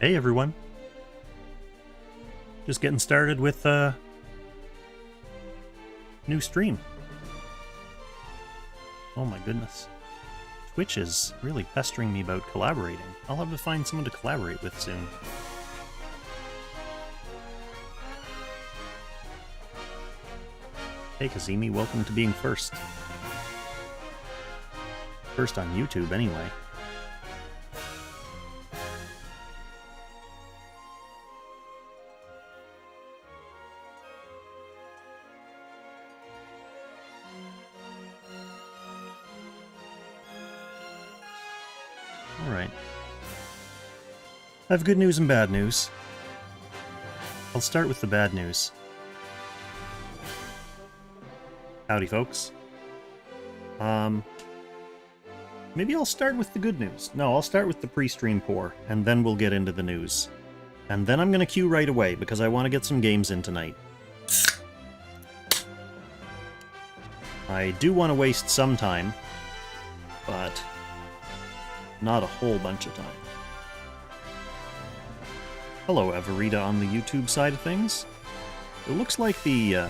Hey everyone. Just getting started with a new stream. Oh my goodness. Twitch is really pestering me about collaborating. I'll have to find someone to collaborate with soon. Hey Kazemi, welcome to being first. First on YouTube, anyway. Alright. I have good news and bad news. I'll start with the bad news. Howdy, folks. Maybe I'll start with the good news. No, I'll start with the pre-stream pour, and then we'll get into the news. And then I'm gonna queue right away, because I want to get some games in tonight. I do want to waste some time, but not a whole bunch of time. Hello, Everita on the YouTube side of things. It looks like the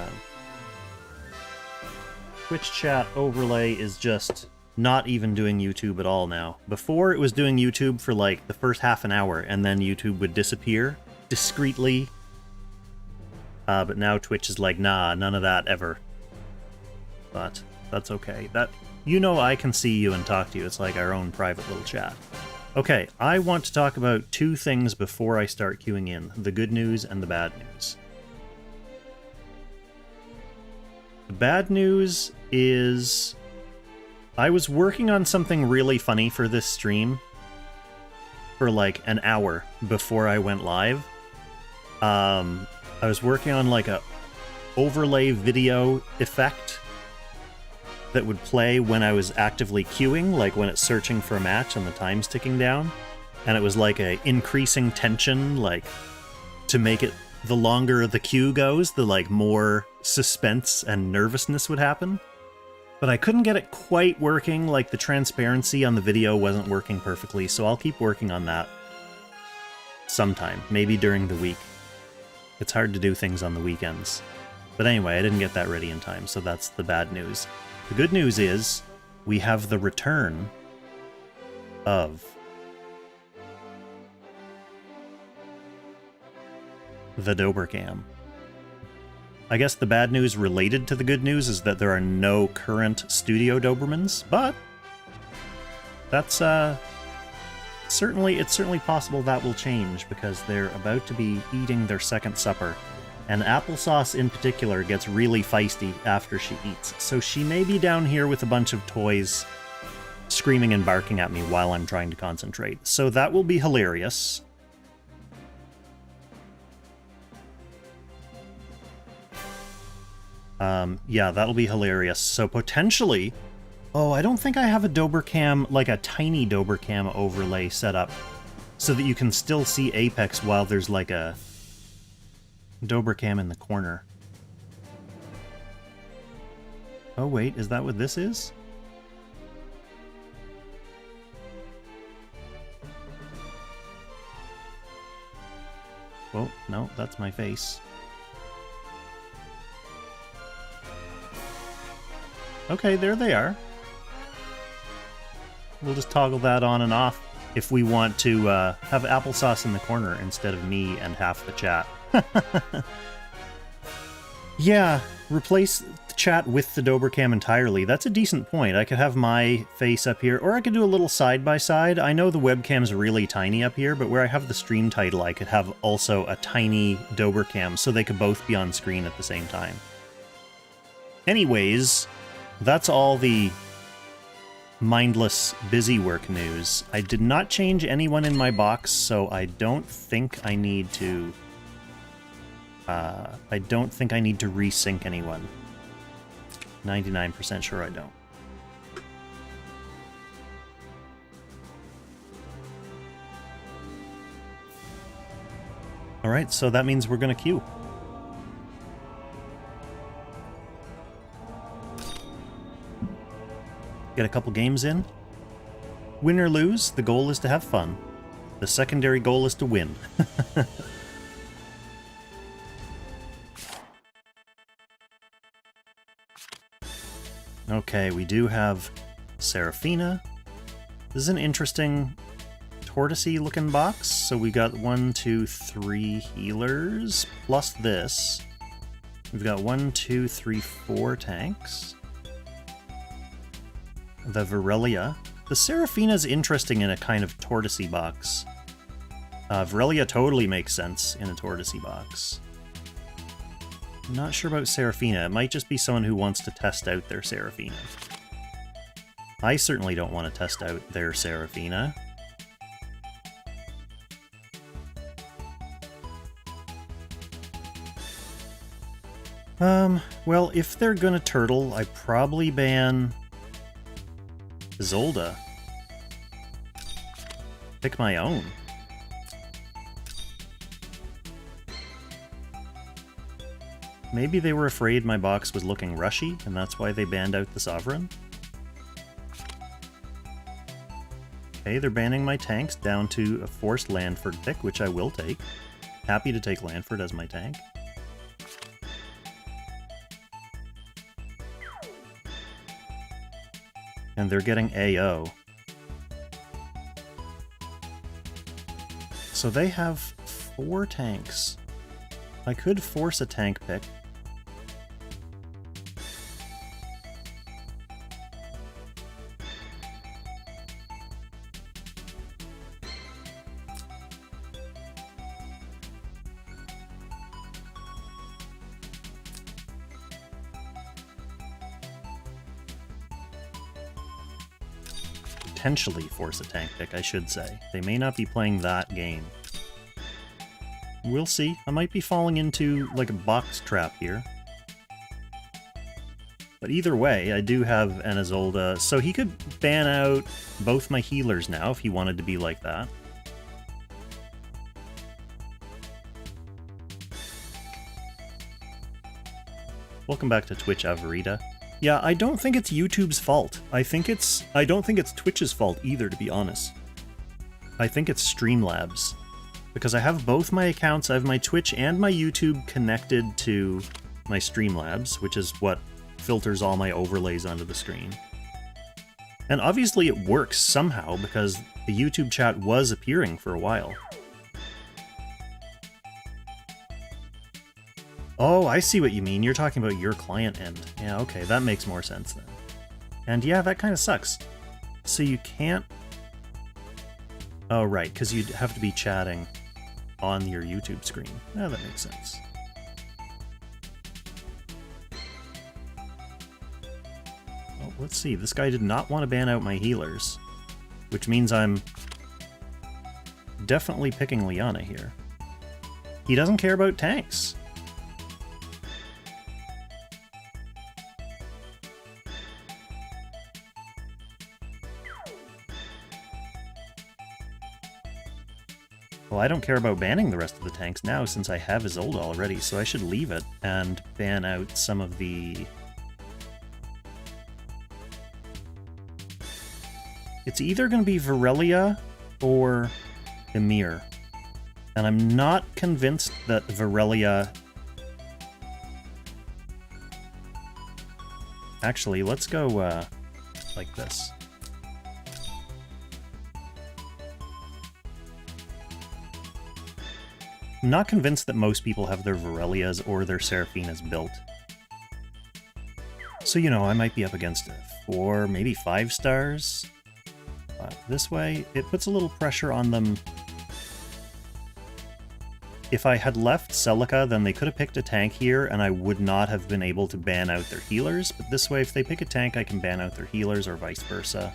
Twitch chat overlay is just not even doing YouTube at all now. Before, it was doing YouTube for like the first half an hour, and then YouTube would disappear discreetly. But now Twitch is like, nah, none of that ever. But that's okay. You know I can see you and talk to you. It's like our own private little chat. Okay, I want to talk about two things before I start queuing in. The good news and the bad news. The bad news is I was working on something really funny for this stream for like an hour before I went live. I was working on like a overlay video effect that would play when I was actively queuing, like when it's searching for a match and the time's ticking down. And it was like a increasing tension, like to make it, the longer the queue goes, the like more suspense and nervousness would happen. But I couldn't get it quite working, like the transparency on the video wasn't working perfectly, so I'll keep working on that sometime, maybe during the week. It's hard to do things on the weekends. But anyway, I didn't get that ready in time, so that's the bad news. The good news is, we have the return of the Dobercam. I guess the bad news related to the good news is that there are no current studio Dobermans, but that's certainly possible that will change, because they're about to be eating their second supper. And Applesauce in particular gets really feisty after she eats, so she may be down here with a bunch of toys screaming and barking at me while I'm trying to concentrate. So that will be hilarious. Yeah, that'll be hilarious. So potentially... Oh, I don't think I have a Dobercam, like a tiny Dobercam overlay set up, so that you can still see Apex while there's like a Dobercam in the corner. Oh wait, is that what this is? Oh, no, that's my face. Okay, there they are. We'll just toggle that on and off if we want to have Applesauce in the corner instead of me and half the chat. Yeah, replace the chat with the Dobercam entirely. That's a decent point. I could have my face up here, or I could do a little side-by-side. I know the webcam's really tiny up here, but where I have the stream title, I could have also a tiny Dobercam, so they could both be on screen at the same time. Anyways, that's all the mindless busy work news. I did not change anyone in my box, so I don't think I need to... resync anyone. 99% sure I don't. Alright, so that means we're gonna queue. Get a couple games in. Win or lose, the goal is to have fun. The secondary goal is to win. Okay, we do have Seraphina. This is an interesting tortoisey looking box. So we got 1, 2, 3 healers plus this. We've got 1, 2, 3, 4 tanks. The Virelia. The Seraphina's interesting in a kind of tortoisey box. Virelia totally makes sense in a tortoisey box. I'm not sure about Seraphina. It might just be someone who wants to test out their Seraphina. I certainly don't want to test out their Seraphina. Well, if they're gonna turtle, I probably ban Isolde. Pick my own. Maybe they were afraid my box was looking rushy, and that's why they banned out the Sovereign. Okay, they're banning my tanks down to a forced Landford pick, which I will take. Happy to take Landford as my tank. And they're getting AO. So they have 4 tanks. I could force a tank pick. Potentially force a tank pick, I should say. They may not be playing that game. We'll see. I might be falling into, like, a box trap here. But either way, I do have an Isolde, so he could ban out both my healers now if he wanted to be like that. Welcome back to Twitch, Avarita. Yeah, I don't think it's YouTube's fault. I don't think it's Twitch's fault either, to be honest. I think it's Streamlabs. Because I have both my accounts, I have my Twitch and my YouTube connected to my Streamlabs, which is what filters all my overlays onto the screen. And obviously it works somehow, because the YouTube chat was appearing for a while. Oh, I see what you mean. You're talking about your client end. Yeah, okay, that makes more sense then. And yeah, that kind of sucks. So you can't... Oh, right, because you'd have to be chatting on your YouTube screen. Yeah, that makes sense. Well, let's see. This guy did not want to ban out my healers, which means I'm definitely picking Liana here. He doesn't care about tanks. Well, I don't care about banning the rest of the tanks now since I have Isolde already, so I should leave it and ban out some of the... It's either going to be Virelia or Emir. And I'm not convinced that Virelia... Actually, let's go like this. I'm not convinced that most people have their Virelias or their Seraphinas built. So, you know, I might be up against 4, maybe 5 stars. But this way, it puts a little pressure on them. If I had left Celica, then they could have picked a tank here, and I would not have been able to ban out their healers. But this way, if they pick a tank, I can ban out their healers, or vice versa.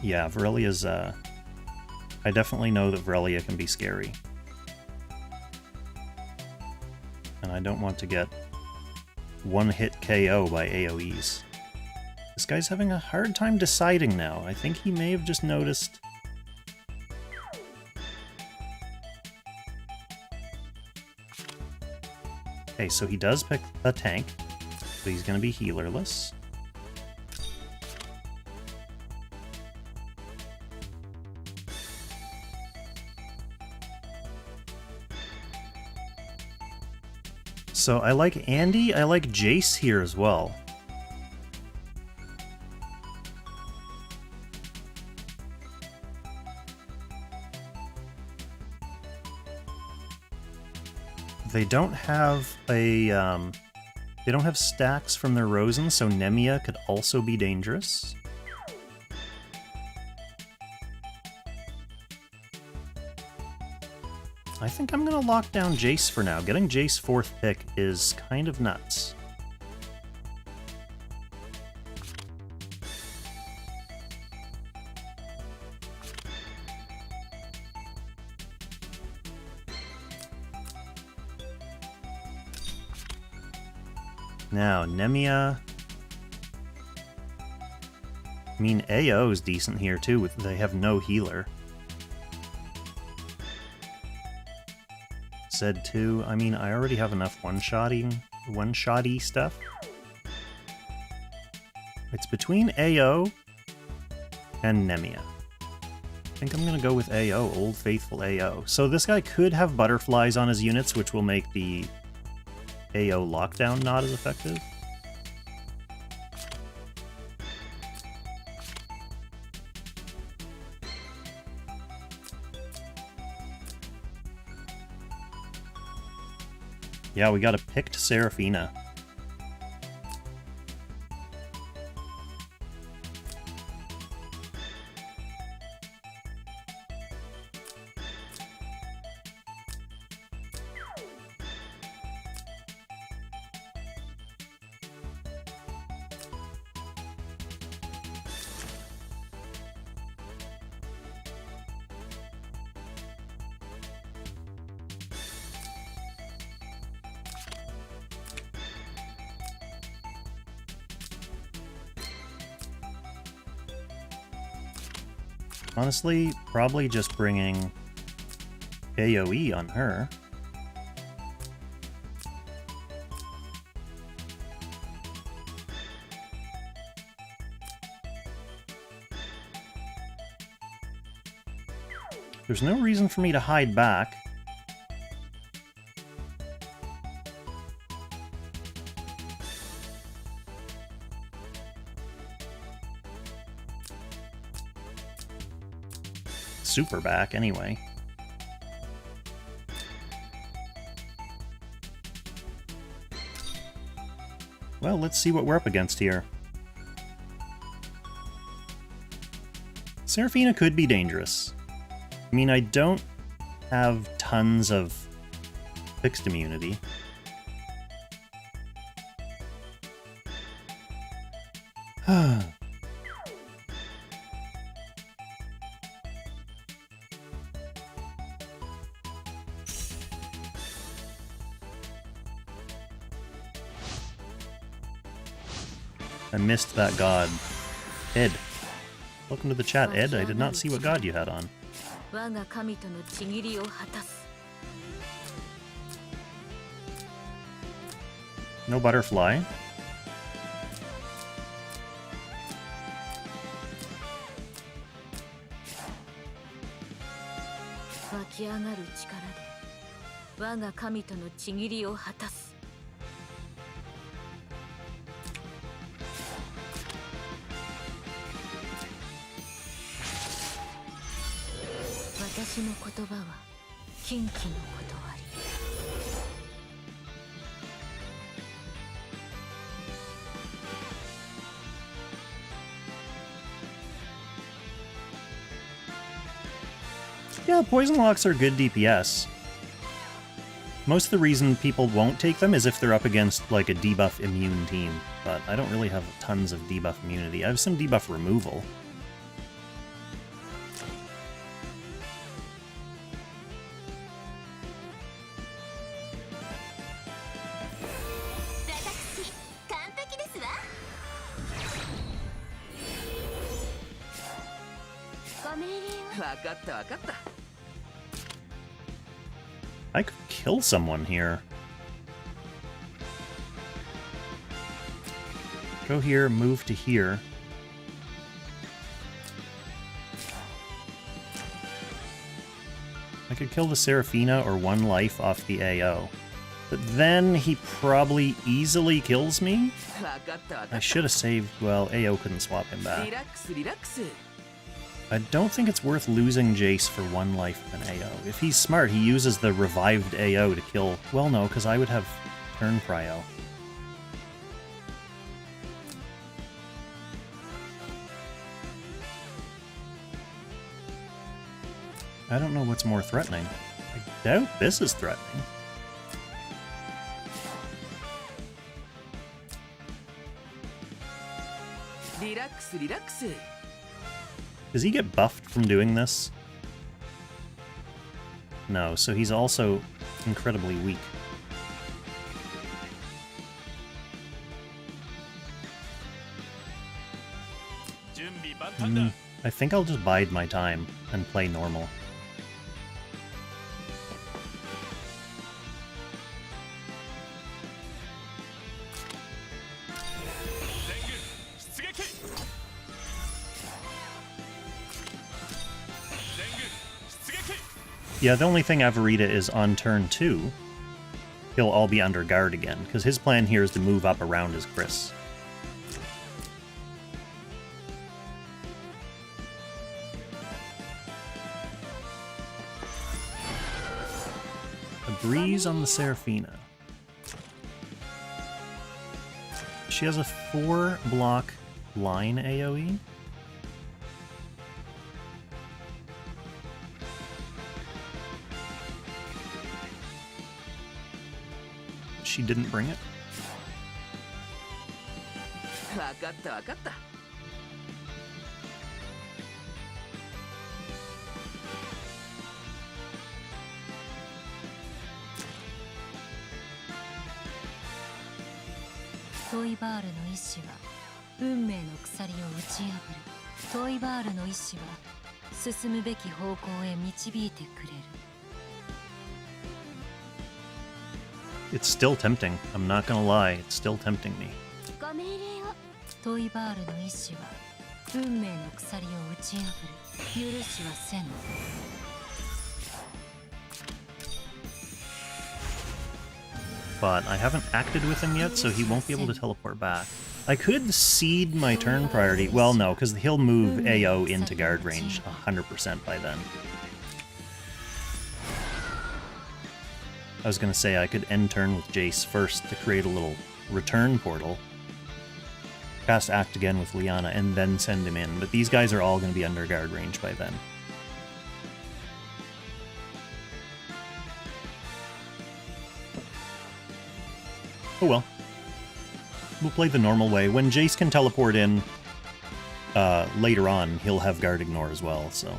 Yeah, Virelia's, I definitely know that Virelia can be scary. And I don't want to get one-hit KO by AoEs. This guy's having a hard time deciding now. I think he may have just noticed... Okay, so he does pick a tank, so he's going to be healerless. So I like Andy, I like Jace here as well. They don't have a, they don't have stacks from their Rosen, so Maiya could also be dangerous. I think I'm gonna lock down Jace for now. Getting Jace 4th pick is kind of nuts. Now, Maiya. I mean, AO is decent here too. They have no healer. Zed 2. I mean, I already have enough one-shotty stuff. It's between AO and Maiya. I think I'm gonna go with AO, Old Faithful AO. So this guy could have butterflies on his units, which will make the AO lockdown not as effective. Yeah, we got a picked Seraphina. Honestly, probably just bringing AoE on her. There's no reason for me to hide back. Super back, anyway. Well, let's see what we're up against here. Seraphina could be dangerous. I mean, I don't have tons of fixed immunity. I missed that god. Ed. Welcome to the chat, Ed. I did not see what god you had on. No butterfly. Yeah, poison locks are good DPS. Most of the reason people won't take them is if they're up against like a debuff immune team, but I don't really have tons of debuff immunity. I have some debuff removal. I could kill someone here. Go here, move to here. I could kill the Seraphina or one life off the AO. But then he probably easily kills me. I should have saved... Well, AO couldn't swap him back. I don't think it's worth losing Jace for 1 life of an AO. If he's smart, he uses the revived AO to kill... Well, no, because I would have turn prio. I don't know what's more threatening. I doubt this is threatening. Does he get buffed from doing this? No, so he's also incredibly weak. I think I'll just bide my time and play normal. Yeah, the only thing Avarita is on turn 2, he'll all be under guard again, because his plan here is to move up around his Chris. A breeze on the Seraphina. She has a 4-block line AoE. She didn't bring it. It's still tempting. I'm not gonna lie, it's still tempting me. But I haven't acted with him yet, so he won't be able to teleport back. I could cede my turn priority. Well, no, because he'll move AO into guard range 100% by then. I was going to say I could end turn with Jace first to create a little return portal, cast Act again with Liana, and then send him in, but these guys are all going to be under guard range by then. Oh well. We'll play the normal way. When Jace can teleport in later on, he'll have guard ignore as well, so...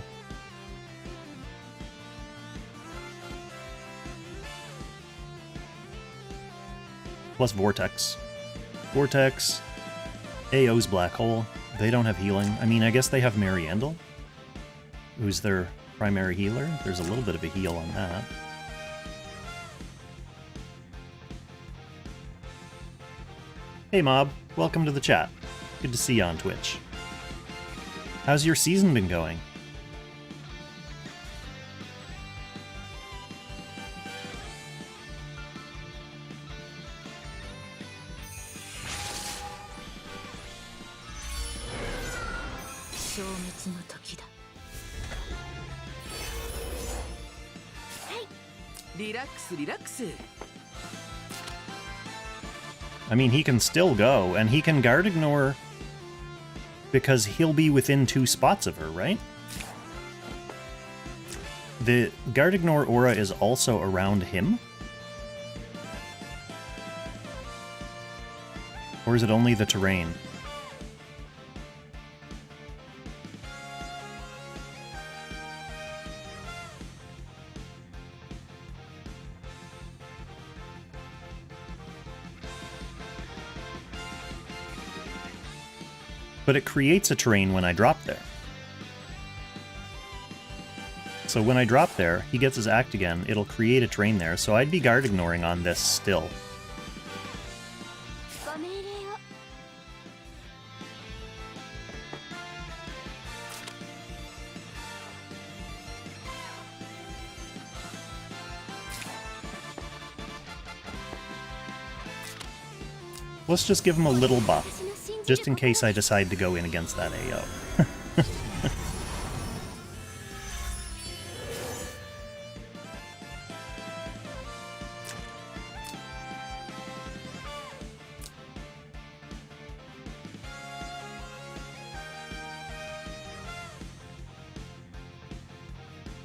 Plus Vortex. Vortex, AO's Black Hole. They don't have healing. I mean, I guess they have Mariandel, who's their primary healer. There's a little bit of a heal on that. Hey Mob, welcome to the chat. Good to see you on Twitch. How's your season been going? I mean, he can still go, and he can guard ignore because he'll be within 2 spots of her, right? The guard ignore aura is also around him? Or is it only the terrain? But it creates a terrain when I drop there. So when I drop there, he gets his act again, it'll create a terrain there, so I'd be guard ignoring on this still. Let's just give him a little buff, just in case I decide to go in against that AO.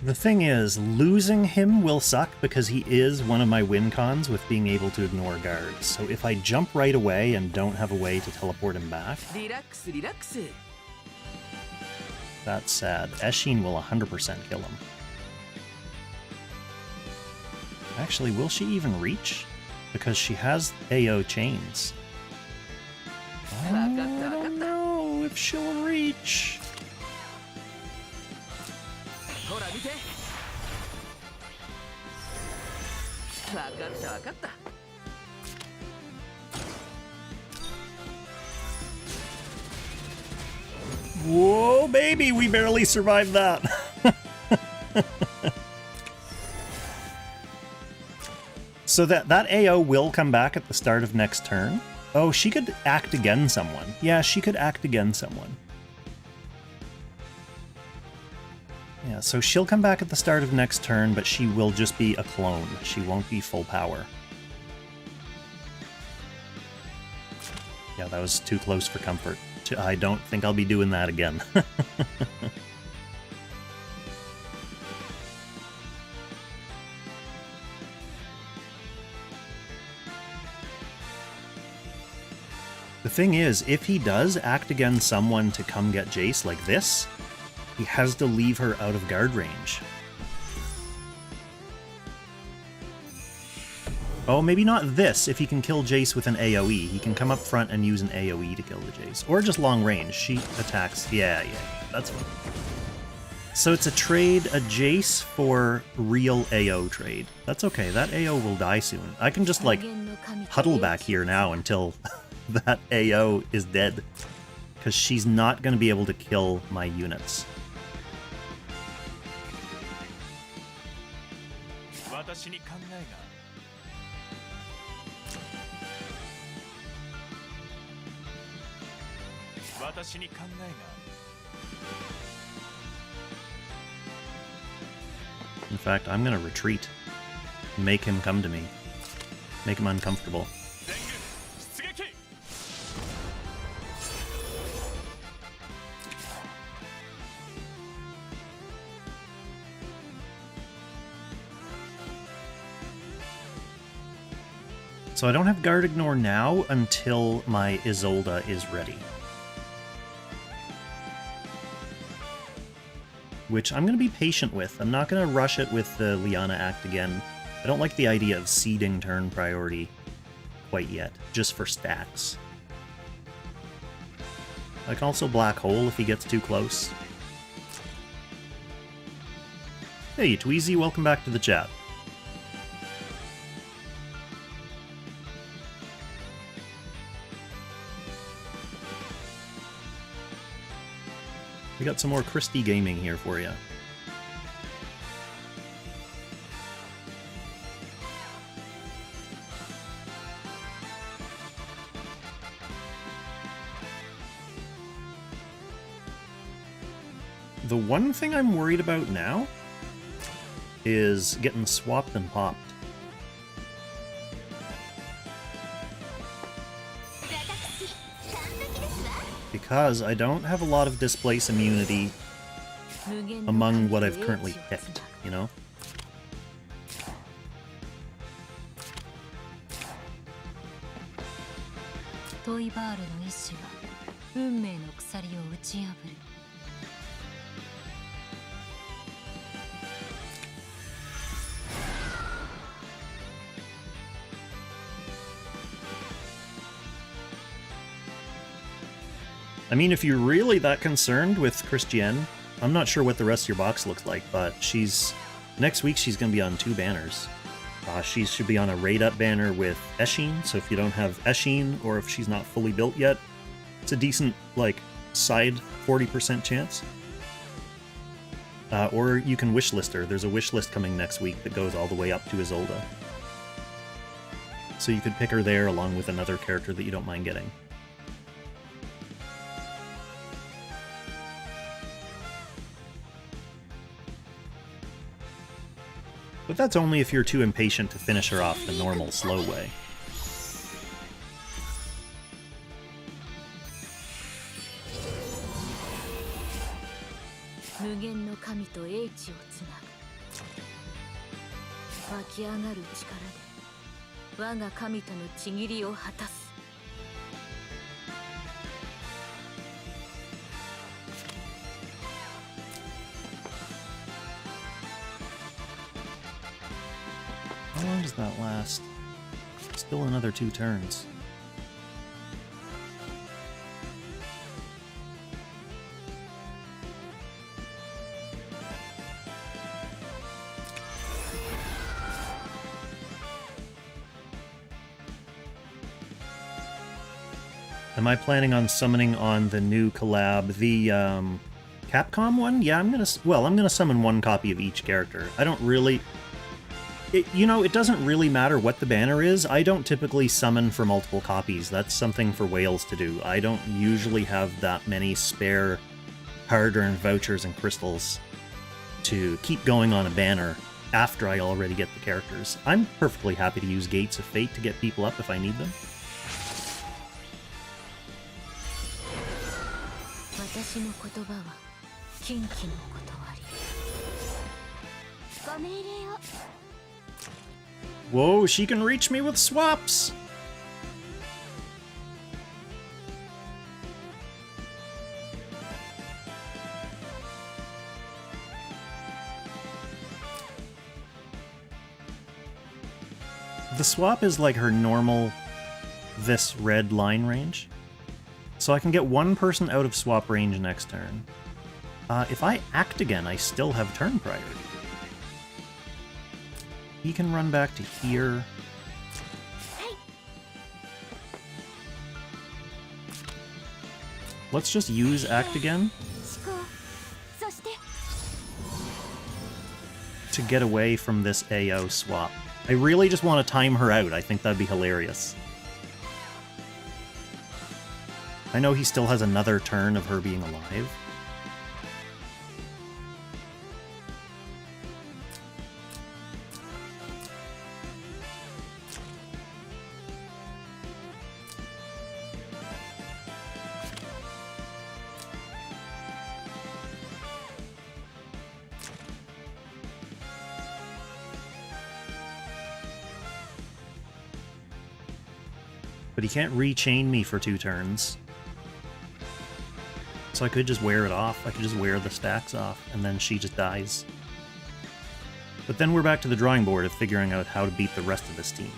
The thing is, losing him will suck because he is one of my win cons with being able to ignore guards. So if I jump right away and don't have a way to teleport him back, that's sad. Eshin will 100% kill him. Actually, will she even reach? Because she has AO chains. I don't know if she'll reach. Whoa, baby, we barely survived that. So that AO will come back at the start of next turn. Oh, she could act again someone. Yeah, she could act again someone. Yeah, so she'll come back at the start of next turn, but she will just be a clone. She won't be full power. Yeah, that was too close for comfort. I don't think I'll be doing that again. The thing is, if he does act against someone to come get Jace like this, he has to leave her out of guard range. Oh, maybe not this. If he can kill Jace with an AoE, he can come up front and use an AoE to kill the Jace. Or just long range. She attacks. Yeah, that's fine. So it's a trade, a Jace for real AO trade. That's okay, that AO will die soon. I can just, like, huddle back here now until that AO is dead. Because she's not going to be able to kill my units. In fact, I'm gonna retreat. Make him come to me. Make him uncomfortable. So I don't have Guard Ignore now until my Isolde is ready. Which I'm going to be patient with. I'm not going to rush it with the Liana Act again. I don't like the idea of seeding turn priority quite yet, just for stacks. I can also Black Hole if he gets too close. Hey, Tweezy, welcome back to the chat. We got some more Christie gaming here for you. The one thing I'm worried about now is getting swapped and popped. Because I don't have a lot of displace immunity among what I've currently picked, you know? I mean, if you're really that concerned with Christiane, I'm not sure what the rest of your box looks like, but next week she's going to be on 2 banners. She should be on a raid up banner with Eshin, so if you don't have Eshin, or if she's not fully built yet, it's a decent, like, side 40% chance. Or you can wishlist her. There's a wishlist coming next week that goes all the way up to Isolde. So you could pick her there along with another character that you don't mind getting. But that's only if you're too impatient to finish her off the normal, slow way. How long does that last? Still another 2 turns. Am I planning on summoning on the new collab, the Capcom one? Yeah, I'm gonna summon 1 copy of each character. I don't really... it doesn't really matter what the banner is. I don't typically summon for multiple copies. That's something for whales to do. I don't usually have that many spare hard-earned vouchers and crystals to keep going on a banner after I already get the characters. I'm perfectly happy to use Gates of Fate to get people up if I need them. Whoa, she can reach me with swaps! The swap is like her normal this red line range. So I can get 1 person out of swap range next turn. If I act again, I still have turn priority. He can run back to here. Let's just use act again to get away from this AO swap. I really just want to time her out. I think that'd be hilarious. I know he still has another turn of her being alive. But he can't rechain me for 2 turns. So I could just wear it off. I could just wear the stacks off, and then she just dies. But then we're back to the drawing board of figuring out how to beat the rest of this team.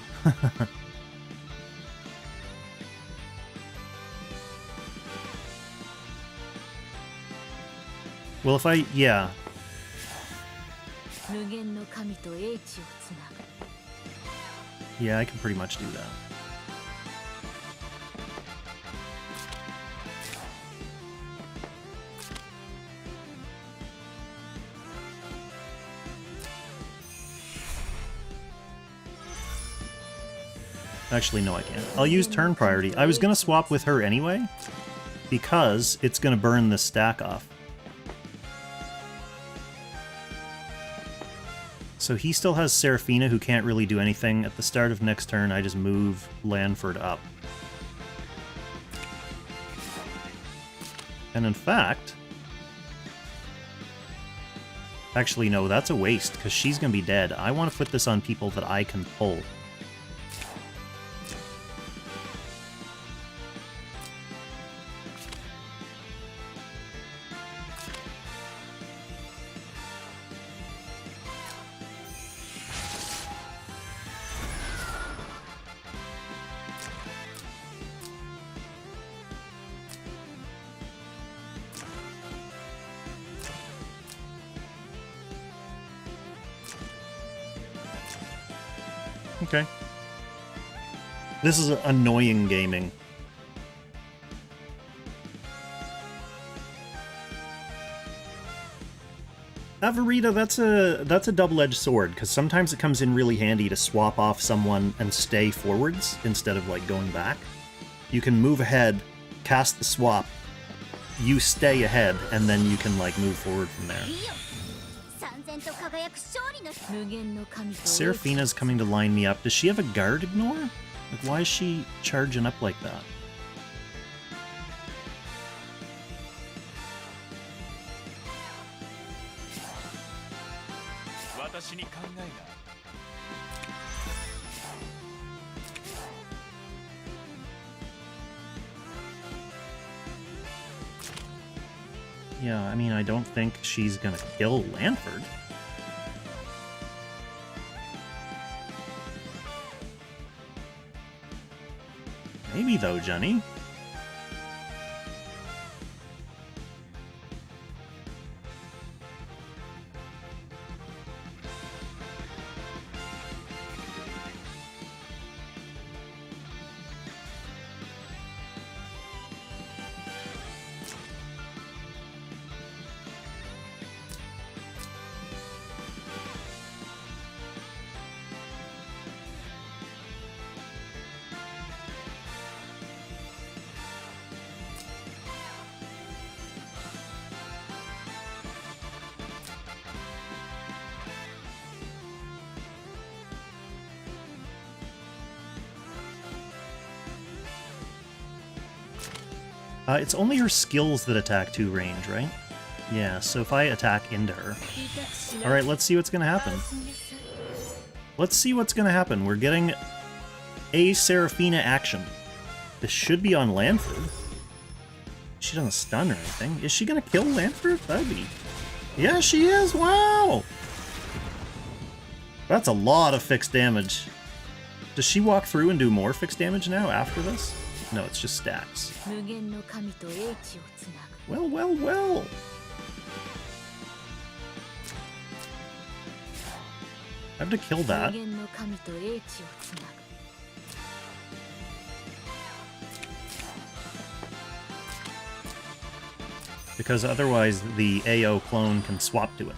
Well, if I... yeah. Yeah, I can pretty much do that. Actually, no, I can't. I'll use turn priority. I was going to swap with her anyway, because it's going to burn the stack off. So he still has Seraphina, who can't really do anything. At the start of next turn, I just move Lanford up. And in fact... Actually, no, that's a waste, because she's going to be dead. I want to put this on people that I can pull. Okay. This is annoying gaming. Avarita, that's a double-edged sword, because sometimes it comes in really handy to swap off someone and stay forwards instead of, like, going back. You can move ahead, cast the swap, you stay ahead, and then you can, like, move forward from there. Seraphina's coming to line me up. Does she have a guard ignore? Like, why is she charging up like that? Yeah, I mean, I don't think she's gonna kill Lanford. Maybe though, Jenny. It's only her skills that attack 2 range, right? Yeah, so if I attack into her... Alright, let's see what's gonna happen. Let's see what's gonna happen. We're getting a Seraphina action. This should be on Lanford. She doesn't stun or anything. Is she gonna kill Lanford? That'd be... Yeah, she is! Wow! That's a lot of fixed damage. Does she walk through and do more fixed damage now after this? No, it's just stacks. Well, well, well! I have to kill that. Because otherwise the AO clone can swap to it.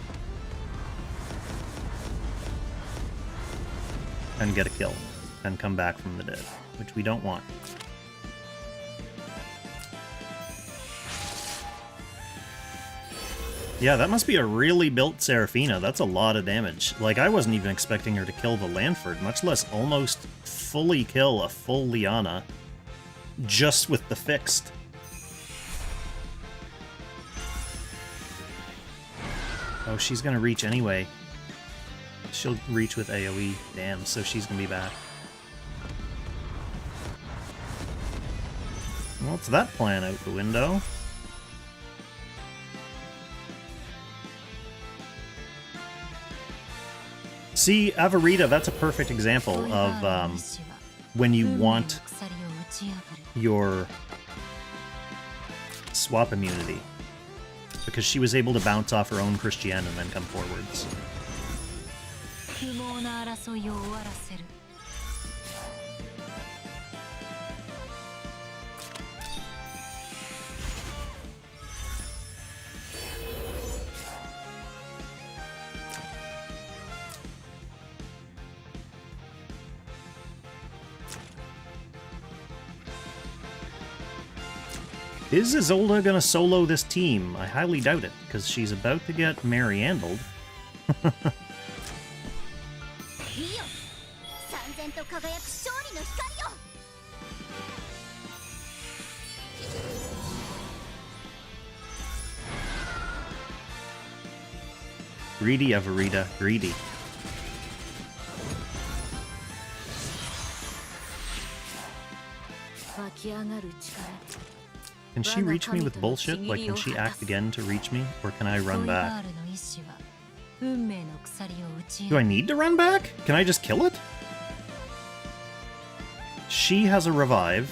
And get a kill. And come back from the dead. Which we don't want. Yeah, that must be a really built Seraphina. That's a lot of damage. Like, I wasn't even expecting her to kill the Lanford, much less almost fully kill a full Liana just with the fixed. Oh, she's gonna reach anyway. She'll reach with AoE. Damn, so she's gonna be back. What's that plan out the window? See, Avarita, that's a perfect example of when you want your swap immunity. Because she was able to bounce off her own Christian and then come forwards. Is Isolde gonna solo this team? I highly doubt it, because she's about to get Mariandled. Greedy, Avarita, greedy. Can she reach me with bullshit? Like, can she act again to reach me? Or can I run back? Do I need to run back? Can I just kill it? She has a revive.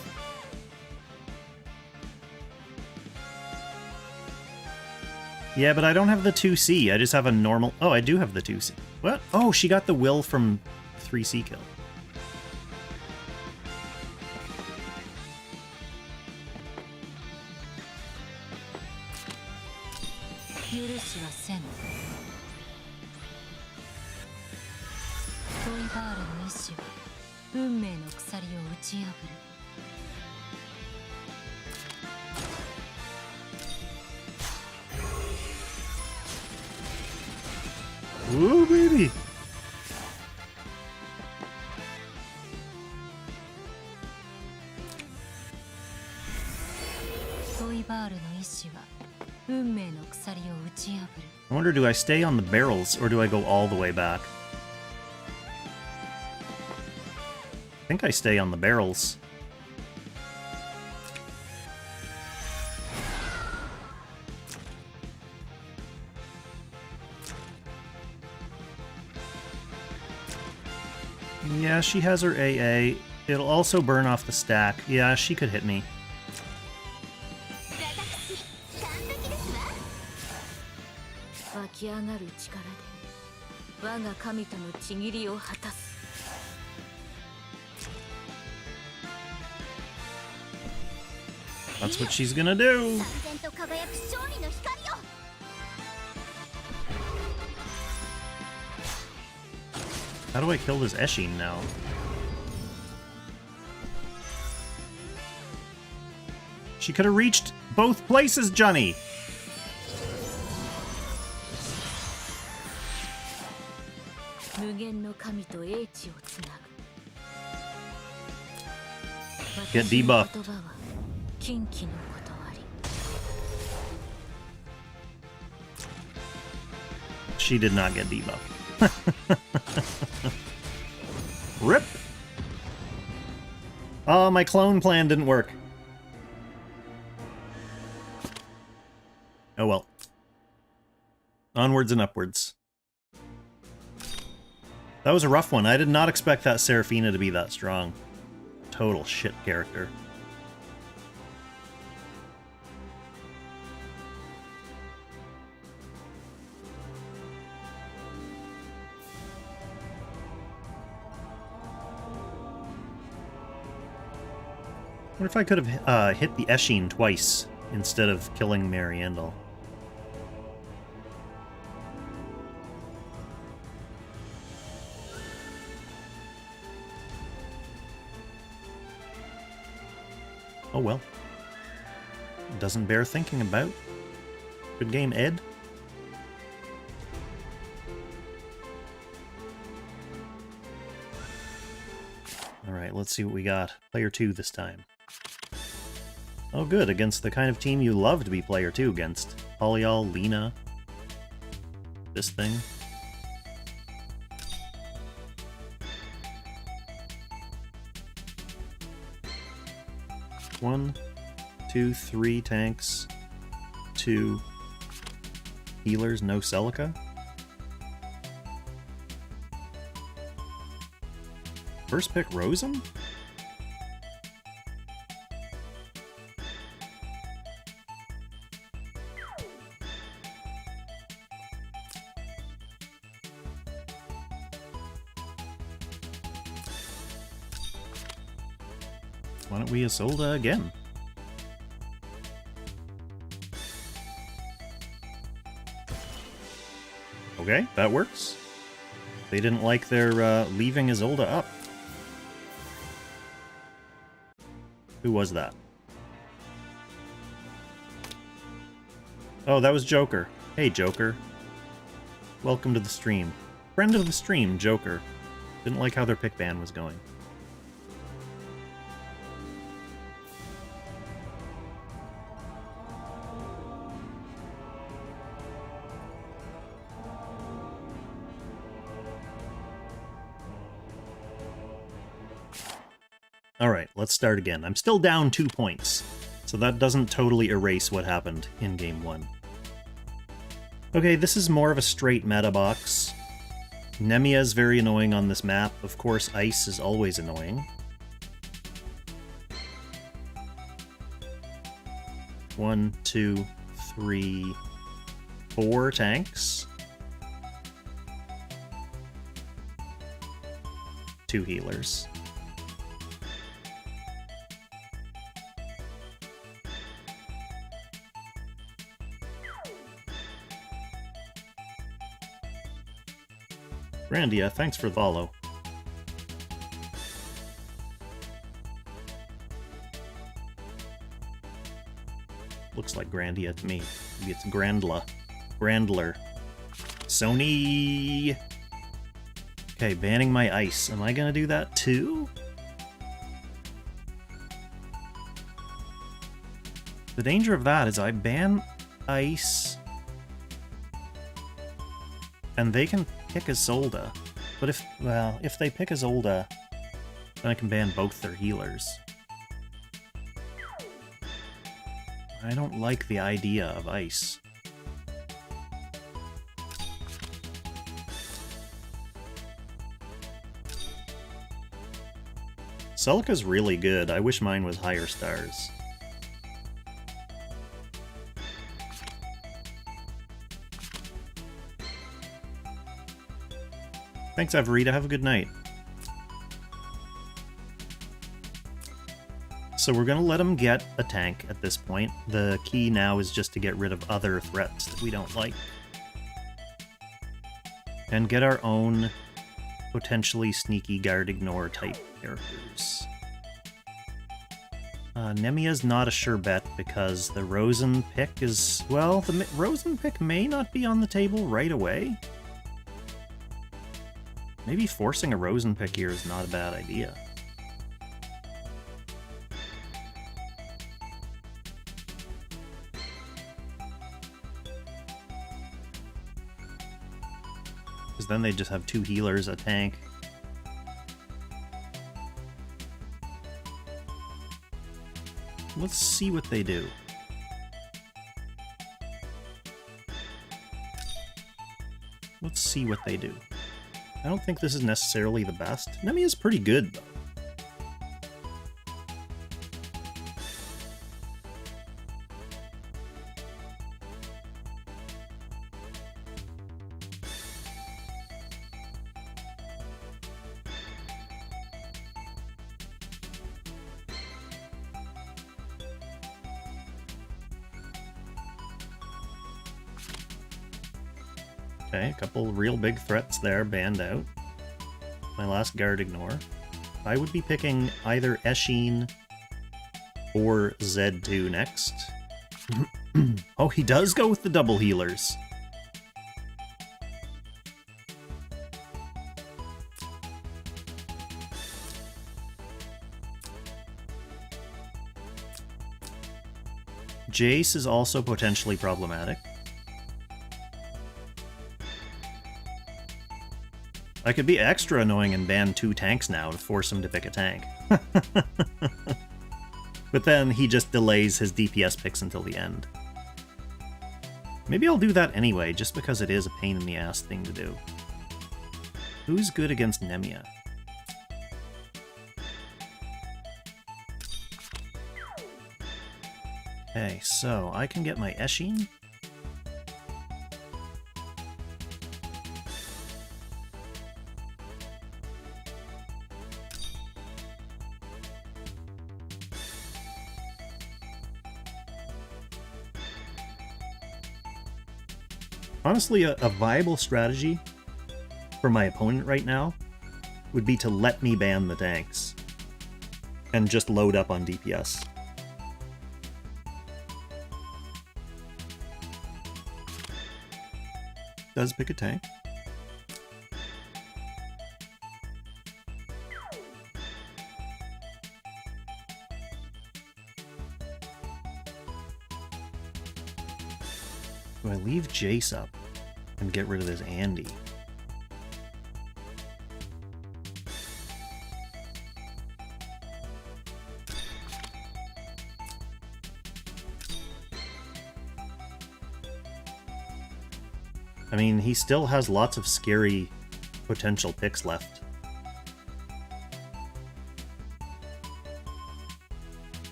Yeah, but I don't have the 2C. I just have a normal... Oh, I do have the 2C. What? Oh, she got the will from 3C kill. Ooh, baby! I wonder, do I stay on the barrels, or do I go all the way back? I think I stay on the barrels. Yeah, she has her AA. It'll also burn off the stack. Yeah, she could hit me. That's what she's gonna do. How do I kill this Eshin now? She could have reached both places, Johnny! Get debuffed. She did not get debuffed. Rip! Oh, my clone plan didn't work. Oh well. Onwards and upwards. That was a rough one. I did not expect that Seraphina to be that strong. Total shit character. I wonder if I could have hit the Eshin twice instead of killing Mariandel. Oh well. Doesn't bear thinking about. Good game, Ed. Alright, let's see what we got. Player 2 this time. Oh good, against the kind of team you love to be player 2 against. Polyol, Lena. This thing. One, two, three tanks, 2 healers, no Celica. First pick Rosen? Why don't we Isolde again? Okay, that works. They didn't like their leaving Isolde up. Who was that? Oh, that was Joker. Hey, Joker. Welcome to the stream. Friend of the stream, Joker. Didn't like how their pick ban was going. Alright, let's start again. I'm still down 2 points, so that doesn't totally erase what happened in Game 1. Okay, this is more of a straight meta box. Nemia is very annoying on this map. Of course, Ice is always annoying. 1, 2, 3, 4 tanks. 2 healers. Grandia, thanks for the follow. looks like Grandia to me. Maybe it's Grandla. Grandler. Sony! Okay, banning my ice. Am I gonna do that too? The danger of that is I ban ice, and they can pick Isolde. But if they pick Isolde, then I can ban both their healers. I don't like the idea of ice. Celica's really good. I wish mine was higher stars. Thanks, Averita. Have a good night. So we're going to let him get a tank at this point. The key now is just to get rid of other threats that we don't like. And get our own potentially sneaky guard ignore type characters. Nemia's not a sure bet because the Rosen pick is... Well, the Rosen pick may not be on the table right away. Maybe forcing a Rosen pick here is not a bad idea. Because then they just have two healers, a tank. Let's see what they do. Let's see what they do. I don't think this is necessarily the best. Nemia's pretty good, though. Okay, a couple real big threats there banned out. My last guard ignore. I would be picking either Eshin or Z2 next. Oh, he does go with the double healers. Jace is also potentially problematic. I could be extra annoying and ban 2 tanks now to force him to pick a tank. But then he just delays his DPS picks until the end. Maybe I'll do that anyway, just because it is a pain in the ass thing to do. Who's good against Nemia? Okay, so I can get my Eshin. Honestly, a viable strategy for my opponent right now would be to let me ban the tanks and just load up on DPS. Does pick a tank. Do I leave Jace up and get rid of this Andy? I mean, he still has lots of scary potential picks left.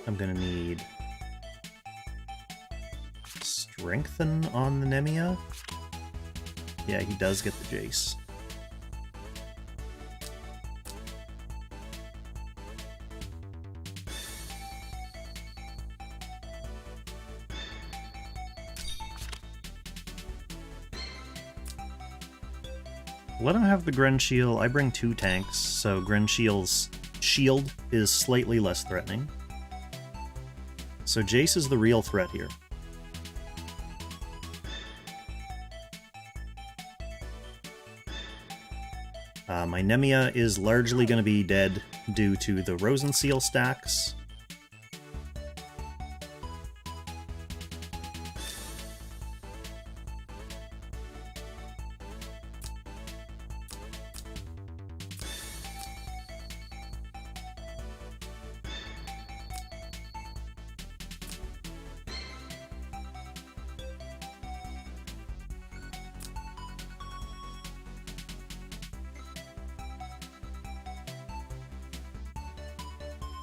I'm gonna need Strengthen on the Nemia. Yeah, he does get the Jace. Let him have the Grenshiel. I bring 2 tanks, so Grenshiel's shield is slightly less threatening. So Jace is the real threat here. My Nemia is largely going to be dead due to the Rosenseal stacks.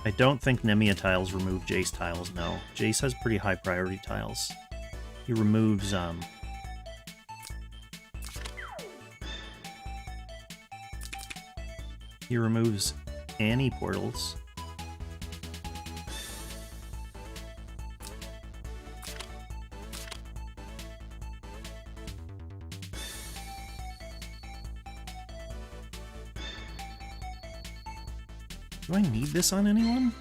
I don't think Nemia tiles remove Jace tiles, no. Jace has pretty high priority tiles. He removes, he removes Annie portals. Do I need this on anyone?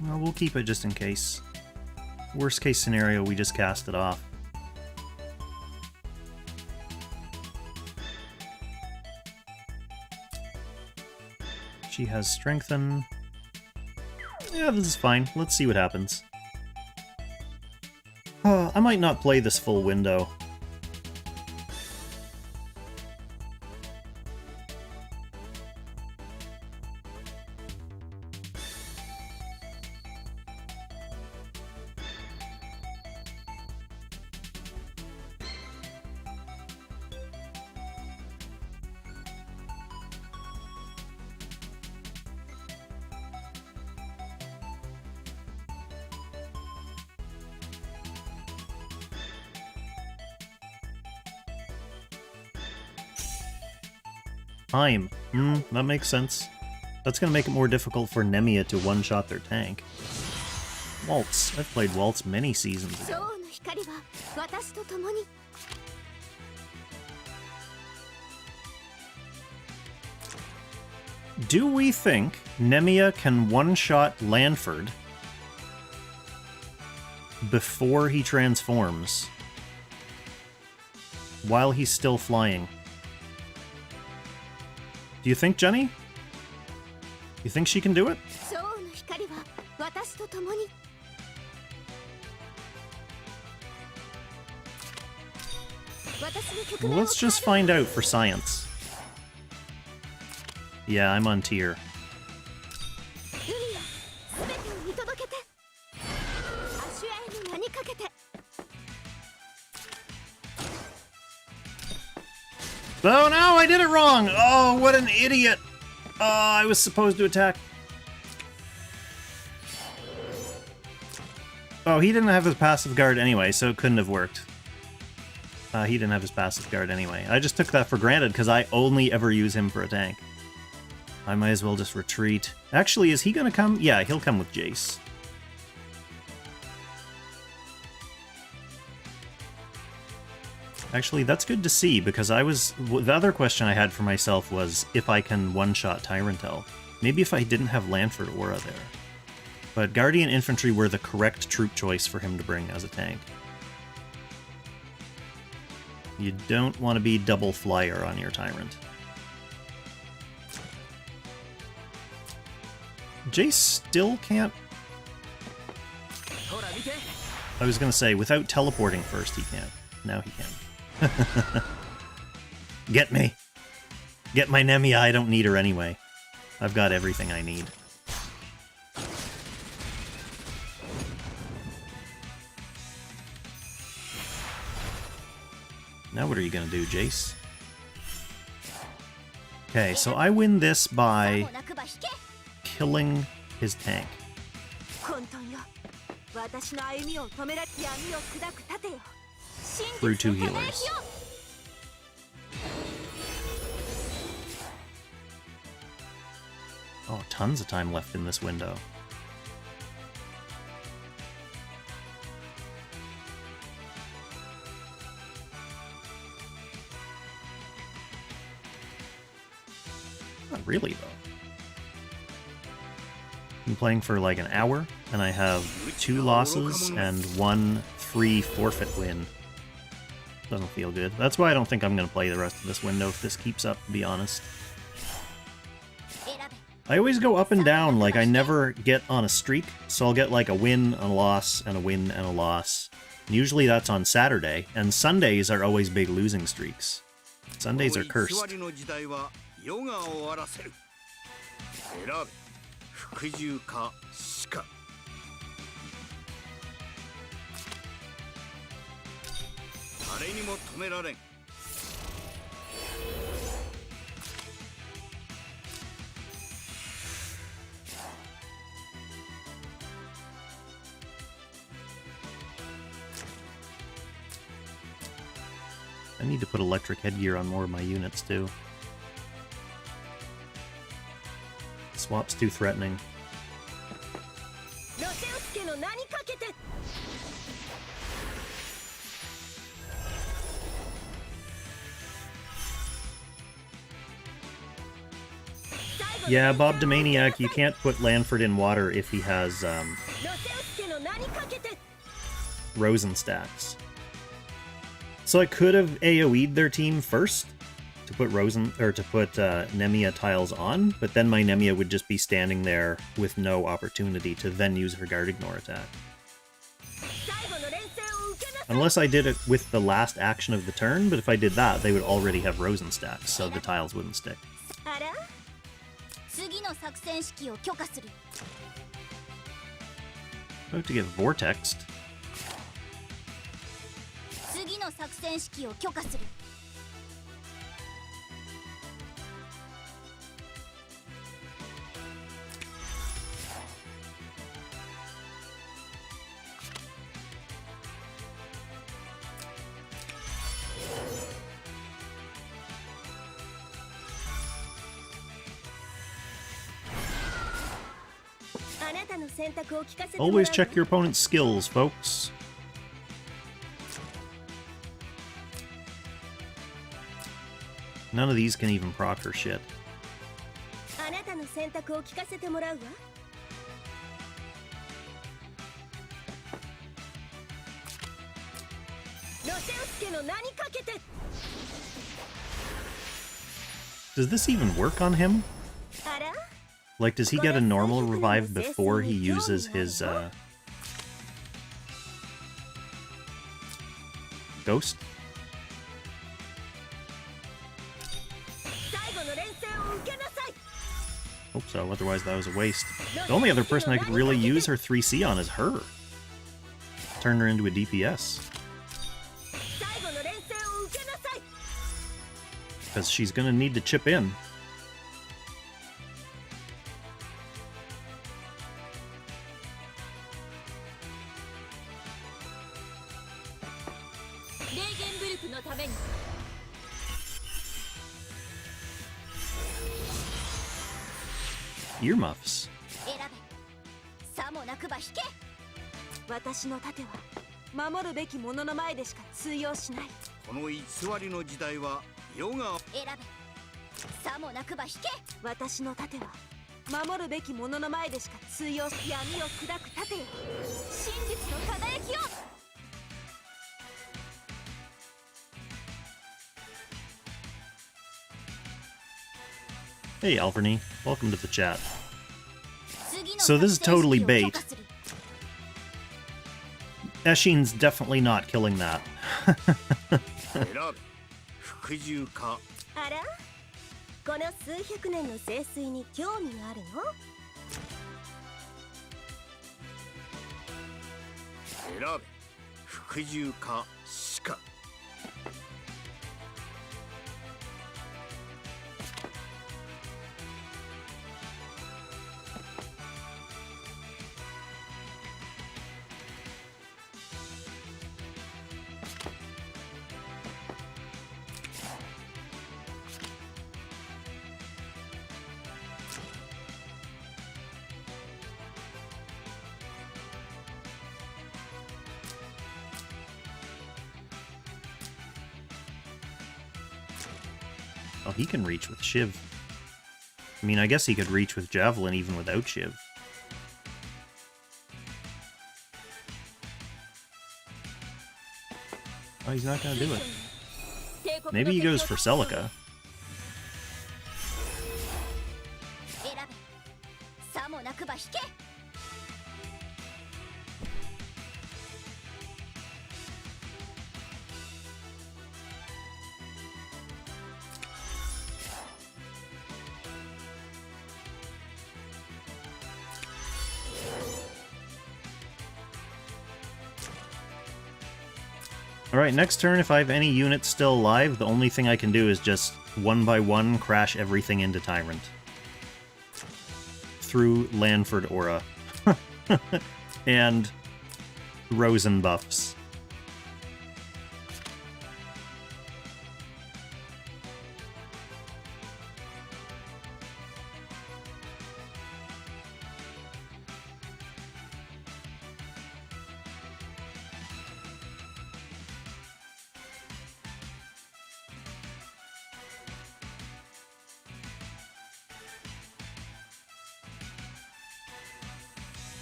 Well, we'll keep it just in case. Worst case scenario, we just cast it off. She has Strengthen. Yeah, this is fine. Let's see what happens. I might not play this full window. Time. That makes sense. That's going to make it more difficult for Nemia to one-shot their tank. Waltz. I've played Waltz many seasons ago. Do we think Nemia can one-shot Lanford before he transforms while he's still flying? Do you think, Jenny? You think she can do it? Well, let's just find out for science. Yeah, I'm on tier. Oh no, I did it wrong! Oh, what an idiot! Oh, I was supposed to attack. Oh, he didn't have his passive guard anyway, so it couldn't have worked. He didn't have his passive guard anyway. I just took that for granted because I only ever use him for a tank. I might as well just retreat. Actually, is he gonna come? Yeah, he'll come with Jace. Actually, that's good to see, because the other question I had for myself was if I can one-shot Tyrantel. Maybe if I didn't have Lanford Aura there. But Guardian Infantry were the correct troop choice for him to bring as a tank. You don't want to be double flyer on your Tyrant. Jace still can't... I was going to say, without teleporting first he can't. Now he can. Get me! Get my Nemia, I don't need her anyway. I've got everything I need. Now what are you gonna do, Jace? Okay, so I win this by killing his tank. Through 2 healers. Oh, tons of time left in this window. Not really, though. I'm playing for like an hour, and I have 2 losses and 1 free forfeit win. Doesn't feel good. That's why I don't think I'm going to play the rest of this window if this keeps up, to be honest. I always go up and down, like I never get on a streak, so I'll get like a win, a loss, and a win, and a loss. And usually that's on Saturday, and Sundays are always big losing streaks. Sundays are cursed. I need to put electric headgear on more of my units, too. Swap's too threatening. Yeah, Bob Domaniac, you can't put Lanford in water if he has, Rosenstacks. So I could have AoE'd their team first to put Nemiya tiles on, but then my Nemiya would just be standing there with no opportunity to then use her Guard Ignore attack. Unless I did it with the last action of the turn, but if I did that, they would already have Rosenstacks, so the tiles wouldn't stick. I have to get Vortexed. Always check your opponent's skills, folks. None of these can even proc her shit. Does this even work on him? Like, does he get a normal revive before he uses his, Ghost? Hope so, otherwise that was a waste. The only other person I could really use her 3C on is her. Turn her into a DPS. Because she's gonna need to chip in. Earmuffs. Hey Alverny, welcome to the chat. So this is totally bait. Eshin's definitely not killing that. Oh, he can reach with Shiv. I mean, I guess he could reach with Javelin even without Shiv. Oh, he's not gonna do it. Maybe he goes for Celica. Alright, next turn, if I have any units still alive, the only thing I can do is just, one by one, crash everything into Tyrant. Through Lanford Aura. And Rosen buffs.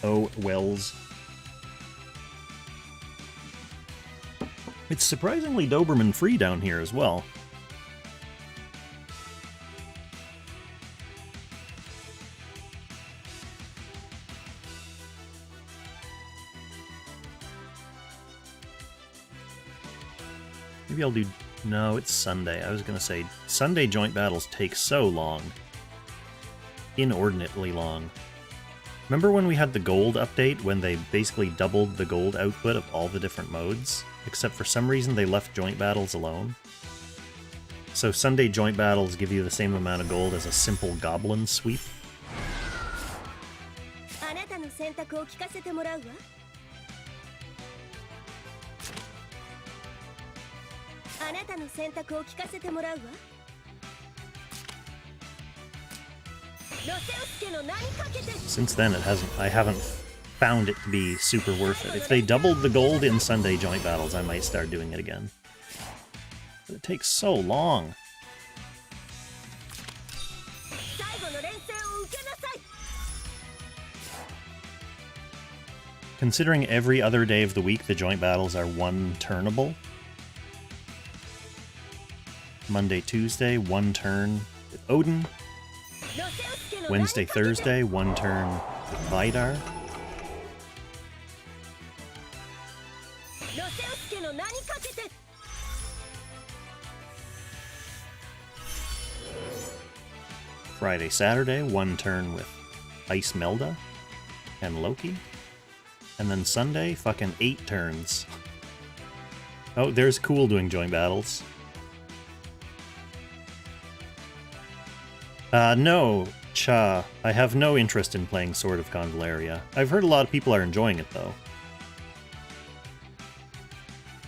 Oh, Wells. It's surprisingly Doberman free down here as well. Maybe I'll do... No, it's Sunday. I was gonna say, Sunday joint battles take so long. Inordinately long. Remember when we had the gold update, when they basically doubled the gold output of all the different modes? Except for some reason they left joint battles alone. So Sunday joint battles give you the same amount of gold as a simple goblin sweep. Since then, I haven't found it to be super worth it. If they doubled the gold in Sunday joint battles, I might start doing it again. But it takes so long. Considering every other day of the week the joint battles are one turnable. Monday, Tuesday, one turn with Odin. Wednesday, Thursday, one turn with Vidar. Friday, Saturday, one turn with Ice Melda and Loki. And then Sunday, fucking 8 turns. Oh, there's Cool doing joint battles. No, Cha. I have no interest in playing Sword of Convalaria. I've heard a lot of people are enjoying it, though.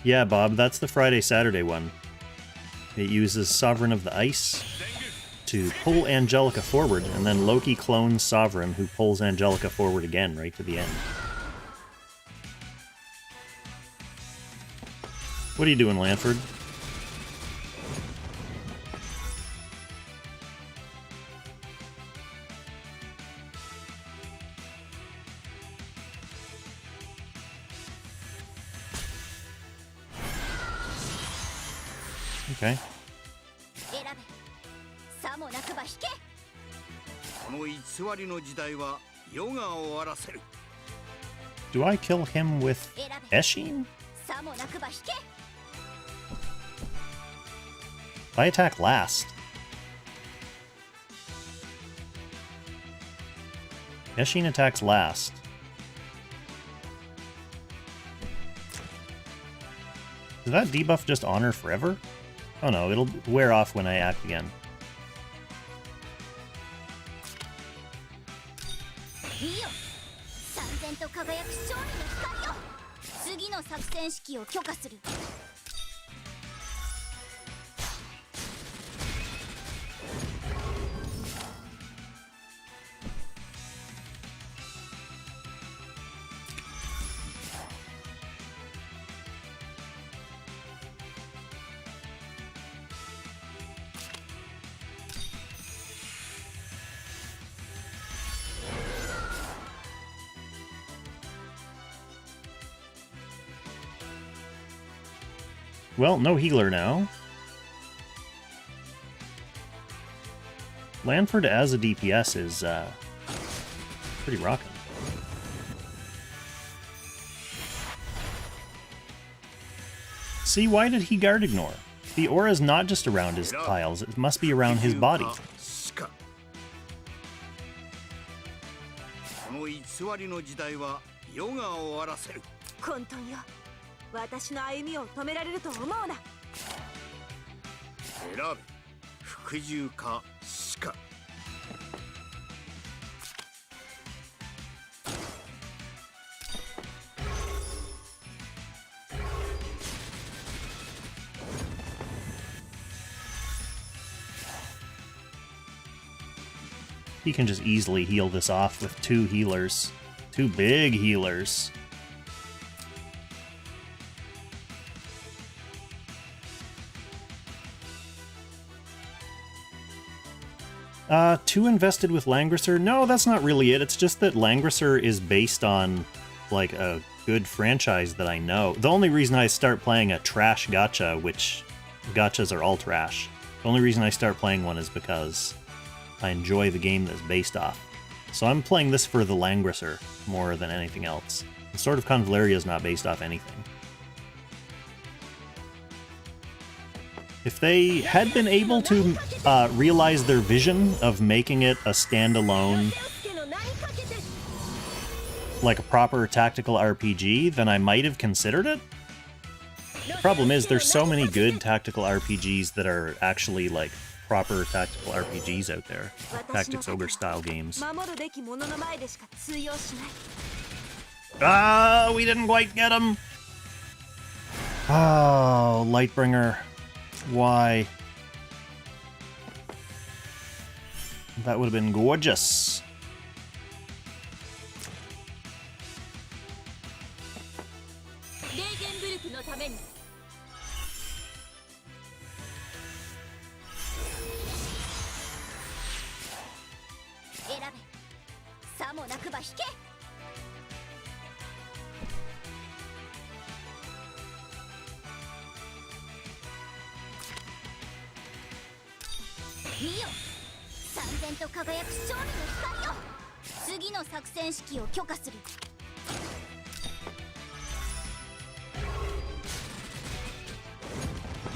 Yeah, Bob, that's the Friday-Saturday one. It uses Sovereign of the Ice to pull Angelica forward, and then Loki clones Sovereign, who pulls Angelica forward again, right to the end. What are you doing, Lanford? Okay. Do I kill him with Eshin? I attack last. Eshin attacks last. Does that debuff just honor forever? Oh no, it'll wear off when I act again. Well, no healer now. Lanford as a DPS is pretty rocking. See, why did he guard ignore? The aura is not just around his tiles, it must be around his body. He can just easily heal this off with 2 healers. 2 big healers. Too invested with Langrisser? No, that's not really it. It's just that Langrisser is based on, like, a good franchise that I know. The only reason I start playing a trash gacha, which gachas are all trash, the only reason I start playing one is because I enjoy the game that's based off. So I'm playing this for the Langrisser more than anything else. The Sword of Convaleria is not based off anything. If they had been able to realize their vision of making it a standalone, like a proper tactical RPG, then I might have considered it. The problem is there's so many good tactical RPGs that are actually like proper tactical RPGs out there. Tactics Ogre style games. Ah, we didn't quite get him! Oh, Lightbringer. Why? That would have been gorgeous.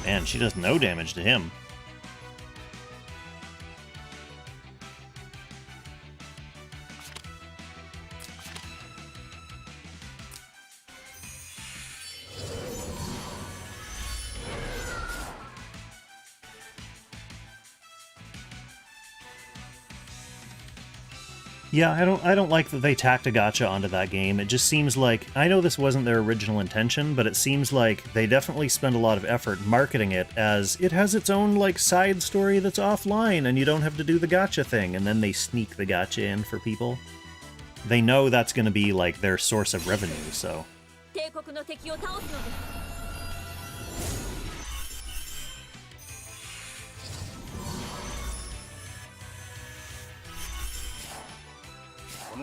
Man, she does no damage to him. Yeah, I don't like that they tacked a gacha onto that game. It just seems like, I know this wasn't their original intention, but it seems like they definitely spend a lot of effort marketing it as it has its own like side story that's offline and you don't have to do the gacha thing, and then they sneak the gacha in for people. They know that's going to be like their source of revenue, so.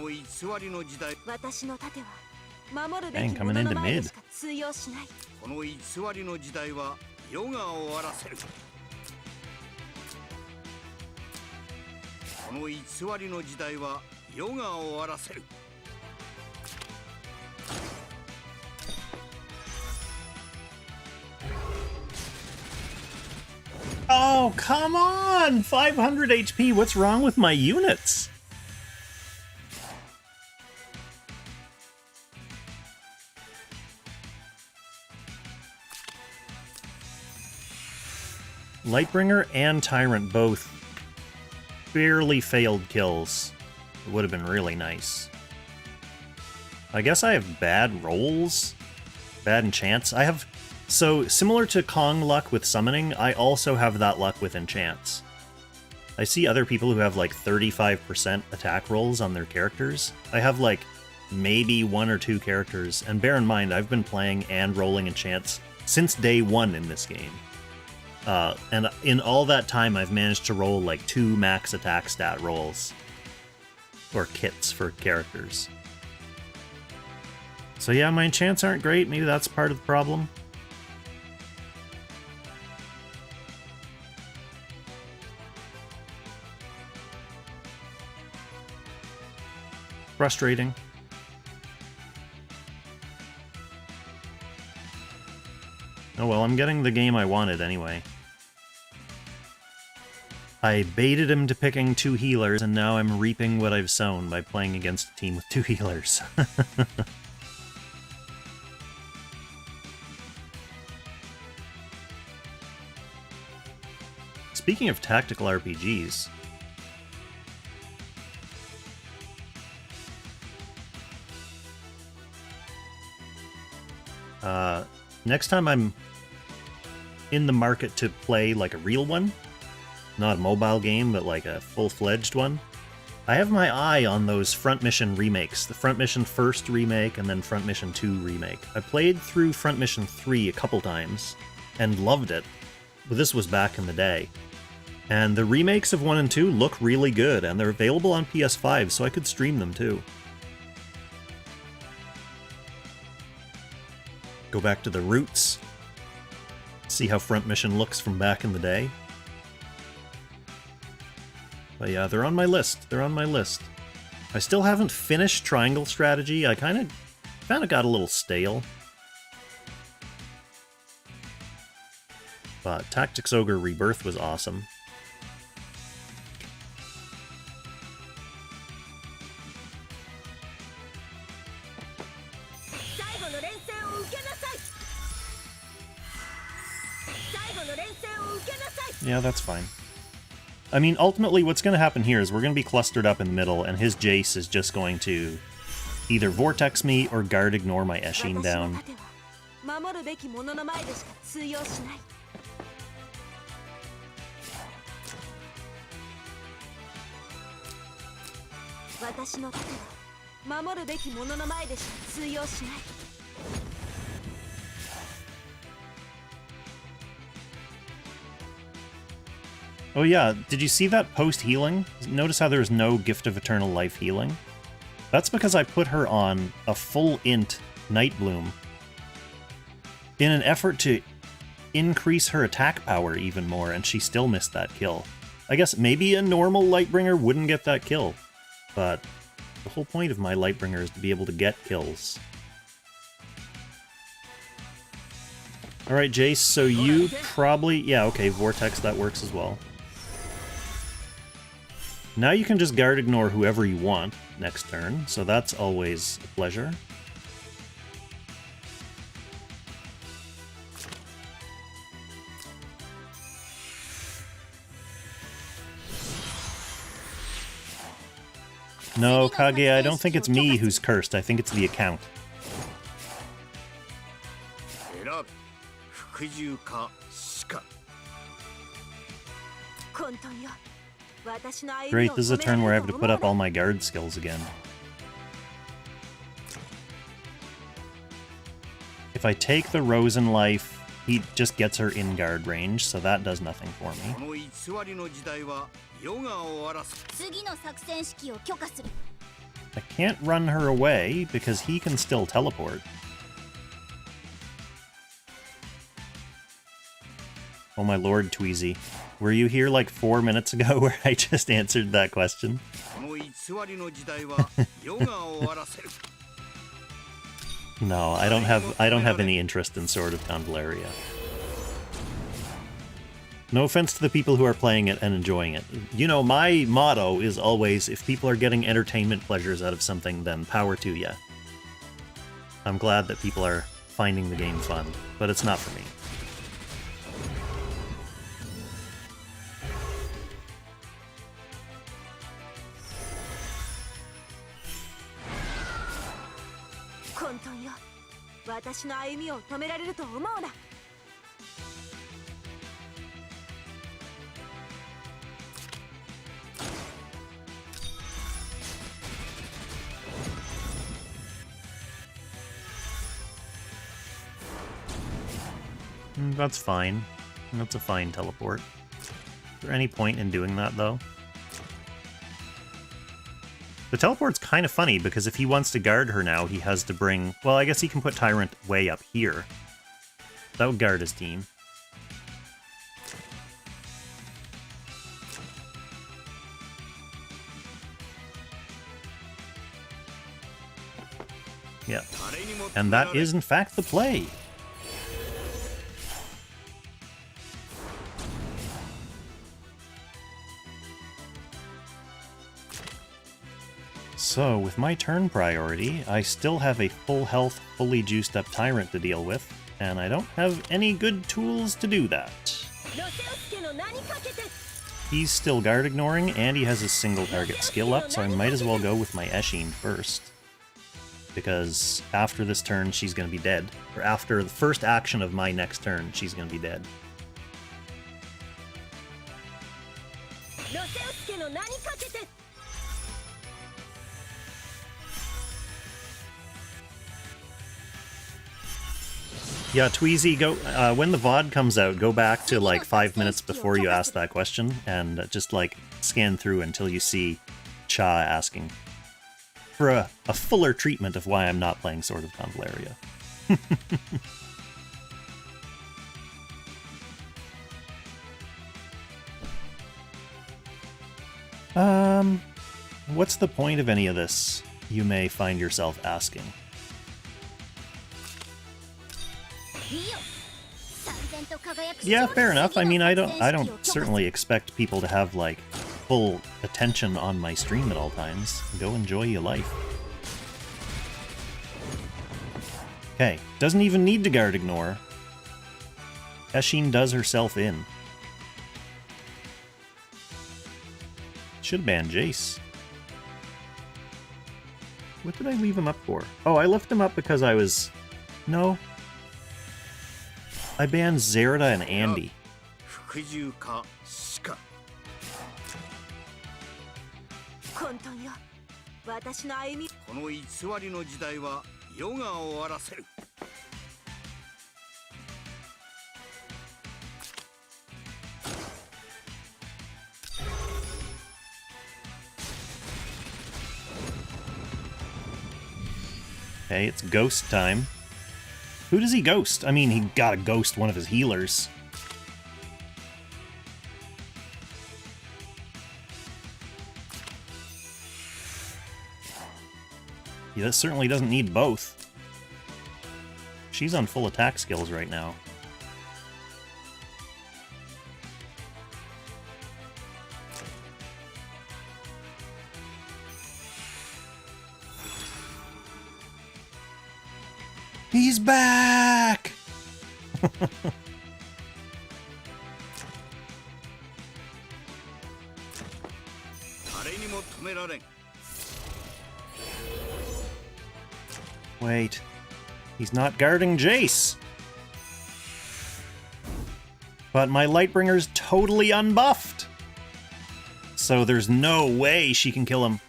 偽りの時代。私の盾は守るべき Dang, も coming の into の前で mid. しか通用しない。この偽りの時代は世が終わらせる。この偽りの時代は世が終わらせる。 Oh, come on! 500 HP, what's wrong with my units? Lightbringer and Tyrant both barely failed kills. It would have been really nice. I guess I have bad rolls? Bad enchants? I have... So, similar to Kong luck with summoning, I also have that luck with enchants. I see other people who have like 35% attack rolls on their characters. I have like maybe 1 or 2 characters, and bear in mind I've been playing and rolling enchants since day 1 in this game. And in all that time I've managed to roll like 2 max attack stat rolls. Or kits for characters. So yeah, my enchants aren't great, maybe that's part of the problem. Frustrating. Oh well, I'm getting the game I wanted anyway. I baited him to picking 2 healers, and now I'm reaping what I've sown by playing against a team with 2 healers. Speaking of tactical RPGs... next time I'm in the market to play like a real one, not a mobile game, but like a full-fledged one, I have my eye on those Front Mission remakes. The Front Mission First remake and then Front Mission 2 remake. I played through Front Mission 3 a couple times and loved it, but this was back in the day. And the remakes of 1 and 2 look really good, and they're available on PS5, so I could stream them too. Go back to the roots. See how Front Mission looks from back in the day. But yeah, they're on my list. They're on my list. I still haven't finished Triangle Strategy. I kind of got a little stale. But Tactics Ogre Rebirth was awesome. Yeah, that's fine. I mean, ultimately, what's going to happen here is we're going to be clustered up in the middle, and his Jace is just going to either Vortex me or Guard Ignore my Eshin down. Oh yeah, did you see that post-healing? Notice how there's no Gift of Eternal Life healing? That's because I put her on a full int Nightbloom in an effort to increase her attack power even more, and she still missed that kill. I guess maybe a normal Lightbringer wouldn't get that kill, but the whole point of my Lightbringer is to be able to get kills. Alright, Jace, so you probably... Yeah, okay, Vortex, that works as well. Now you can just Guard Ignore whoever you want next turn, so that's always a pleasure. No, Kage, I don't think it's me who's cursed, I think it's the account. Great, this is a turn where I have to put up all my guard skills again. If I take the Rosen life, he just gets her in guard range, so that does nothing for me. I can't run her away because he can still teleport. Oh my lord, Tweezy. Were you here like 4 minutes ago where I just answered that question? No, I don't have any interest in Sword of Candelaria. No offense to the people who are playing it and enjoying it. You know, my motto is always, if people are getting entertainment pleasures out of something, then power to ya. I'm glad that people are finding the game fun, but it's not for me. That's fine. That's a fine teleport. Is there any point in doing that, though? The teleport's kind of funny, because if he wants to guard her now, he has to bring... Well, I guess he can put Tyrant way up here. That would guard his team. Yeah. And that is, in fact, the play. So, with my turn priority, I still have a full health, fully juiced up Tyrant to deal with, and I don't have any good tools to do that. He's still guard ignoring, and he has his single target skill up, so I might as well go with my Eshin first. Because after this turn, she's going to be dead. Or after the first action of my next turn, she's going to be dead. Yeah, Tweezy, go when the VOD comes out, go back to like 5 minutes before you ask that question, and just like scan through until you see Cha asking for a fuller treatment of why I'm not playing Sword of Convalaria. What's the point of any of this, you may find yourself asking? Yeah, fair enough. I mean, I don't certainly expect people to have like full attention on my stream at all times. Go enjoy your life. Okay, doesn't even need to guard ignore. Eshin does herself in. Should ban Jace. What did I leave him up for? Oh, I left him up because I was... No. I banned Zerida and Andy. Okay, it's ghost time. Who does he ghost? I mean, he gotta ghost one of his healers. He certainly doesn't need both. She's on full attack skills right now. He's back! Wait. He's not guarding Jace! But my Lightbringer's totally unbuffed! So there's no way she can kill him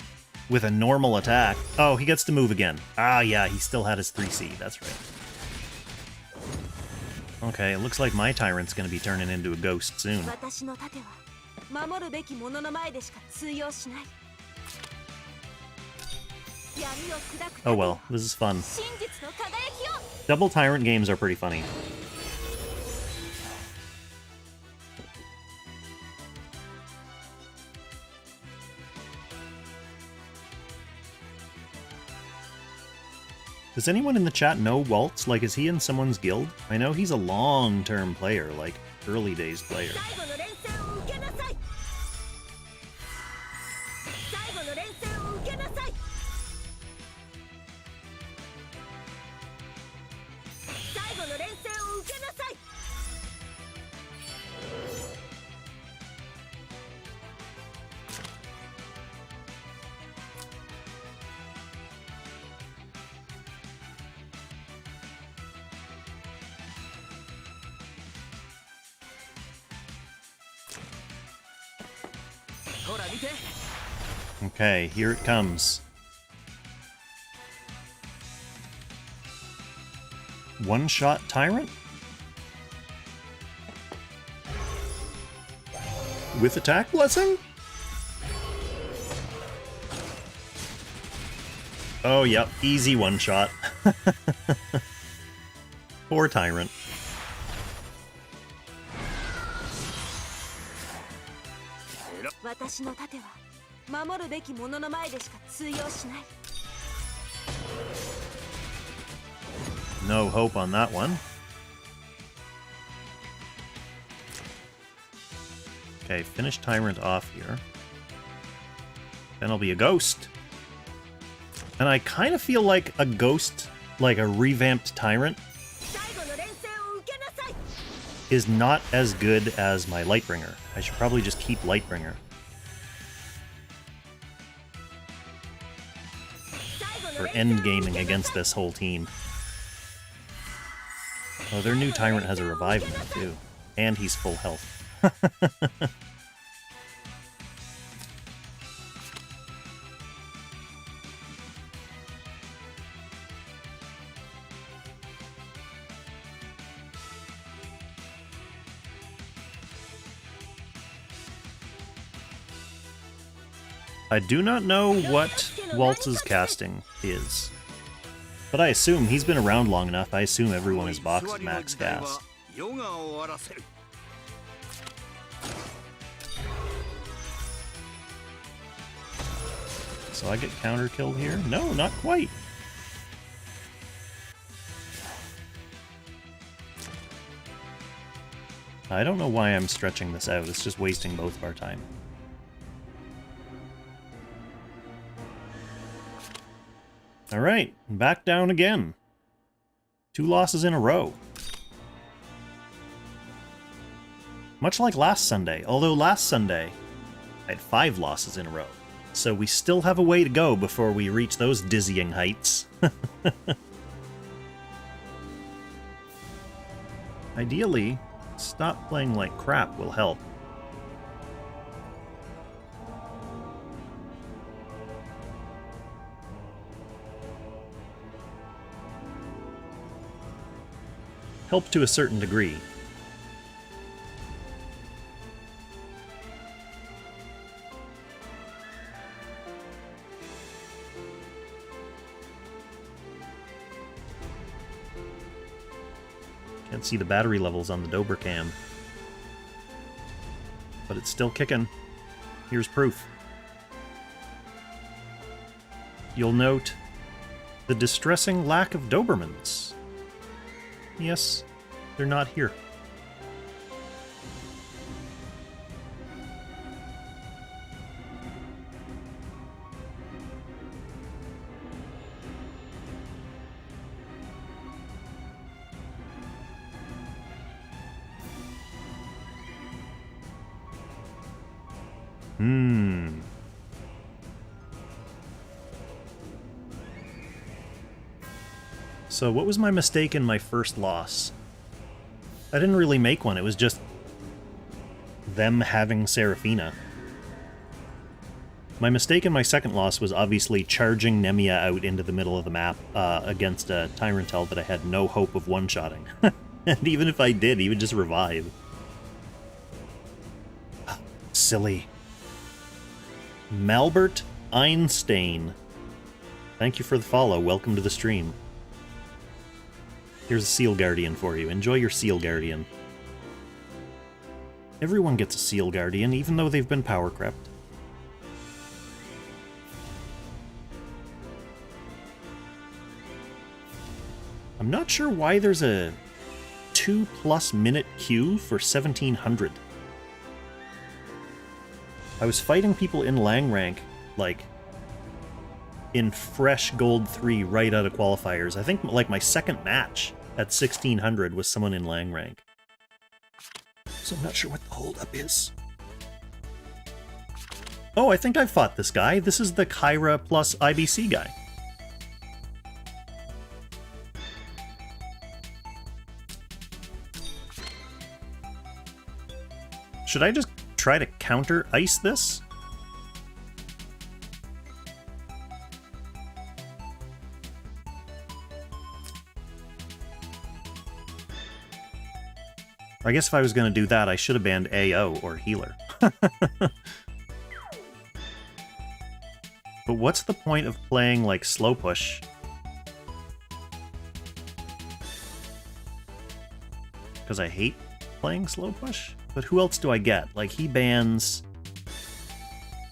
with a normal attack. Oh, he gets to move again. Ah, yeah, he still had his 3C. That's right. Okay, it looks like my Tyrant's gonna be turning into a ghost soon. Oh well, this is fun. Double Tyrant games are pretty funny. Does anyone in the chat know Waltz? Like, is he in someone's guild? I know he's a long-term player, like, early days player. Okay, here it comes. One-shot Tyrant? With attack blessing? Oh, yep, easy one-shot. Poor Tyrant. No hope on that one. Okay, finish Tyrant off here. Then I'll be a Ghost. And I kind of feel like a Ghost, like a revamped Tyrant, is not as good as my Lightbringer. I should probably just keep Lightbringer. For endgaming against this whole team. Oh, their new Tyrant has a revive now, too. And he's full health. I do not know what Waltz's casting is, but I assume he's been around long enough. I assume everyone is boxed max cast. So I get counter killed here? No, not quite. I don't know why I'm stretching this out. It's just wasting both of our time. Alright, back down again. 2 losses in a row. Much like last Sunday, although last Sunday I had 5 losses in a row. So we still have a way to go before we reach those dizzying heights. Ideally, stop playing like crap will help. Help to a certain degree. Can't see the battery levels on the Dober cam. But it's still kicking. Here's proof. You'll note the distressing lack of Dobermans. Yes, they're not here. So what was my mistake in my first loss? I didn't really make one, it was just them having Seraphina. My mistake in my second loss was obviously charging Maiya out into the middle of the map against a Tyrantel that I had no hope of one-shotting. And even if I did, he would just revive. Silly. Malbert Einstein. Thank you for the follow, welcome to the stream. Here's a Seal Guardian for you. Enjoy your Seal Guardian. Everyone gets a Seal Guardian, even though they've been power crept. I'm not sure why there's a 2+ minute queue for 1700. I was fighting people in Lang rank, like, in fresh Gold 3 right out of qualifiers. I think, like, my second match at 1600 was someone in Lang rank. So I'm not sure what the holdup is. Oh, I think I've fought this guy. This is the Kyra plus IBC guy. Should I just try to counter ice this? I guess if I was going to do that, I should have banned AO or healer. But what's the point of playing, like, slow push? Because I hate playing slow push? But who else do I get? Like, he bans...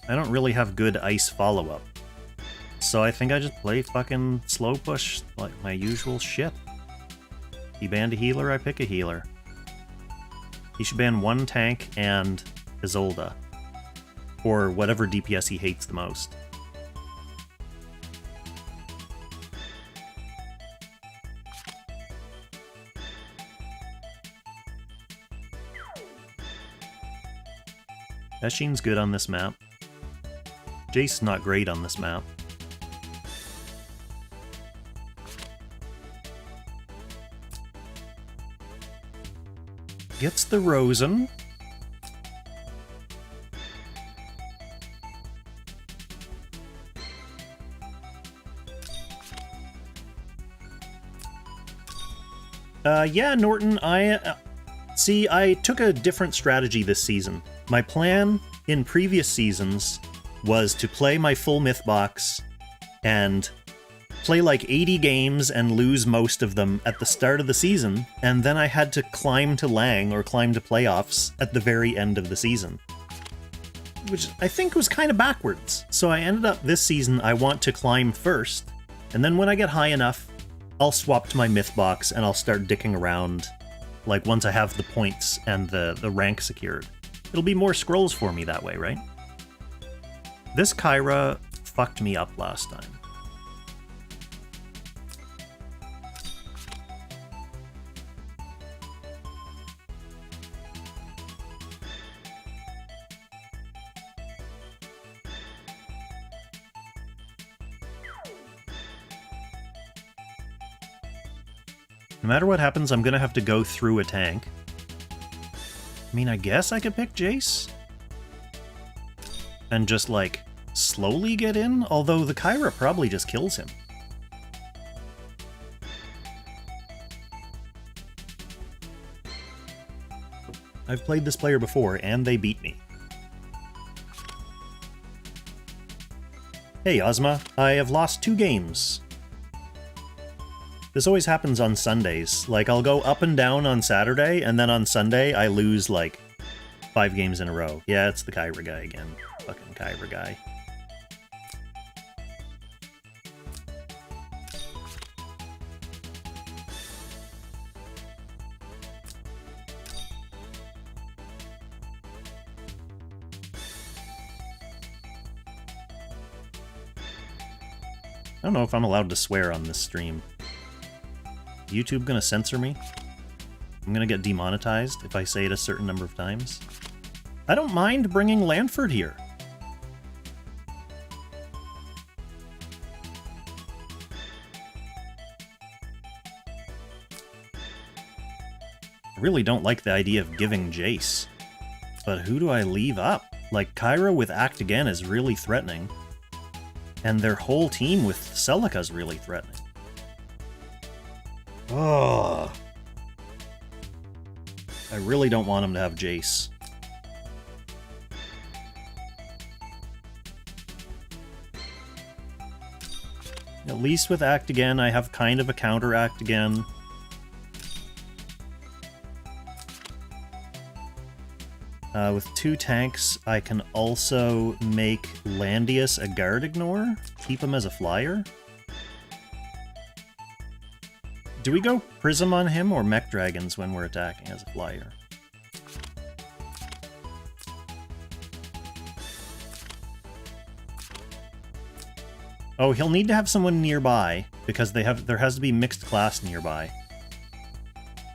I don't really have good ice follow-up. So I think I just play fucking slow push, like my usual shit. He banned a healer, I pick a healer. He should ban one tank and Isolde. Or whatever DPS he hates the most. Eshin's good on this map. Jace's not great on this map. Gets the Rosen. Yeah, Norton, see, I took a different strategy this season. My plan in previous seasons was to play my full myth box and play like 80 games and lose most of them at the start of the season, and then I had to climb to Lang or climb to playoffs at the very end of the season. Which I think was kind of backwards. So I ended up this season, I want to climb first, and then when I get high enough, I'll swap to my myth box and I'll start dicking around, like once I have the points and the rank secured. It'll be more scrolls for me that way, right? This Kyra fucked me up last time. No matter what happens, I'm gonna have to go through a tank. I mean, I guess I could pick Jace? And just, like, slowly get in? Although the Kyra probably just kills him. I've played this player before, and they beat me. Hey, Ozma, I have lost 2 games. This always happens on Sundays. Like, I'll go up and down on Saturday, and then on Sunday, I lose, like, 5 games in a row. Yeah, it's the Kyra guy again. Fucking Kyra guy. I don't know if I'm allowed to swear on this stream. YouTube gonna censor me? I'm gonna get demonetized if I say it a certain number of times. I don't mind bringing Lanford here. I really don't like the idea of giving Jace. But who do I leave up? Like, Kyra with Act Again is really threatening. And their whole team with Celica is really threatening. Oh, I really don't want him to have Jace. At least with Act Again, I have kind of a counter Act Again. With 2 tanks, I can also make Landius a guard ignore, keep him as a flyer. Do we go Prism on him or Mech Dragons when we're attacking as a flyer? Oh, he'll need to have someone nearby, because there has to be mixed class nearby.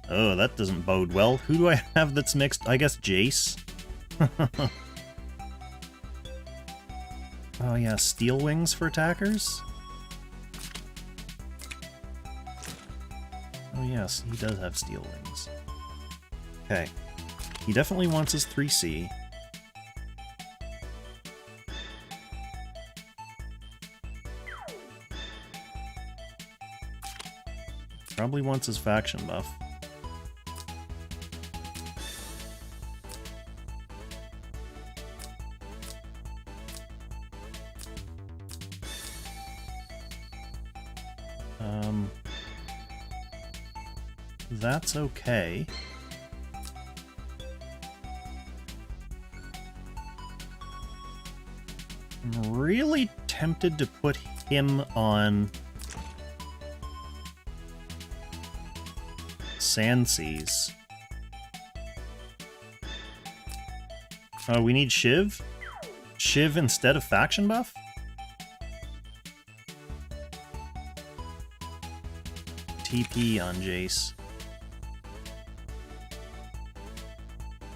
Oh, that doesn't bode well. Who do I have that's mixed? I guess Jace? Oh yeah, Steel Wings for attackers? Oh yes, he does have Steel Wings. Okay. He definitely wants his 3C. Probably wants his faction buff. That's okay. I'm really tempted to put him on Sand Seas. Oh, we need Shiv? Shiv instead of faction buff? TP on Jace.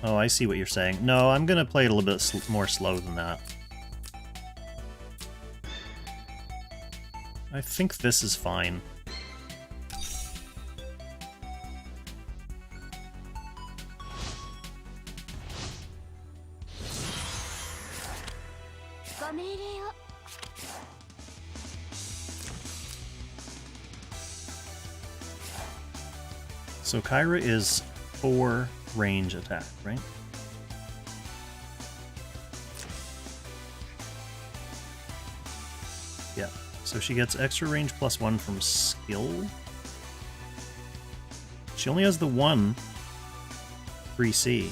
Oh, I see what you're saying. No, I'm gonna play it a little bit more slow than that. I think this is fine. So Kyra is 4 range attack, right? Yeah. So she gets extra range +1 from skill. She only has the 1 3C.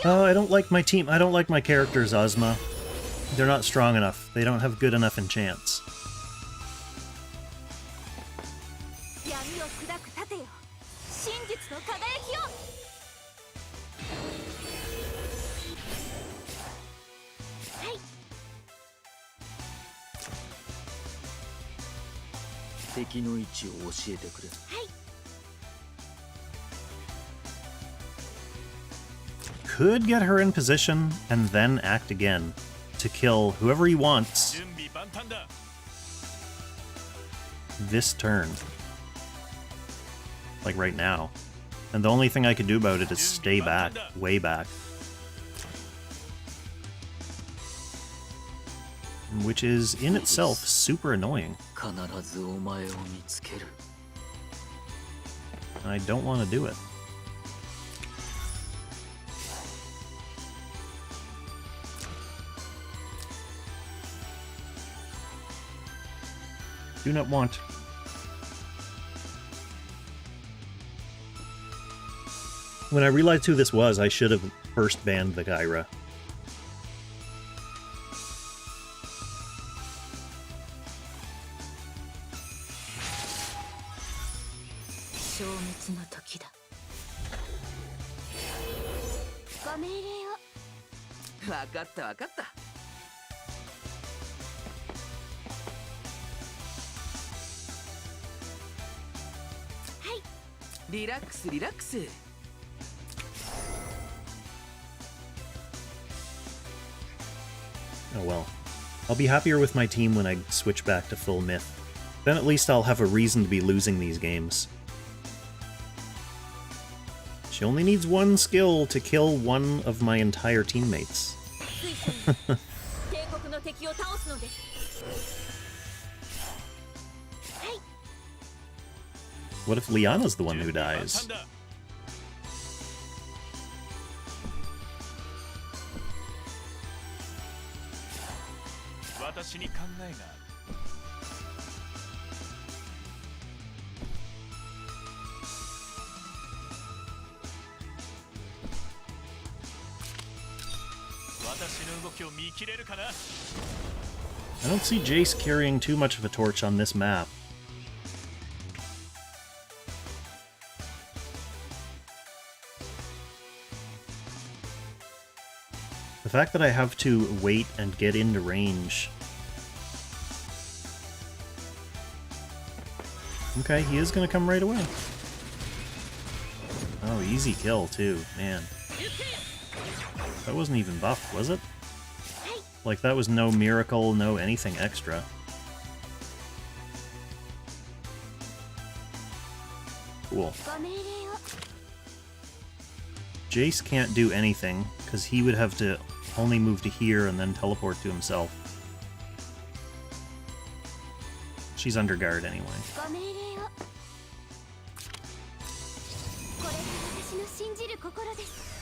Oh, I don't like my team. I don't like my characters, Ozma. They're not strong enough. They don't have good enough enchants. Could get her in position and then act again to kill whoever he wants this turn. Like right now. And the only thing I could do about it is stay back, way back. Which is in itself super annoying. I don't want to do it. Do not want. When I realized who this was, I should have first banned the Kyra. Oh well. I'll be happier with my team when I switch back to full myth. Then at least I'll have a reason to be losing these games. She only needs 1 skill to kill one of my entire teammates. What if Liana's the one who dies? I don't see Jace carrying too much of a torch on this map. The fact that I have to wait and get into range. Okay, he is going to come right away. Oh, easy kill too, man. That wasn't even buffed, was it? Like, that was no miracle, no anything extra. Cool. Jace can't do anything, because he would have to only move to here and then teleport to himself. She's under guard anyway. の信じる心です。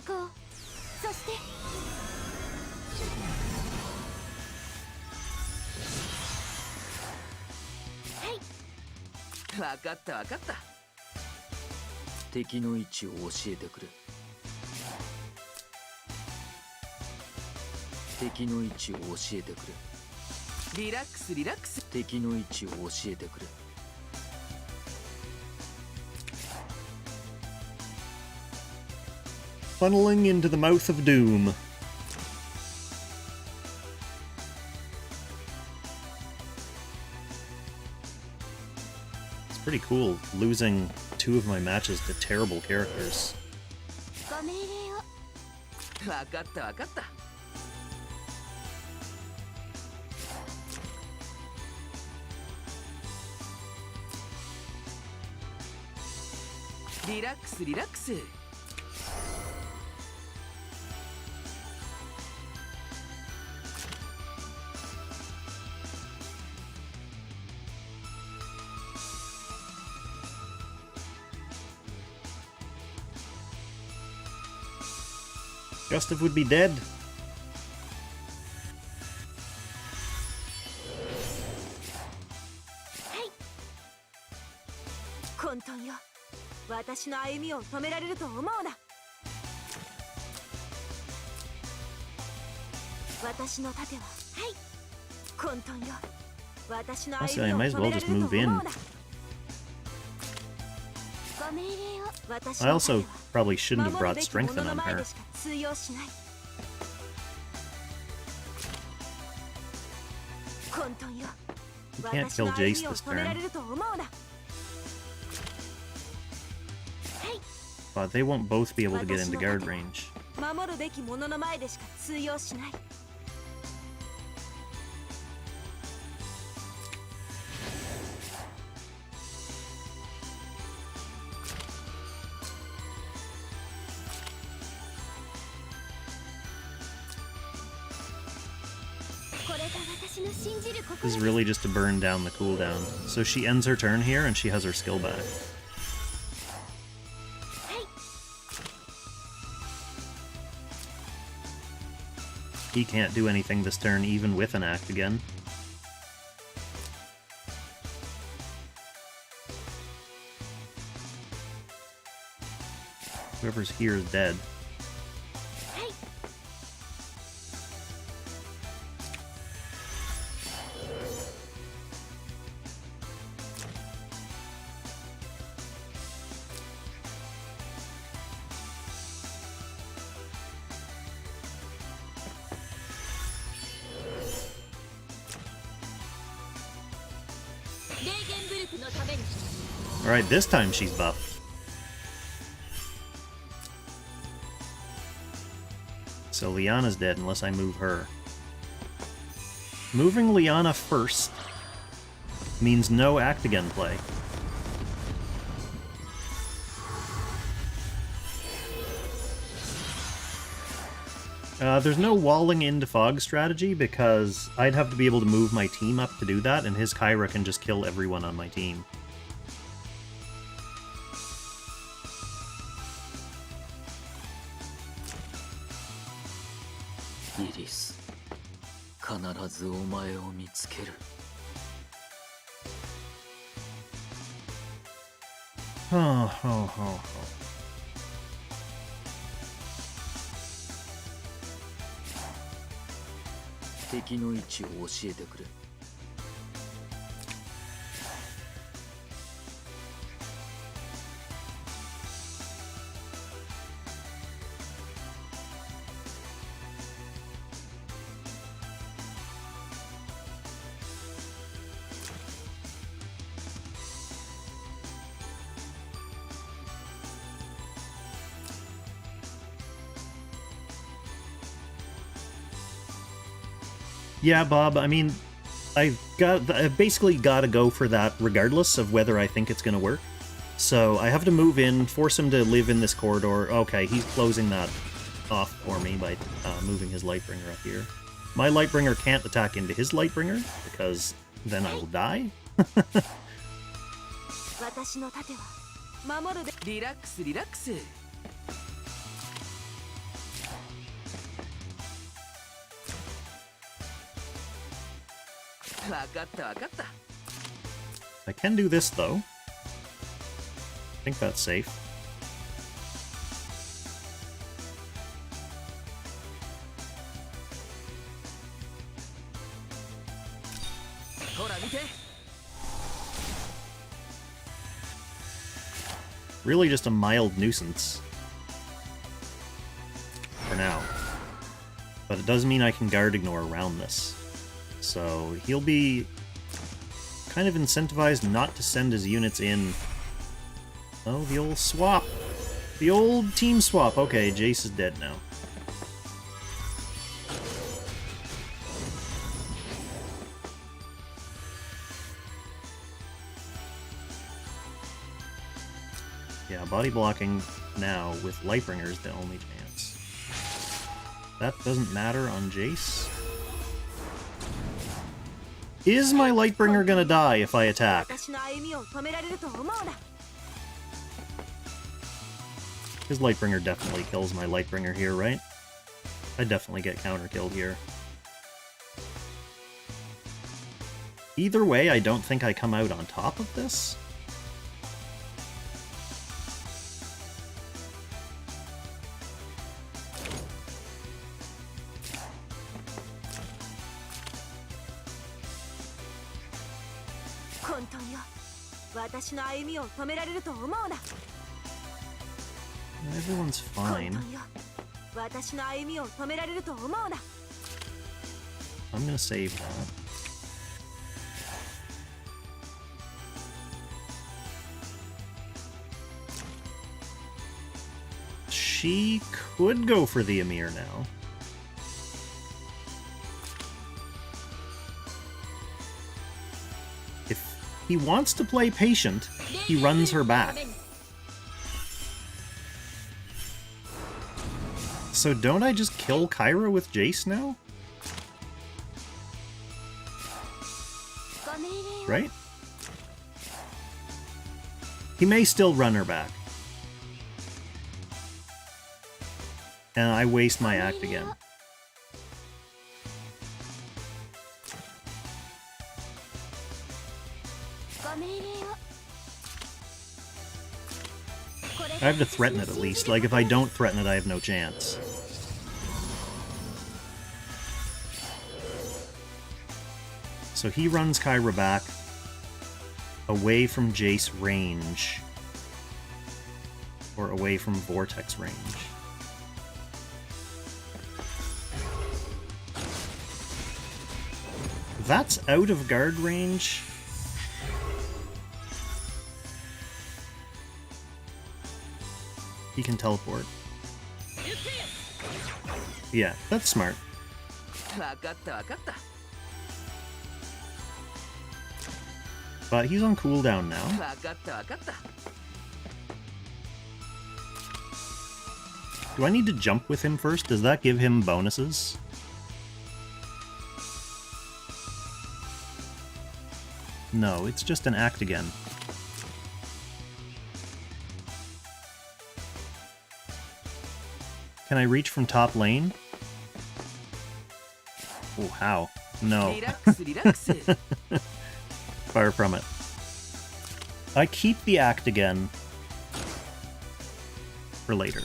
思考、そしてはい。分かった分かった。敵の位置を教えてくれ。敵の位置を教えてくれ。リラックスリラックス。敵の位置を教えてくれ。Funneling into the mouth of doom. It's pretty cool losing 2 of my matches to terrible characters. ご命令を。分かった分かった。リラックスリラックス。Gustav would be dead. 混沌よ、私の歩みを止められると思うな。私の盾は、はい。混沌よ、私の歩みを止められると思うな。ご命令を。私の I 盾は also probably shouldn't have brought strengthen on her. 通用しない。混沌よ、 You can't kill Jace this turn. But they won't both be able to get into guard range. 守るべき者の前でしか通用しない。This is really just to burn down the cooldown. So she ends her turn here and she has her skill back. He can't do anything this turn even with an act again. Whoever's here is dead. Alright, this time she's buffed. So Liana's dead unless I move her. Moving Liana first means no act again play. There's no walling into fog strategy because I'd have to be able to move my team up to do that, and his Kyra can just kill everyone on my team. Iris, 必ずお前を見つける。敵の位置を教えてくれ。Yeah, Bob, I mean, I've basically got to go for that regardless of whether I think it's going to work. So I have to move in, force him to live in this corridor. Okay, he's closing that off for me by moving his Lightbringer up here. My Lightbringer can't attack into his Lightbringer, because then I will die. 私の盾は守るべリラックスリラックス。わかったわかった。 I can do this though. I think that's safe. ほら見て。 Really just a mild nuisance. For now. But it does mean I can guard ignore around this. So he'll be kind of incentivized not to send his units in. Oh, the old swap. The old team swap. Okay, Jace is dead now. Yeah, body blocking now with Lightbringer is the only chance. That doesn't matter on Jace. Is my Lightbringer gonna die if I attack? 私の歩みを止められると思うな His Lightbringer definitely kills my Lightbringer here, right? I definitely get counter-killed here. Either way, I don't think I come out on top of this. Everyone's fine. I'm gonna save that. She could go for the Emir now. If he wants to play patient, he runs her back. So don't I just kill Kyra with Jace now? Right? He may still run her back. And I waste my act again. I have to threaten it at least. Like, if I don't threaten it, I have no chance. So he runs Kyra back away from Jace range. Or away from Vortex range. That's out of guard range. He can teleport. Yeah, that's smart. But he's on cooldown now. Do I need to jump with him first? Does that give him bonuses? No, it's just an act again. Can I reach from top lane? Oh, how? No. Far from it. I keep the act again for later.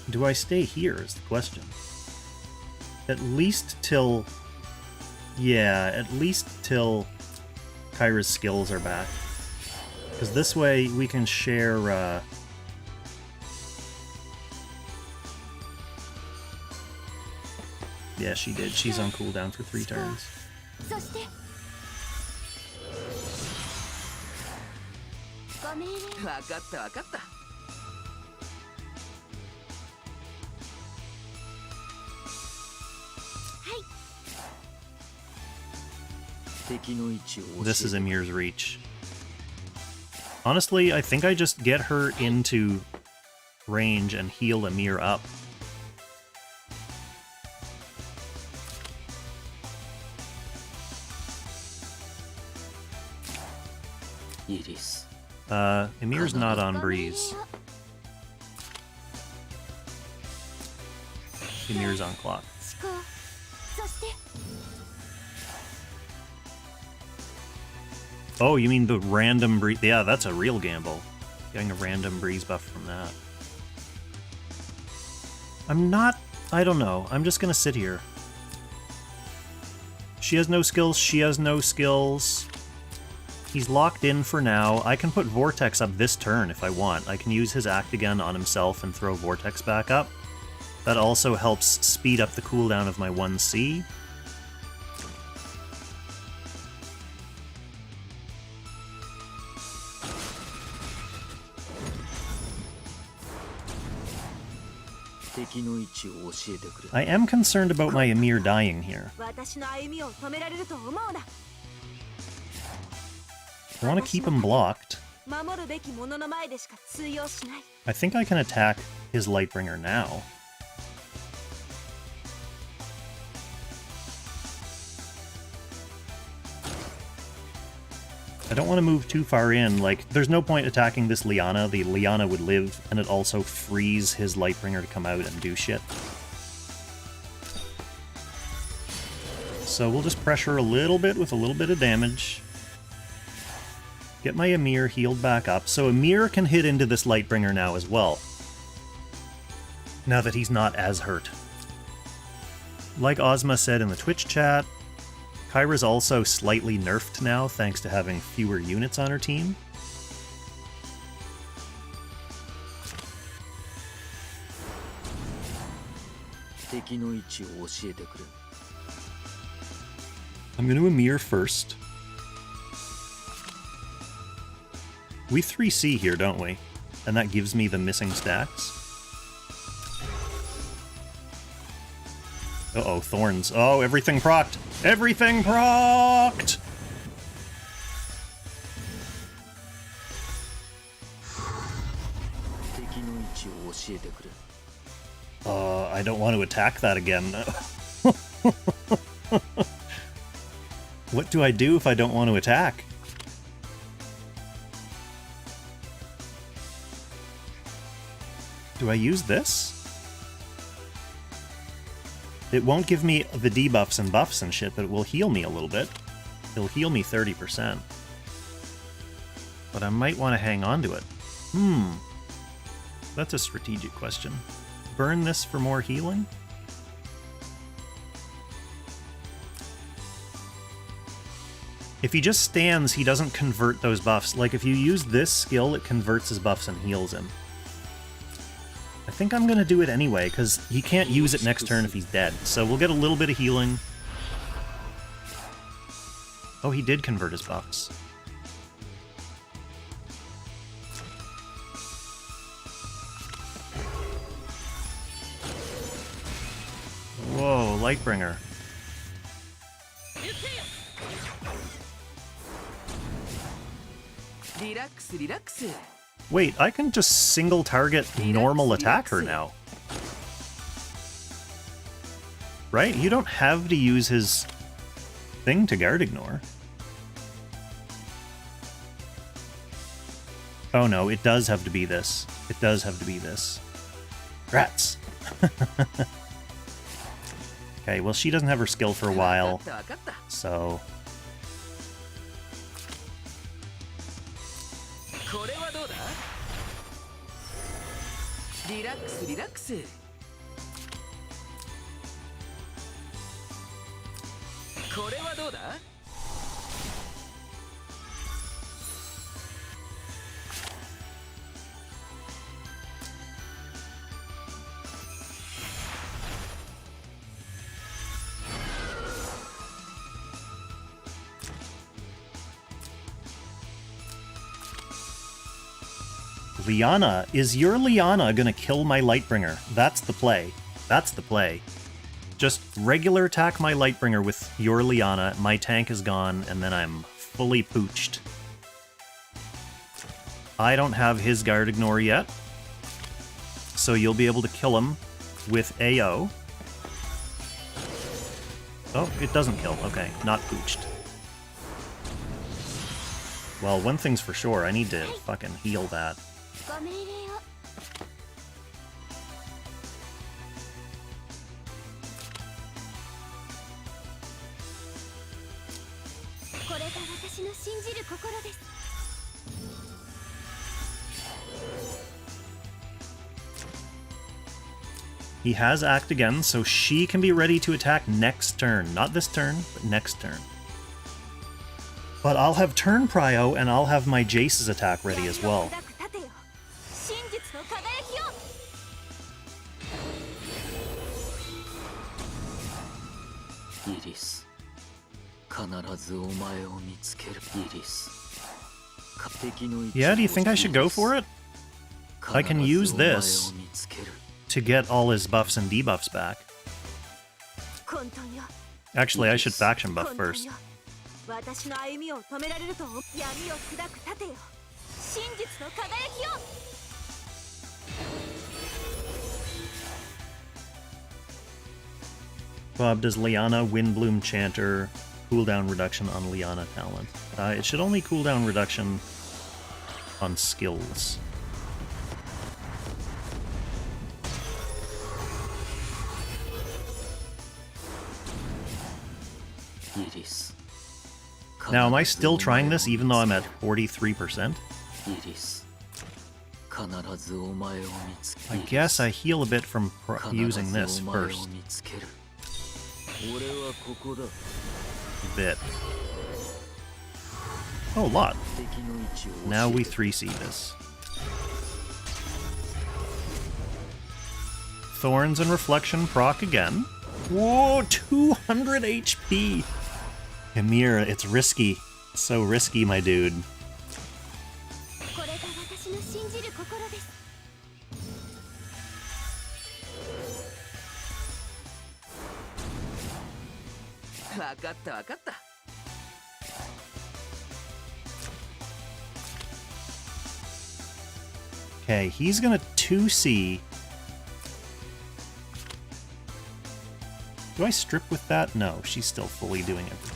Do I stay here is the question. At least till... Yeah, at least till Kyra's skills are back. Because this way we can share... Yeah, she did. She's on cooldown for 3 turns. ご命令。分かった分かった。This is Emir's reach. Honestly, I think I just get her into range and heal Emir up. Emir's not on breeze. Emir's on clock. Oh, you mean the random breeze? Yeah, that's a real gamble. Getting a random breeze buff from that. I don't know. I'm just gonna sit here. She has no skills, she has no skills. He's locked in for now. I can put Vortex up this turn if I want. I can use his act again on himself and throw Vortex back up. That also helps speed up the cooldown of my 1C. I am concerned about my Emir dying here. I want to keep him blocked. I think I can attack his Lightbringer now. I don't want to move too far in. Like, there's no point attacking this Liana. The Liana would live, and it also frees his Lightbringer to come out and do shit. So we'll just pressure a little bit with a little bit of damage. Get my Emir healed back up. So Emir can hit into this Lightbringer now as well. Now that he's not as hurt. Like Ozma said in the Twitch chat, Kyra's also slightly nerfed now, thanks to having fewer units on her team. I'm going to Emir first. We 3C here, don't we? And that gives me the missing stacks. Uh-oh, thorns. Oh, everything procced! Everything procced! I don't want to attack that again. What do I do if I don't want to attack? Do I use this? It won't give me the debuffs and buffs and shit, but it will heal me a little bit. It'll heal me 30%. But I might want to hang on to it. That's a strategic question. Burn this for more healing? If he just stands, he doesn't convert those buffs. Like, if you use this skill, it converts his buffs and heals him. I think I'm going to do it anyway, because he can't use it next turn if he's dead. So we'll get a little bit of healing. Oh, he did convert his buffs. Whoa, Lightbringer. Wait, I can just single target normal attack her now. Right? You don't have to use his thing to guard ignore. Oh no, it does have to be this. It does have to be this. Rats! Okay, well she doesn't have her skill for a while, so... Liana, is your Liana gonna kill my Lightbringer? That's the play. That's the play. Just regular attack my Lightbringer with your Liana, my tank is gone, and then I'm fully pooched. I don't have his Guard Ignore yet, so you'll be able to kill him with AO. Oh, it doesn't kill. Okay, not pooched. Well, one thing's for sure, I need to fucking heal that. He has Act again, so she can be ready to attack next turn. Not this turn, but next turn. But I'll have turn prio, and I'll have my Jace's attack ready as well. Yeah, do you think I should go for it? I can use this to get all his buffs and debuffs back. Actually, I should faction buff first. Bob, does Liana Windbloom Chanter cooldown reduction on Liana talent? It should only cooldown reduction on skills. Now, am I still trying this even though I'm at 43%? I guess I heal a bit from using this first. A bit. Oh, a lot. Now we 3C this. Thorns and Reflection proc again. Whoa, 200 HP! Emir, it's risky. It's so risky, my dude. Okay, he's gonna 2C. Do I strip with that? No, she's still fully doing everything.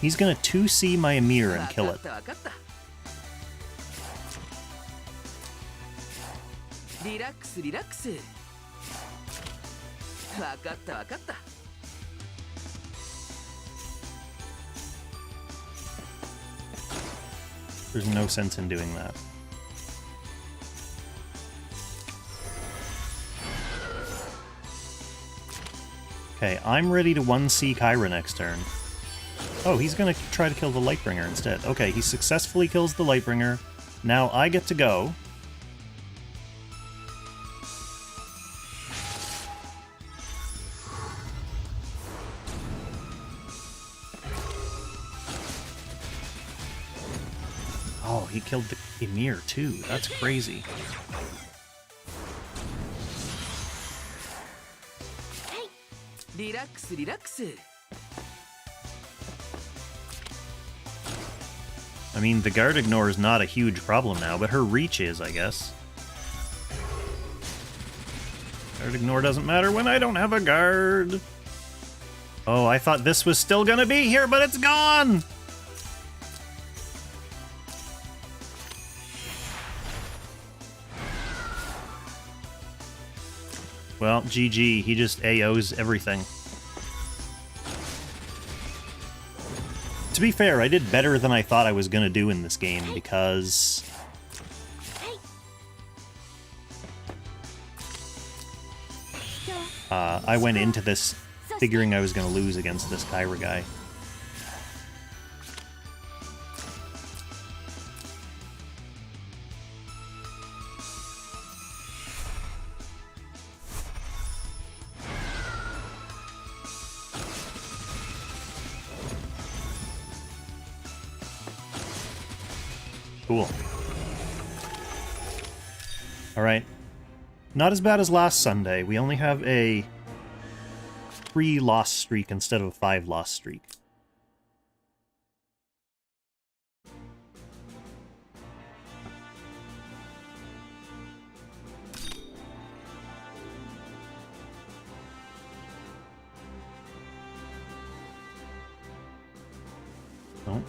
He's gonna 2C my Emir and kill it. There's no sense in doing that. Okay, I'm ready to 1C Kyra next turn. Oh, he's gonna try to kill the Lightbringer instead. Okay, he successfully kills the Lightbringer. Now I get to go. Oh, he killed the Emir too. That's crazy. I mean, the Guard Ignore is not a huge problem now, but her reach is, I guess. Guard Ignore doesn't matter when I don't have a guard. Oh, I thought this was still gonna be here, but it's gone! Well, GG, he just AOs everything. To be fair, I did better than I thought I was gonna do in this game, because I went into this figuring I was gonna lose against this Kyra guy. Cool. Alright. Not as bad as last Sunday. We only have a 3-loss streak instead of a 5-loss streak. No.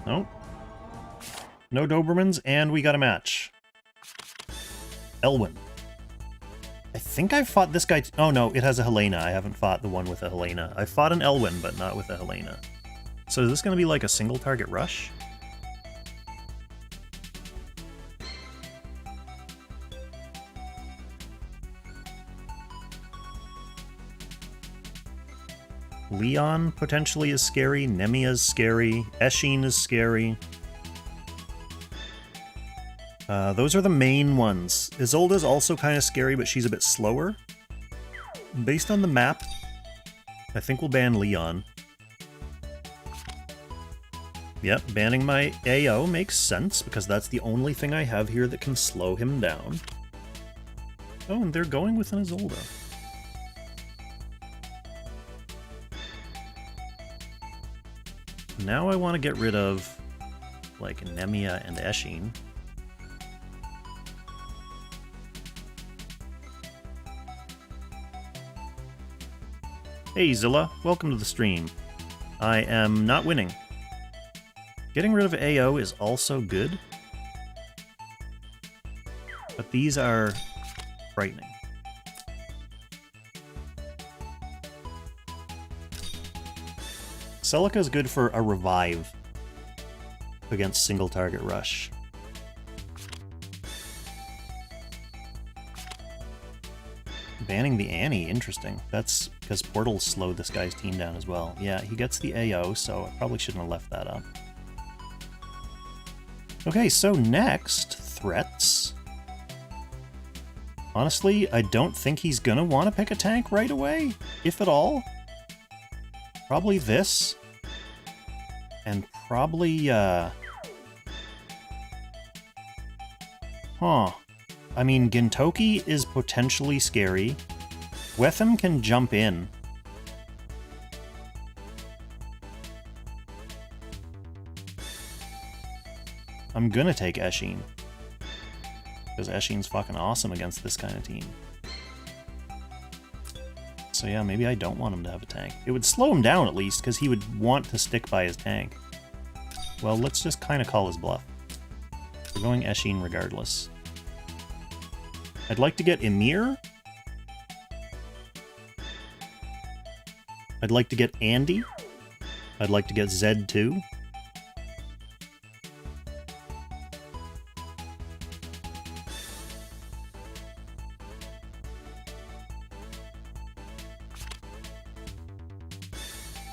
No. No Dobermans, and we got a match. Elwyn. I think I've fought this guy... Oh, no, it has a Helena. I haven't fought the one with a Helena. I fought an Elwyn, but not with a Helena. So is this going to be like a single target rush? Leon potentially is scary. Nemia's scary. Eshin is scary. Those are the main ones. Isolde's also kind of scary, but she's a bit slower. Based on the map, I think we'll ban Leon. Yep, banning my AO makes sense, because that's the only thing I have here that can slow him down. Oh, and they're going with an Isolde. Now I want to get rid of, like, Nemia and Eshin. Hey Zilla, welcome to the stream. I am not winning. Getting rid of AO is also good, but these are frightening. Celica is good for a revive against single target rush. Banning the Annie, interesting. That's because Portals slowed this guy's team down as well. Yeah, he gets the AO, so I probably shouldn't have left that up. Okay, so next, threats. Honestly, I don't think he's gonna want to pick a tank right away, if at all. Probably this. And probably, Huh. I mean, Gintoki is potentially scary. Wetham can jump in. I'm gonna take Eshin. Because Eshin's fucking awesome against this kind of team. So yeah, maybe I don't want him to have a tank. It would slow him down at least, because he would want to stick by his tank. Well, let's just kind of call his bluff. We're going Eshin regardless. I'd like to get Emir. I'd like to get Andy. I'd like to get Zed too.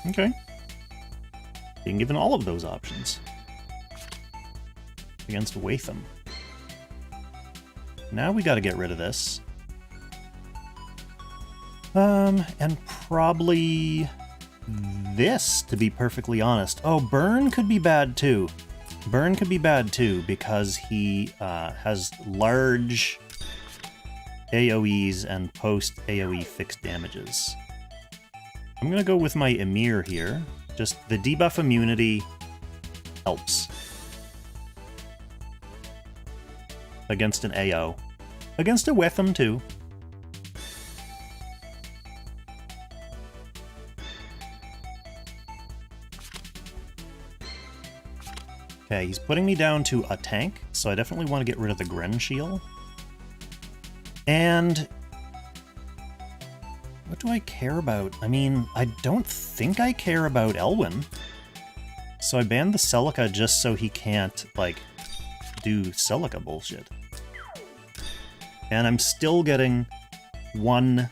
Okay. Being given all of those options. Against Watham. Now we gotta get rid of this. And probably this, to be perfectly honest. Oh, Burn could be bad too. Burn could be bad too, because he has large AoEs and post-AoE fixed damages. I'm gonna go with my Emir here. Just the debuff immunity helps. Against an AO. Against a Wetham too. Okay, he's putting me down to a tank, so I definitely want to get rid of the Grenshiel. And what do I care about? I mean, I don't think I care about Elwyn. So I banned the Celica just so he can't, like, do Celica bullshit. And I'm still getting one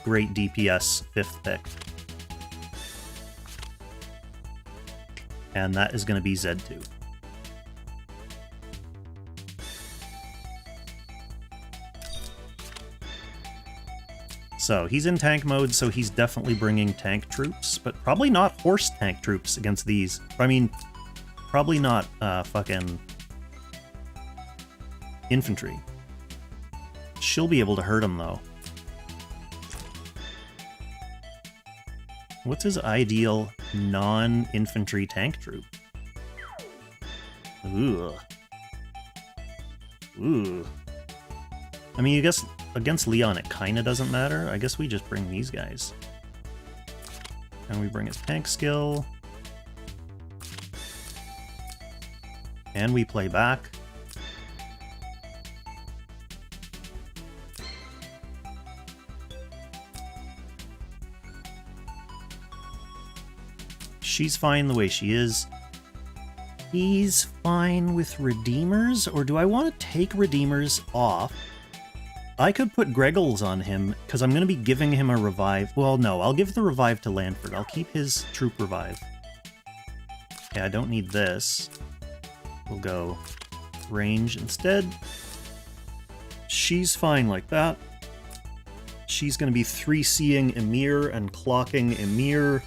great DPS 5th pick. And that is going to be Z2. So he's in tank mode, so he's definitely bringing tank troops, but probably not horse tank troops against these. I mean, probably not fucking infantry. She'll be able to hurt him, though. What's his ideal non-infantry tank troop? Ooh. Ooh. I mean, I guess against Leon it kinda doesn't matter. I guess we just bring these guys. And we bring his tank skill. And we play back. She's fine the way she is. He's fine with Redeemers, or do I want to take Redeemers off? I could put Greggles on him, because I'm going to be giving him a revive. Well, no, I'll give the revive to Lanford. I'll keep his troop revive. Okay, I don't need this. We'll go range instead. She's fine like that. She's going to be 3C'ing Emir and clocking Emir.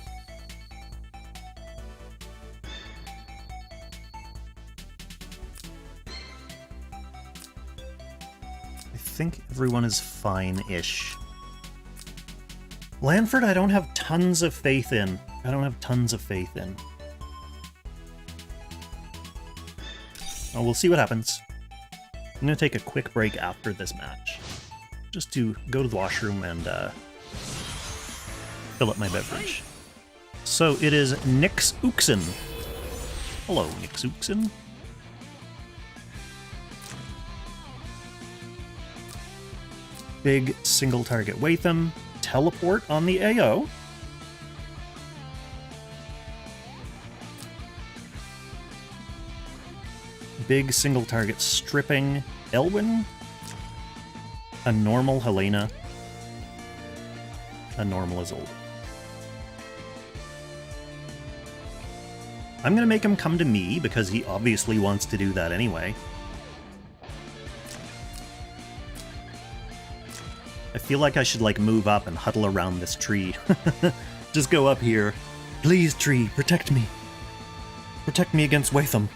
I think everyone is fine-ish. Lanford, I don't have tons of faith in. Oh, we'll see what happens. I'm gonna take a quick break after this match. Just to go to the washroom and fill up my beverage. So it is Nixuxin. Hello, Nixuxin. Big single target Watham. Teleport on the AO. Big single target stripping Elwyn. A normal Helena. A normal Isolde. I'm gonna make him come to me because he obviously wants to do that anyway. I feel like I should, like, move up and huddle around this tree. Just go up here. Please, tree, protect me. Protect me against Watham.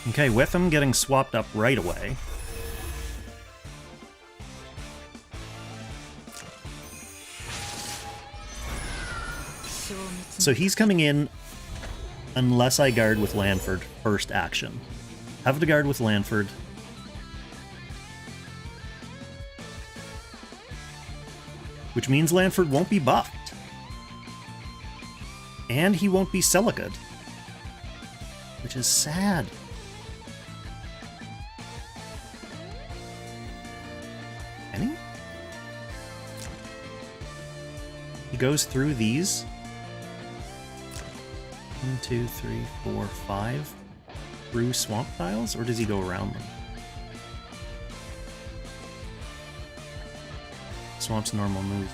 Okay, Watham getting swapped up right away. So he's coming in unless I guard with Lanford first action. Have to guard with Lanford. Which means Lanford won't be buffed. And he won't be Celica'd. Which is sad. Any? He goes through these. 1, 2, 3, 4, 5. Through swamp tiles? Or does he go around them? Swamp's a normal move.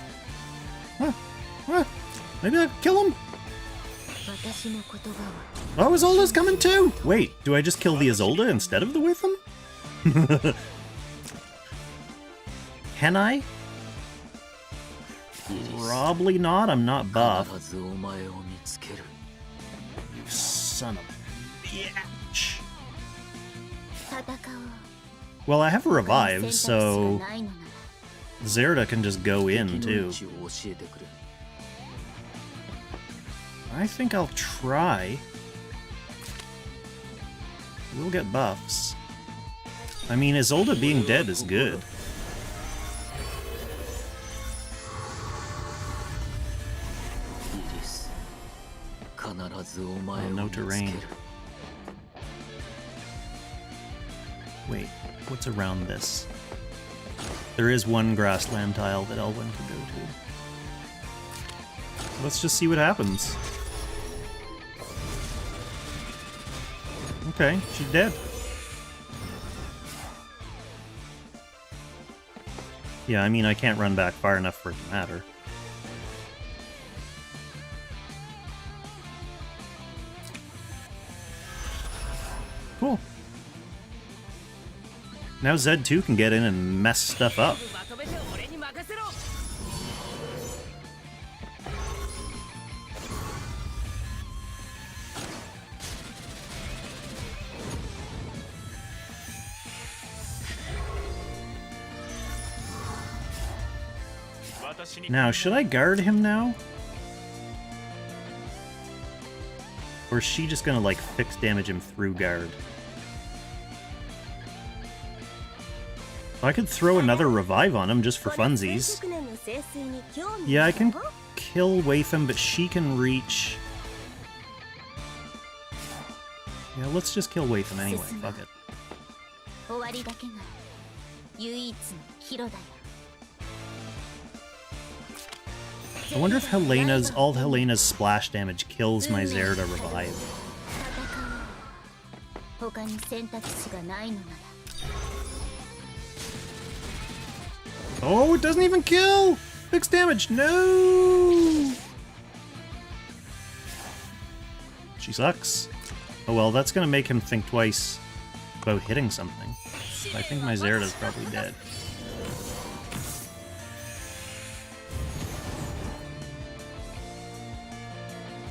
Maybe I kill him? Oh, Isolde's coming too! Wait, do I just kill the Isolde instead of the Watham? Can I? Probably not, I'm not buff. You son of a bitch. Well, I have a revive, so Zerda can just go in, too. I think I'll try. We'll get buffs. I mean, Isolde being dead is good. Oh, no terrain. Wait, what's around this? There is one grassland tile that Elwyn can go to. Let's just see what happens. Okay, she's dead. Yeah, I mean, I can't run back far enough for it to matter. Cool. Now Z2 can get in and mess stuff up. Now, should I guard him now? Or is she just gonna, like, fix damage him through guard? I could throw another revive on him just for funsies. Yeah, I can kill Watham, but she can reach... Yeah, let's just kill Watham anyway, fuck it. I wonder if all Helena's splash damage kills my Zerda revive. Oh, it doesn't even kill! Fixed damage, no! She sucks. Oh well, that's gonna make him think twice about hitting something. I think my Zerda's probably dead.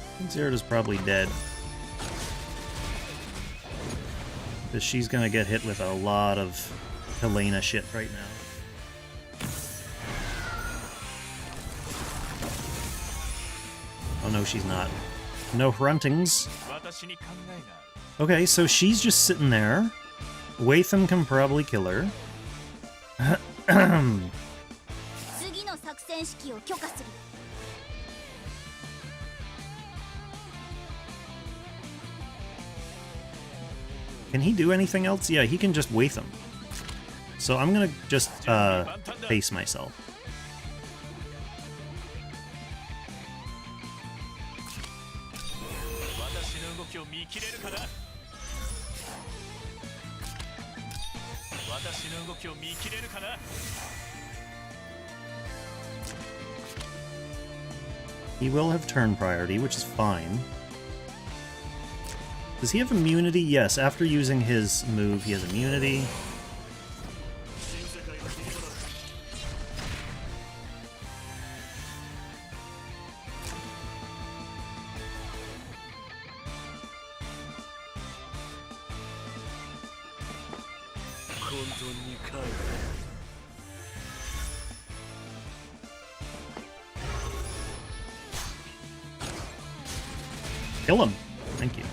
I think Zerda's probably dead. Because she's gonna get hit with a lot of Helena shit right now. Oh no, she's not. No Hruntings. Okay, so she's just sitting there. Watham can probably kill her. Can he do anything else? Yeah, he can just Watham. So I'm gonna just face myself. He will have turn priority, which is fine. Does he have immunity? Yes, after using his move, he has immunity. Kill him. Thank you.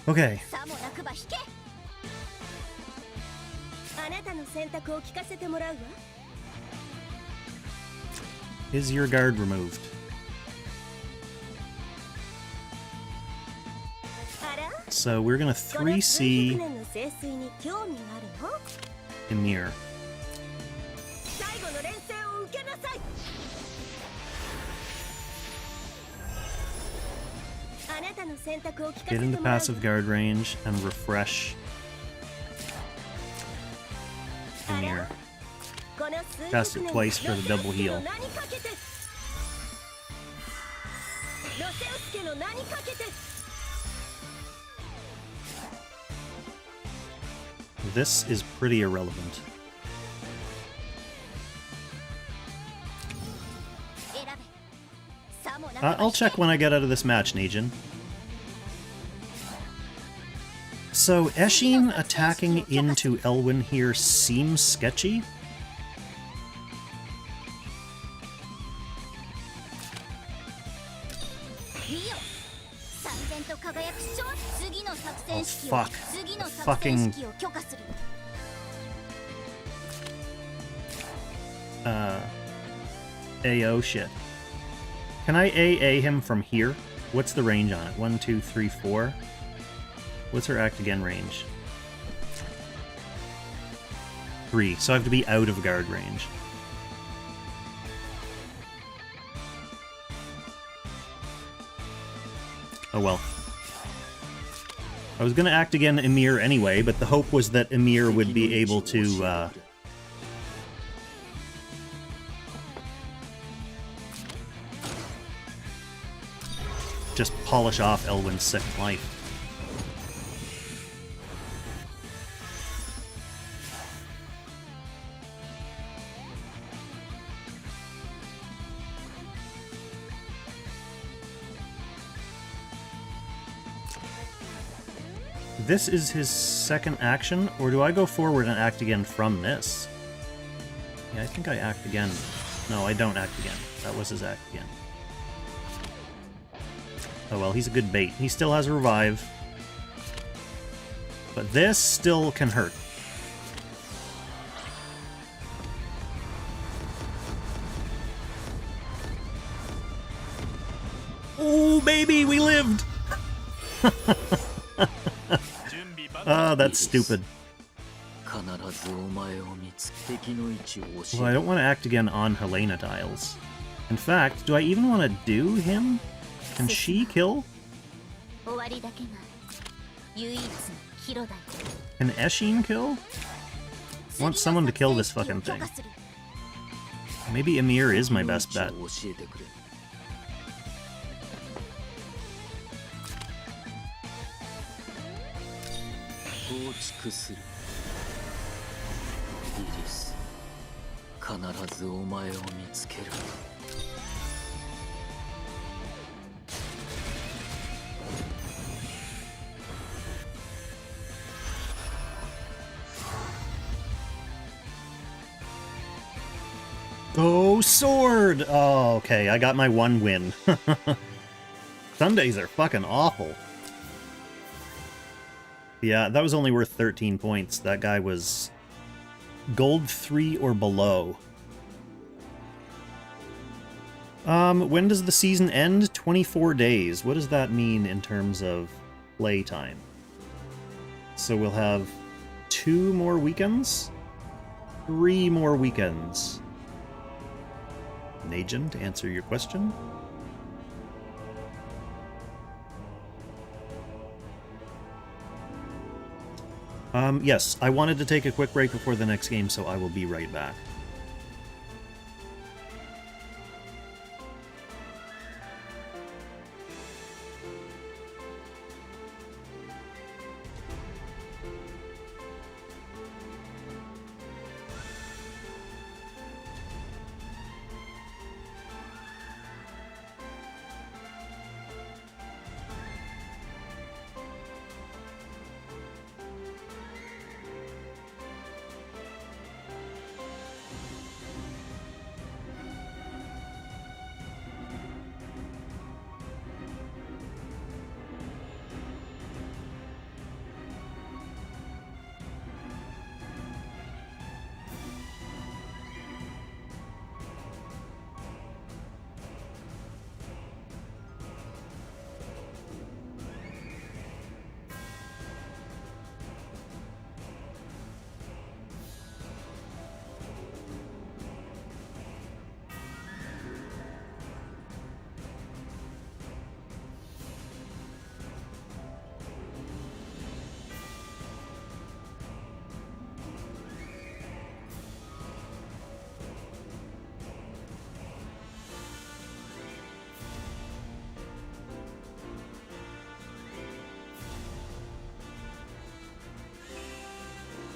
Okay. Is your guard removed? So we're gonna 3C Emir. Get into passive guard range and refresh Emir. Cast it twice for the double heal. This is pretty irrelevant. I'll check when I get out of this match, Najin. So, Eshin attacking into Elwyn here seems sketchy. Oh, fuck. Fucking... AO shit. Can I AA him from here? What's the range on it? 1, 2, 3, 4? What's her act again range? 3, so I have to be out of guard range. Oh well. I was gonna act again Emir anyway, but the hope was that Emir would be able to, just polish off Elwyn's second life. This is his second action, or do I go forward and act again from this? Yeah, I think I act again. No, I don't act again. That was his act again. Oh well, he's a good bait. He still has revive. But this still can hurt. Oh, baby, we lived! Oh, that's stupid. Well, I don't want to act again on Helena tiles. In fact, do I even want to do him? Can she kill? Can Eshin kill? I want someone to kill this fucking thing. Maybe Emir is my best bet. Oh, sword! Oh, okay, I got my one win. Sundays are fucking awful. Yeah, that was only worth 13 points. That guy was gold 3 or below. When does the season end? 24 days. What does that mean in terms of play time? So we'll have 2 more weekends? 3 more weekends. Najin, to answer your question. Yes, I wanted to take a quick break before the next game, so I will be right back.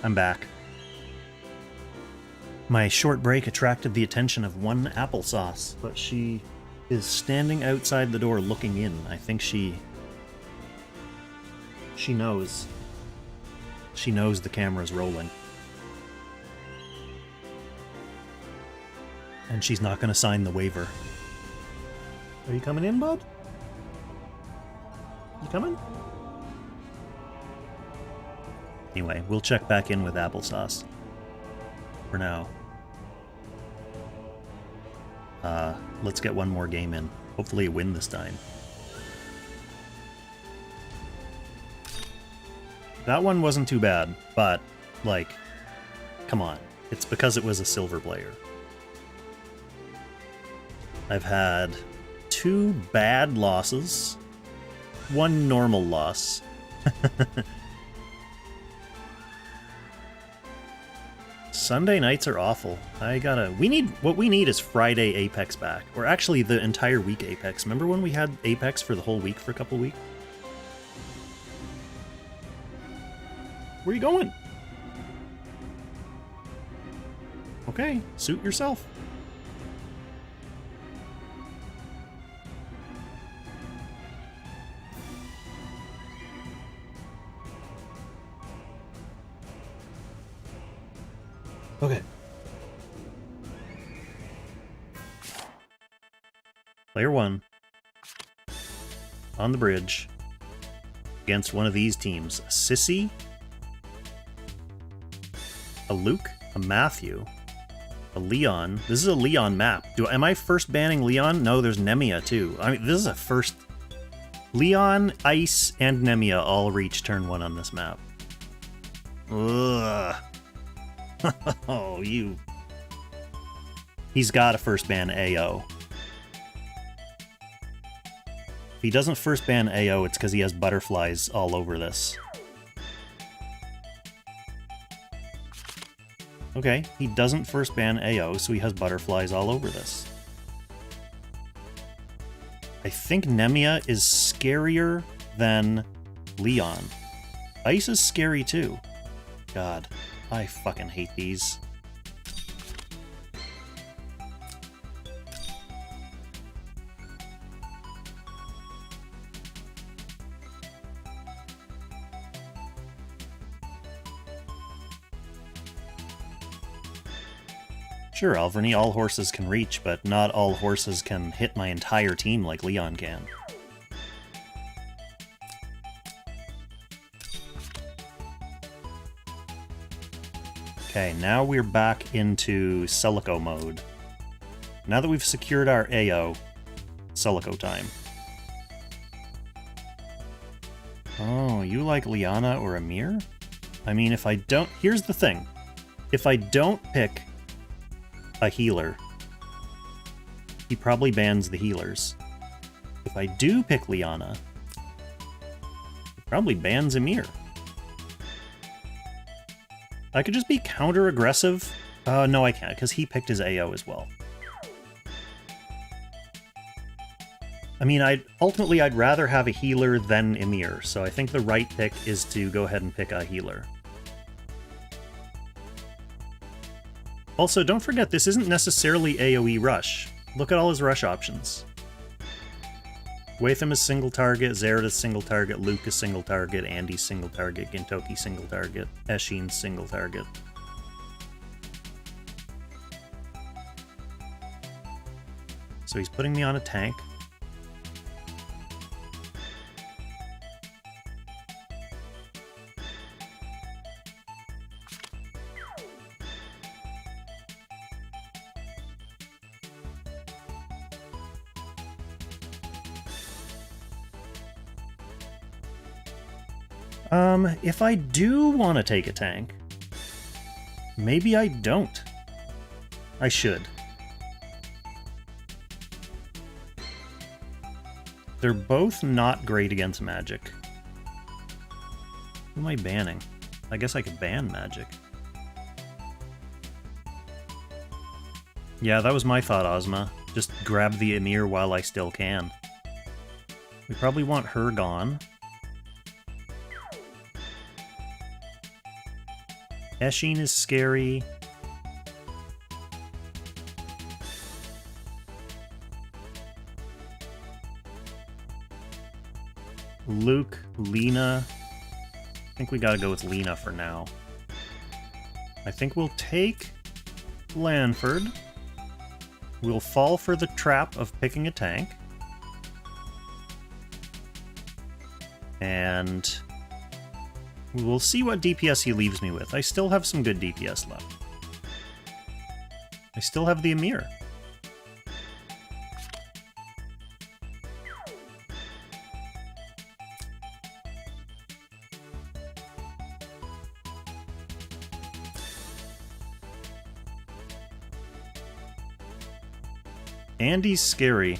I'm back. My short break attracted the attention of one applesauce, but she is standing outside the door looking in. I think she knows. She knows the camera's rolling. And she's not going to sign the waiver. Are you coming in, bud? You coming? Anyway, we'll check back in with applesauce. For now. Let's get one more game in. Hopefully a win this time. That one wasn't too bad, but, like, come on. It's because it was a silver player. I've had 2 bad losses, 1 normal loss. Sunday nights are awful. What we need is Friday Apex back. Or actually the entire week Apex. Remember when we had Apex for the whole week for a couple weeks? Where are you going? Okay, suit yourself. Okay. Player 1. On the bridge. Against one of these teams. A Sissy. A Luke. A Matthew. A Leon. This is a Leon map. Am I first banning Leon? No, there's Nemia too. I mean, this is a first... Leon, Ice, and Nemia all reach turn 1 on this map. Ugh. Oh, you... He's got to first ban AO. If he doesn't first ban AO, it's because he has butterflies all over this. Okay, he doesn't first ban AO, so he has butterflies all over this. I think Nemia is scarier than Leon. Ice is scary too. God, I fucking hate these. Sure, Alverny, all horses can reach, but not all horses can hit my entire team like Leon can. Okay, now we're back into Celico mode. Now that we've secured our AO, Celico time. Oh, you like Liana or Amir? I mean, if I don't... Here's the thing. If I don't pick a healer, he probably bans the healers. If I do pick Liana, he probably bans Amir. I could just be counter-aggressive. No, I can't, because he picked his AO as well. I mean, ultimately, I'd rather have a healer than Emir, so I think the right pick is to go ahead and pick a healer. Also, don't forget, this isn't necessarily AoE Rush. Look at all his Rush options. Watham is single target, Zerad is single target, Luke is single target, Andy's single target, Gintoki single target, Eshin's single target. So he's putting me on a tank. If I do want to take a tank, maybe I don't. I should. They're both not great against magic. Who am I banning? I guess I could ban magic. Yeah, that was my thought, Ozma. Just grab the Emir while I still can. We probably want her gone. Eshin is scary. Luke, Lena. I think we gotta go with Lena for now. I think we'll take Lanford. We'll fall for the trap of picking a tank. And we'll see what DPS he leaves me with. I still have some good DPS left. I still have the Emir. Andy's scary.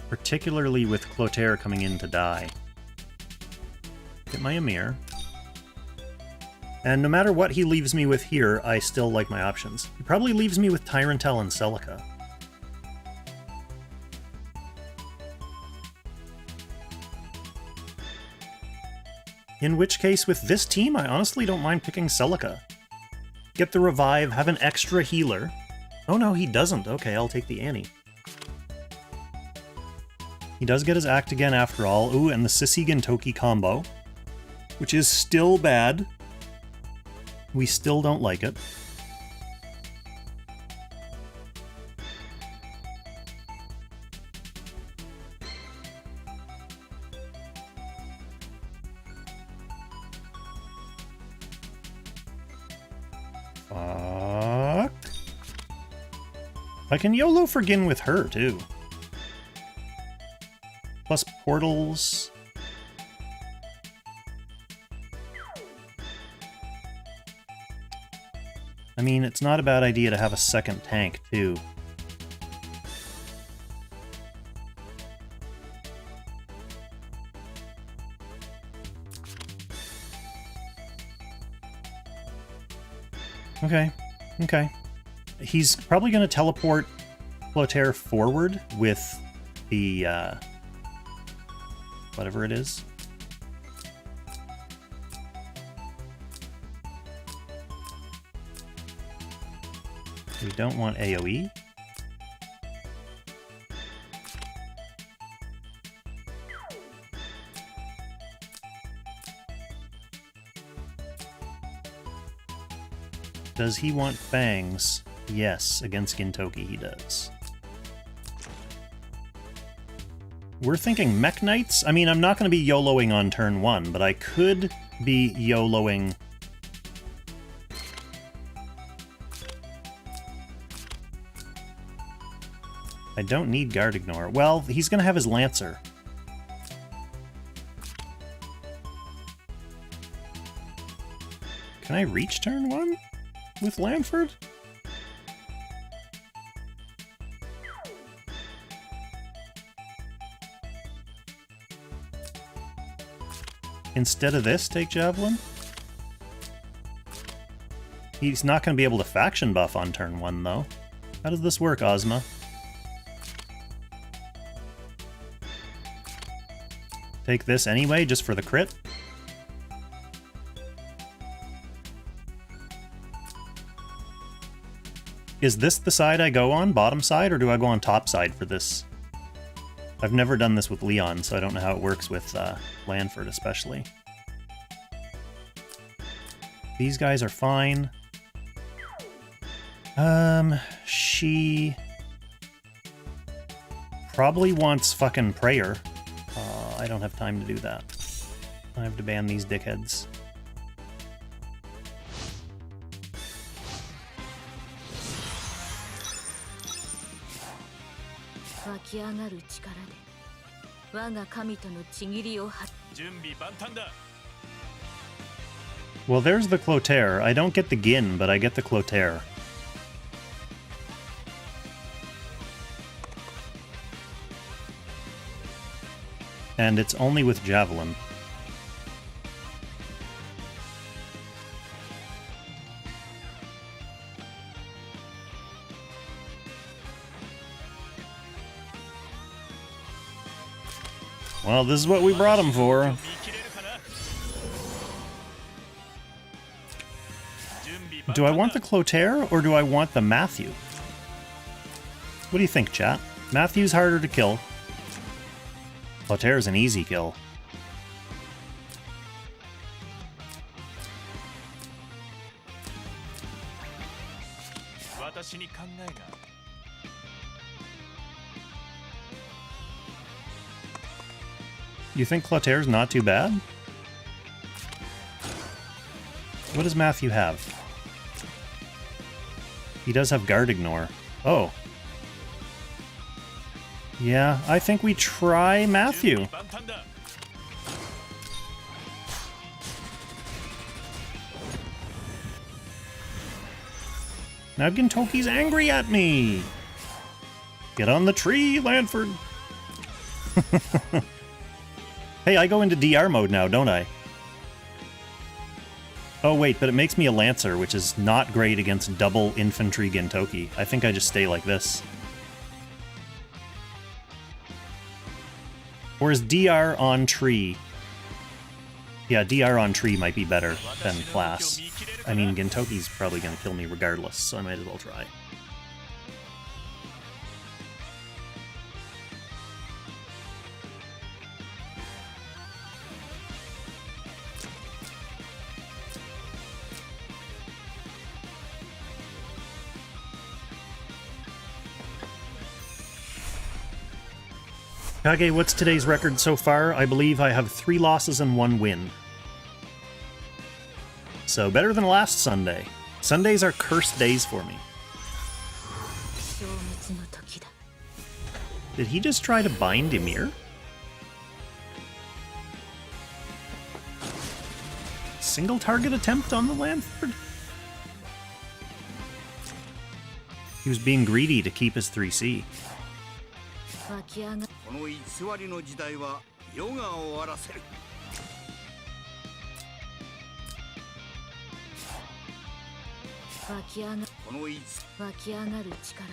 Particularly with Clotaire coming in to die. Get my Emir. And no matter what he leaves me with here, I still like my options. He probably leaves me with Tyrantel and Celica. In which case, with this team, I honestly don't mind picking Celica. Get the revive, have an extra healer. Oh no, he doesn't. Okay, I'll take the Annie. He does get his act again after all. Ooh, and the Sissy Gintoki combo, which is still bad. We still don't like it. Fuck. I can YOLO Forgin with her, too. Plus portals. I mean, it's not a bad idea to have a second tank, too. Okay, okay. He's probably going to teleport Clotaire forward with the, whatever it is. We don't want AoE. Does he want fangs? Yes, against Gintoki he does. We're thinking Mech Knights? I mean, I'm not going to be YOLOing on turn 1, but I could be YOLOing... I don't need Guard Ignore. Well, he's going to have his Lancer. Can I reach turn 1 with Lanford? Instead of this, take Javelin? He's not going to be able to faction buff on turn 1, though. How does this work, Ozma? Take this anyway, just for the crit? Is this the side I go on, bottom side, or do I go on top side for this? I've never done this with Leon, so I don't know how it works with Lanford, especially. These guys are fine. She... probably wants fucking Prayer. I don't have time to do that. I have to ban these dickheads. Well, there's the Clotaire. I don't get the Gin, but I get the Clotaire. And it's only with Javelin. Well, this is what we brought him for. Do I want the Clotaire, or do I want the Matthew? What do you think, chat? Matthew's harder to kill. Clotaire's an easy kill. You think Clotaire's not too bad? What does Matthew have? He does have Guard Ignore. Oh. Yeah, I think we try Matthew. Now Gintoki's angry at me! Get on the tree, Lanford! Hey, I go into DR mode now, don't I? Oh wait, but it makes me a Lancer, which is not great against double infantry Gintoki. I think I just stay like this. Or is DR on tree? Yeah, DR on tree might be better than class. I mean, Gintoki's probably going to kill me regardless, so I might as well try. Kage, what's today's record so far? I believe I have 3 losses and 1 win. So better than last Sunday. Sundays are cursed days for me. Did he just try to bind Ymir? Single target attempt on the Lanford? He was being greedy to keep his 3C. この偽りの時代は世が終わらせる。この偽湧き上がる力で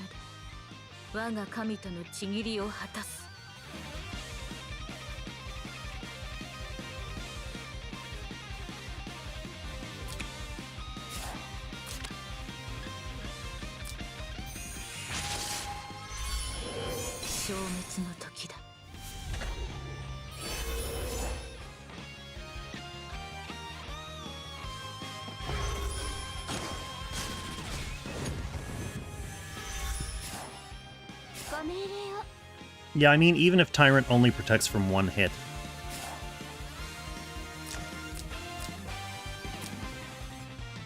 我が神との契りを果たす。消滅の時だ。ご命令を。Yeah, I mean, even if Tyrant only protects from 1 hit.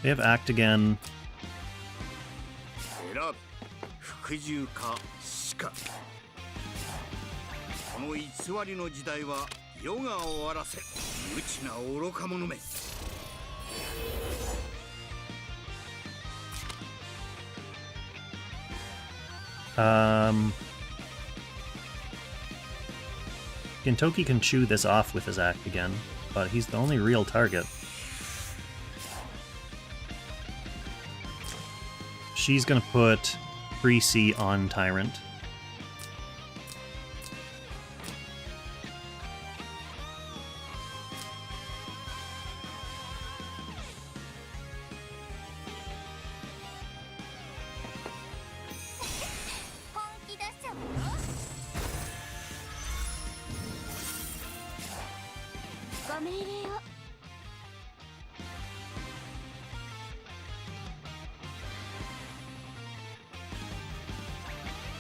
They have Act again. 選べ。服従か死か。この偽りの時代は世が終わらせる。無知な愚か者め。Gintoki can chew this off with his act again, but he's the only real target. She's gonna put 3C on Tyrant.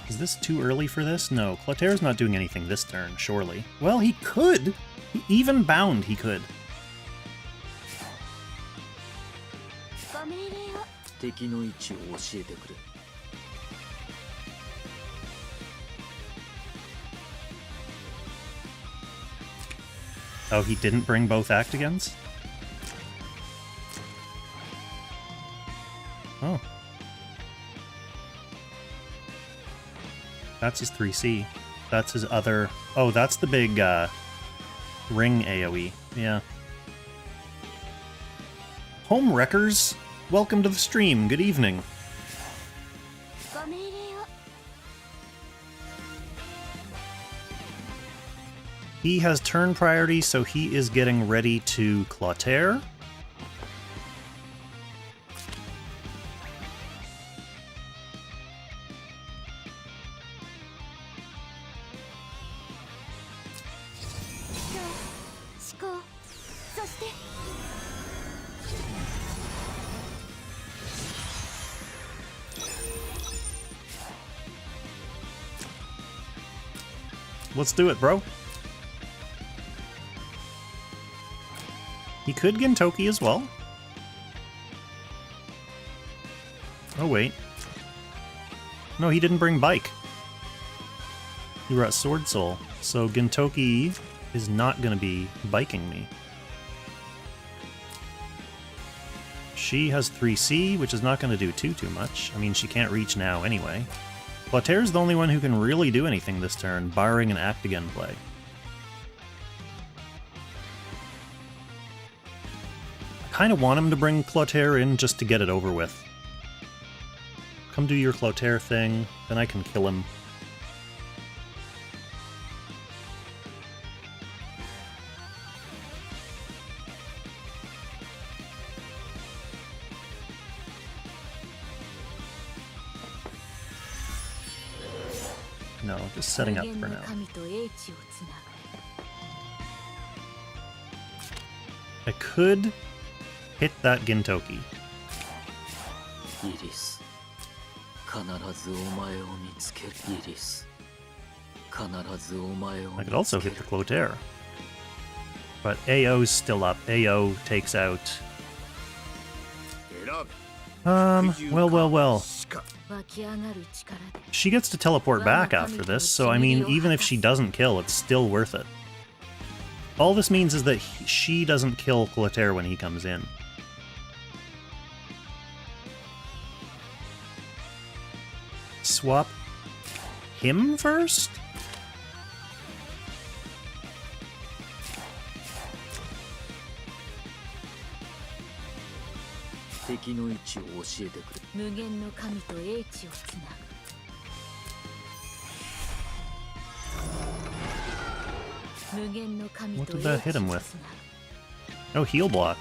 Is this too early for this? No, Clotair's not doing anything this turn, surely. Well, he could! Even bound, he could. Oh, he didn't bring both Actigans? Oh. That's his 3C. That's his other... Oh, that's the big, ring AoE. Yeah. Home Wreckers, welcome to the stream. Good evening. He has turn priority, so he is getting ready to Clotair. Let's do it, bro. He could Gintoki as well. Oh, wait. No, he didn't bring Bike. He brought Sword Soul. So Gintoki is not going to be biking me. She has 3C, which is not going to do too much. I mean, she can't reach now anyway. Clotair's the only one who can really do anything this turn, barring an Actigan play. I kind of want him to bring Clotair in just to get it over with. Come do your Clotair thing, then I can kill him. No, just setting up for now. I could hit that Gintoki. I could also hit the Clotaire. But AO's still up. AO takes out... well. She gets to teleport back after this, so I mean, even if she doesn't kill, it's still worth it. All this means is that she doesn't kill Clotaire when he comes in. Swap him first? What did that hit him with? Oh, heal block.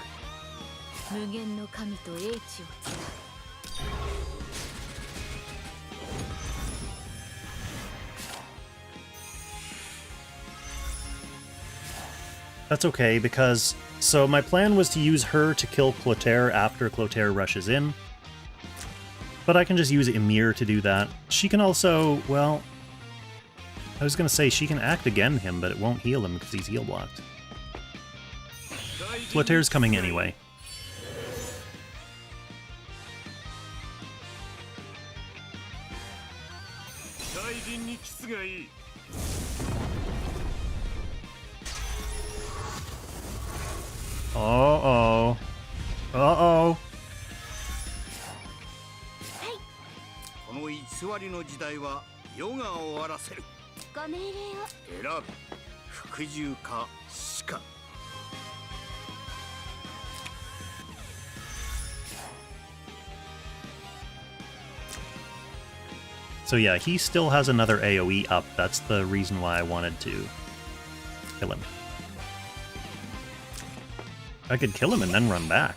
That's okay, because... So my plan was to use her to kill Clotaire after Clotaire rushes in. But I can just use Ymir to do that. She can also, well... I was gonna say she can act again him, but it won't heal him because he's heal blocked. Clotaire's coming anyway. Uh-oh. Uh-oh. この偽りの時代は世が終わらせる。ご命令を。選ぶ。服従か死か。So yeah, he still has another AoE up. That's the reason why I wanted to kill him. I could kill him and then run back.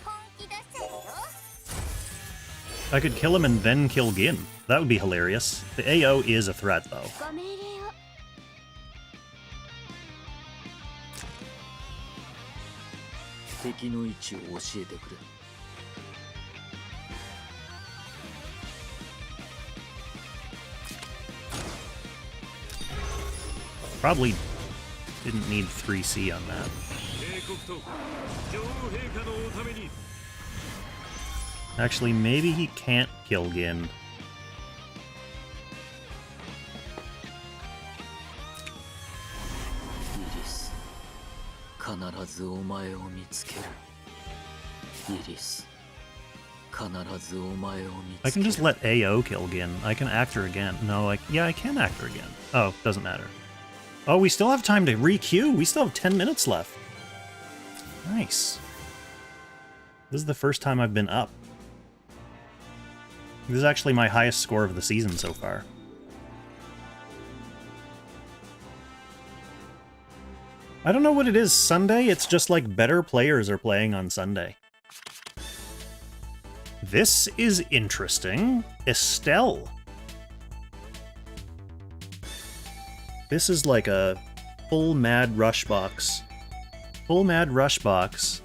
I could kill him and then kill Gin. That would be hilarious. The AO is a threat, though. Probably didn't need 3C on that. Actually, maybe he can't kill Gin. I can just let AO kill Gin. I can act her again. No, yeah, I can act her again. Oh, doesn't matter. Oh, we still have time to re-queue. We still have 10 minutes left. Nice. This is the first time I've been up. This is actually my highest score of the season so far. I don't know what it is. Sunday, it's just like better players are playing on Sunday. This is interesting. Estelle. This is like a full Mad Rush box. Full Mad Rush box.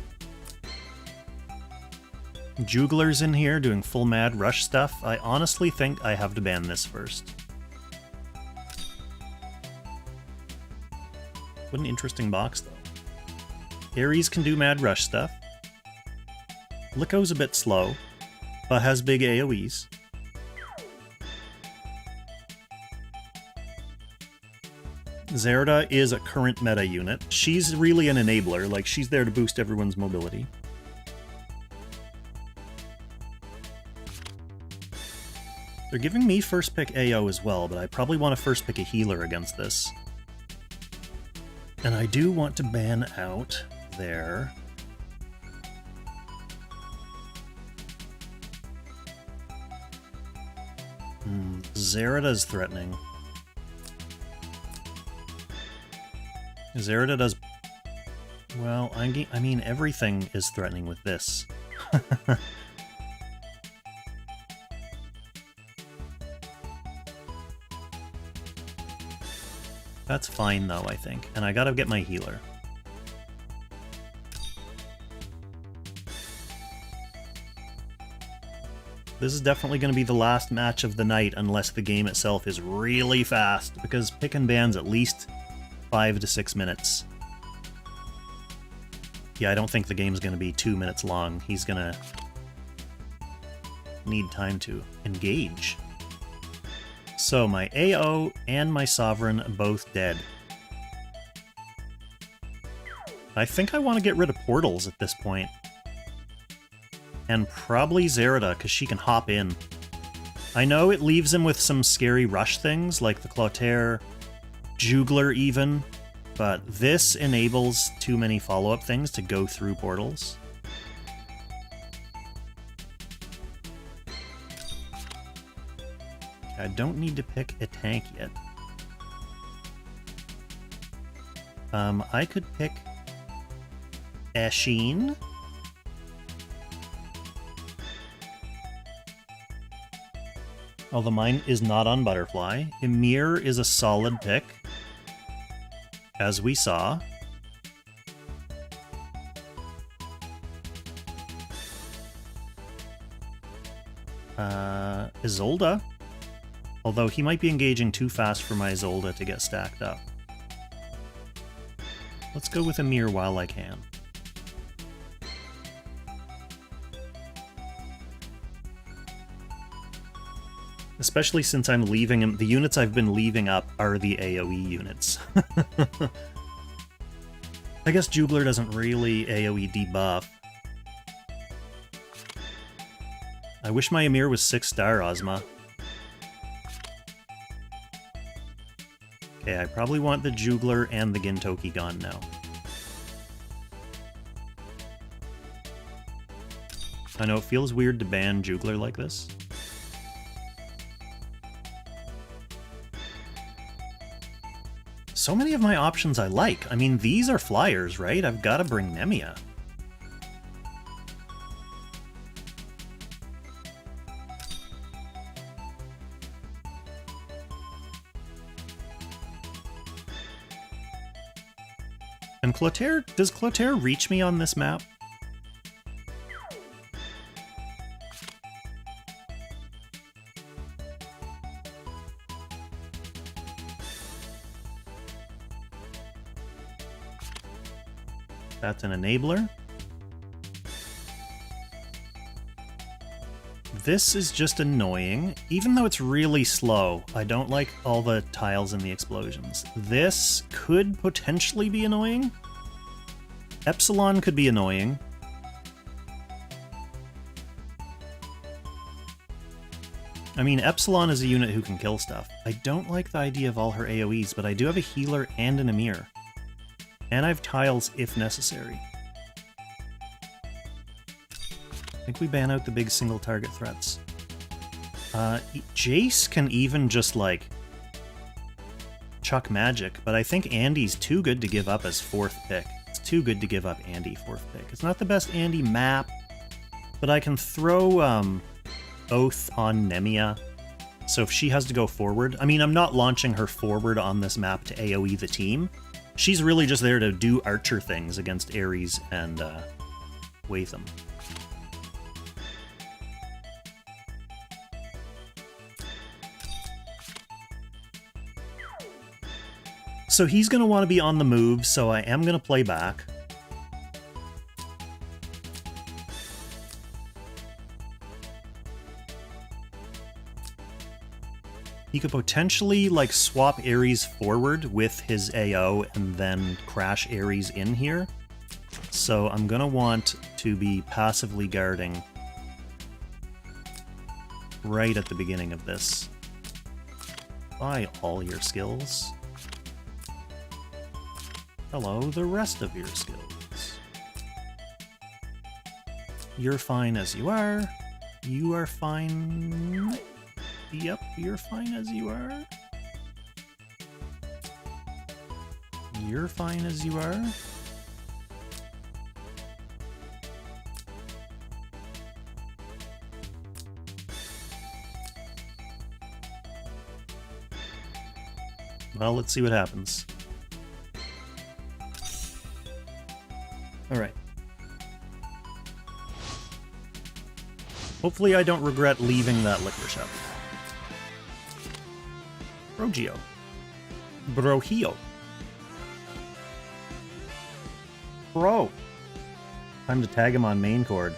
Jugglers in here doing full Mad Rush stuff. I honestly think I have to ban this first. What an interesting box, though. Ares can do Mad Rush stuff. Lico's a bit slow, but has big AoEs. Zerda is a current meta unit. She's really an enabler, like she's there to boost everyone's mobility. They're giving me first pick AO as well, but I probably want to first pick a healer against this. And I do want to ban out their... Zerida's threatening. Zerida does... Well, I mean, everything is threatening with this. That's fine, though, I think. And I gotta get my healer. This is definitely going to be the last match of the night unless the game itself is really fast, because pick and ban's at least 5 to 6 minutes. Yeah, I don't think the game's going to be 2 minutes long. He's going to need time to engage. So my AO and my Sovereign both dead. I think I want to get rid of portals at this point. And probably Zerida, because she can hop in. I know it leaves him with some scary rush things, like the Clotaire, Jugler even, but this enables too many follow-up things to go through portals. I don't need to pick a tank yet. I could pick Ashin. Although mine is not on Butterfly. Emir is a solid pick, as we saw. Isolde. Although he might be engaging too fast for my Isolde to get stacked up. Let's go with Emir while I can. Especially since I'm leaving him. The units I've been leaving up are the AoE units. I guess Jugler doesn't really AoE debuff. I wish my Emir was 6-star, Ozma. Okay, I probably want the Jugler and the Gintoki gone now. I know it feels weird to ban Jugler like this. So many of my options I like. I mean, these are flyers, right? I've got to bring Maiya. And Clotaire, does Clotaire reach me on this map? That's an enabler. This is just annoying. Even though it's really slow, I don't like all the tiles and the explosions. This could potentially be annoying. Epsilon could be annoying. I mean, Epsilon is a unit who can kill stuff. I don't like the idea of all her AoEs, but I do have a healer and an Emir. And I have tiles if necessary. I think we ban out the big single target threats. Jace can even just, like, chuck magic, but I think Andy's too good to give up as 4th pick. It's too good to give up Andy 4th pick. It's not the best Andy map, but I can throw Oath on Maiya. So if she has to go forward... I mean, I'm not launching her forward on this map to AoE the team. She's really just there to do archer things against Ares and Watham. So he's going to want to be on the move, so I am going to play back. He could potentially, like, swap Ares forward with his AO and then crash Ares in here. So I'm going to want to be passively guarding right at the beginning of this. Buy all your skills. Hello, the rest of your skills. You're fine as you are. You are fine. Yep, you're fine as you are. You're fine as you are. Well, let's see what happens. All right. Hopefully I don't regret leaving that liquor shop. Brojio. Brojio. Bro. Time to tag him on main chord.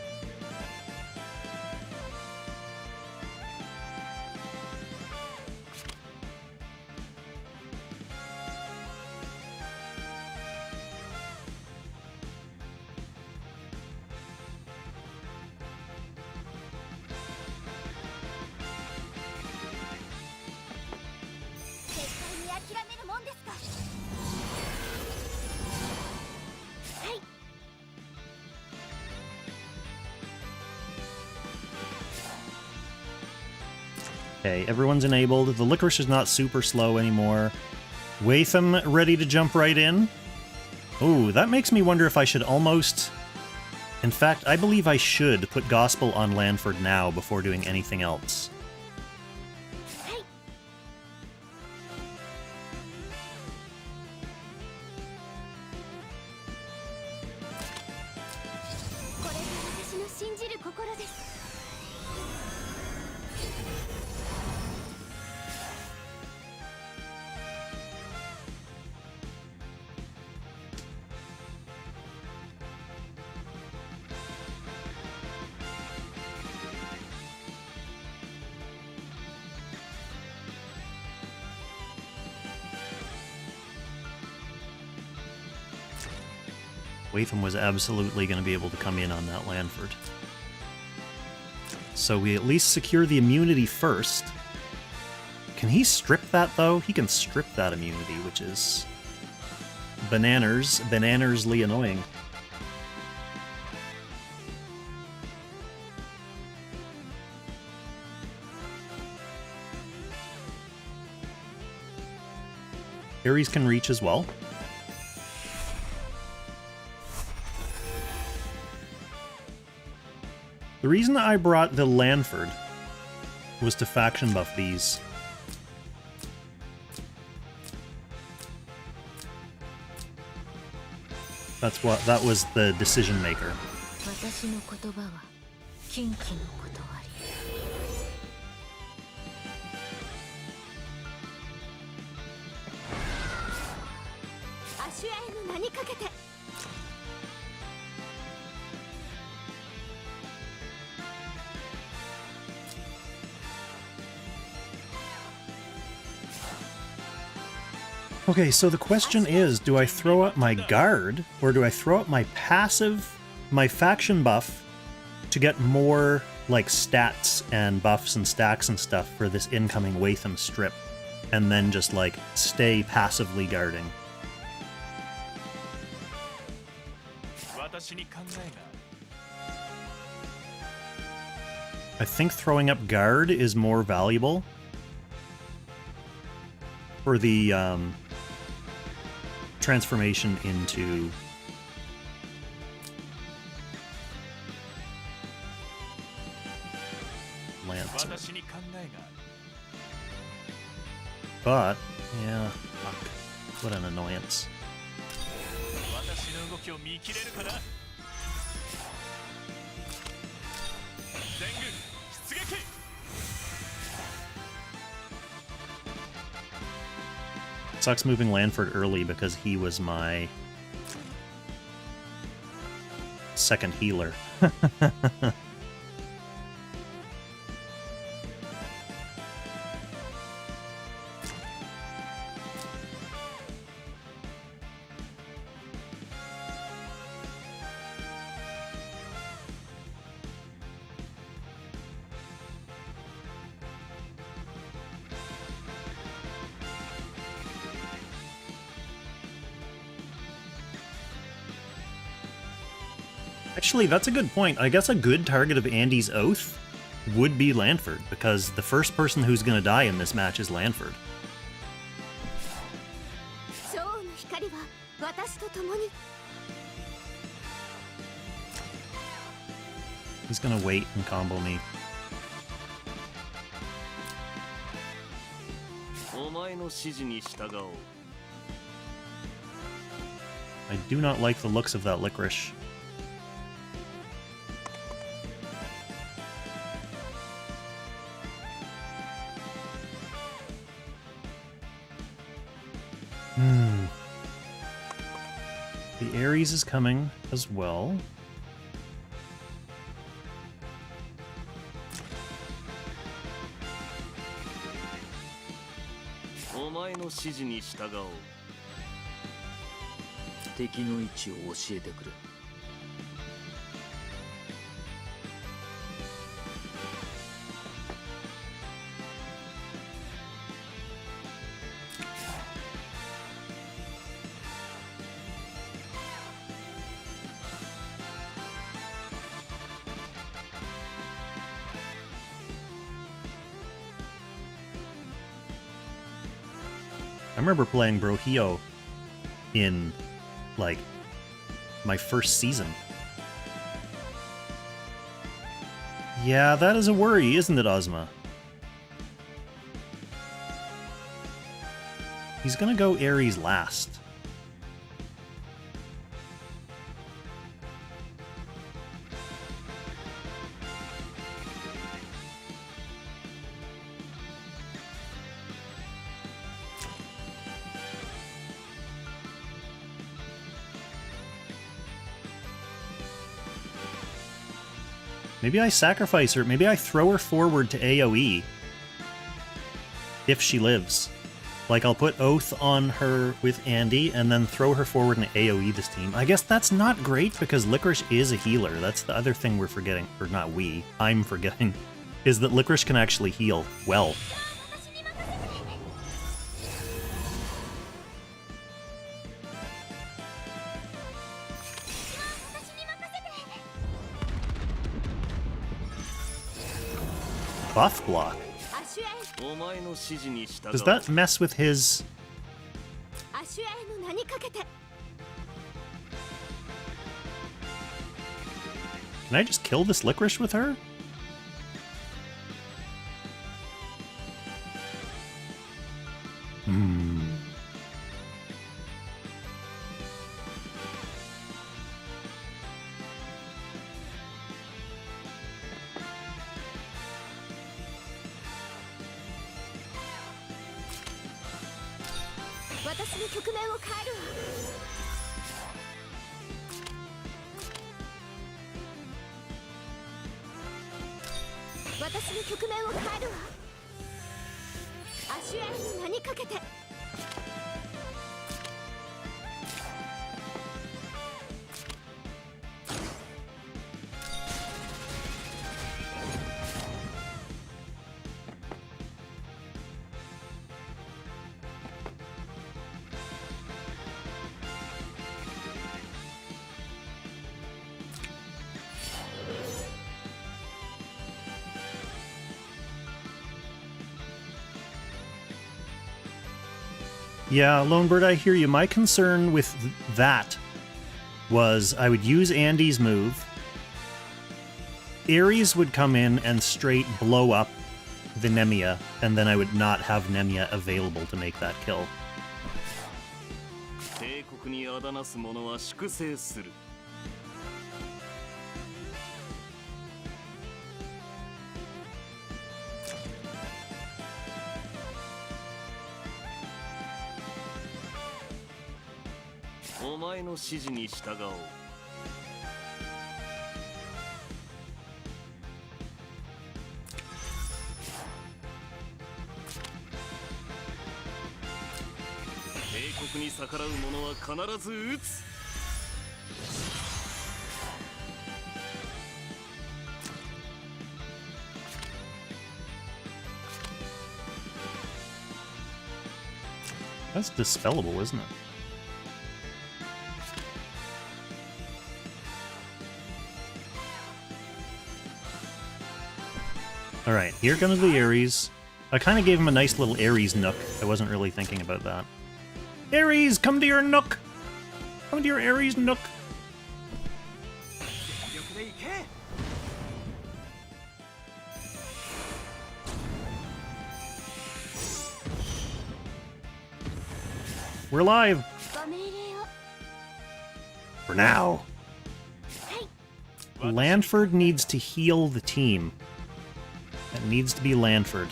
Okay, everyone's enabled. The licorice is not super slow anymore. Watham ready to jump right in. Ooh, that makes me wonder if I should almost... In fact, I believe I should put Gospel on Lanford now before doing anything else. Watham was absolutely going to be able to come in on that Lanford. So we at least secure the immunity first. Can he strip that, though? He can strip that immunity, which is... bananersly annoying. Ares can reach as well. The reason I brought the Lanford was to faction buff these. That was the decision maker. Okay, so the question is, do I throw up my guard, or do I throw up my passive, my faction buff, to get more, like, stats and buffs and stacks and stuff for this incoming Watham strip, and then just, like, stay passively guarding? I think throwing up guard is more valuable for the, transformation into Lancer. But, yeah, fuck. What an annoyance. Sucks moving Lanford early because he was my second healer. Actually, that's a good point. I guess a good target of Andy's Oath would be Lanford, because the first person who's going to die in this match is Lanford. He's going to wait and combo me. I do not like the looks of that licorice. The Ares is coming as well. I remember playing Brojio in, like, my first season. Yeah, that is a worry, isn't it, Ozma? He's gonna go Ares last. Maybe I sacrifice her. Maybe I throw her forward to AoE. If she lives. Like, I'll put Oath on her with Andy, and then throw her forward and AoE this team. I guess that's not great, because Licorice is a healer. That's the other thing we're forgetting. Or not we. I'm forgetting. Is that Licorice can actually heal well. Buff block. Does that mess with his... Can I just kill this Licorice with her? Yeah, Lonebird, I hear you. My concern with that was I would use Andy's move. Ares would come in and straight blow up the Nemiya, and then I would not have Nemiya available to make that kill. That's dispellable, isn't it? Alright, here comes the Ares. I kind of gave him a nice little Ares nook. I wasn't really thinking about that. Ares, come to your nook! Come to your Ares nook! We're live! For now. Lanford needs to heal the team. It needs to be Lanford.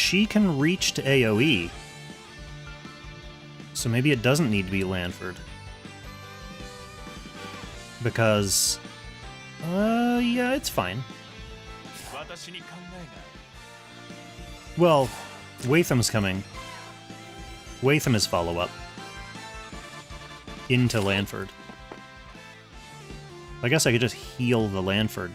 she can reach to AoE. So maybe it doesn't need to be Lanford. Because... yeah, it's fine. Well, Watham's coming. Watham is follow-up. Into Lanford. I guess I could just heal the Lanford.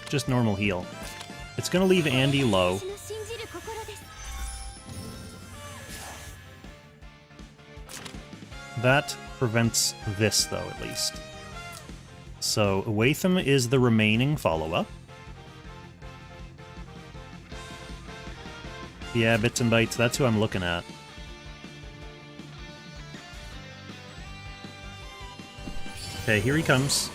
Just normal heal. It's gonna leave Andy low. That prevents this, though, at least. So, Watham is the remaining follow-up. Yeah, Bits and Bytes, that's who I'm looking at. Okay, here he comes.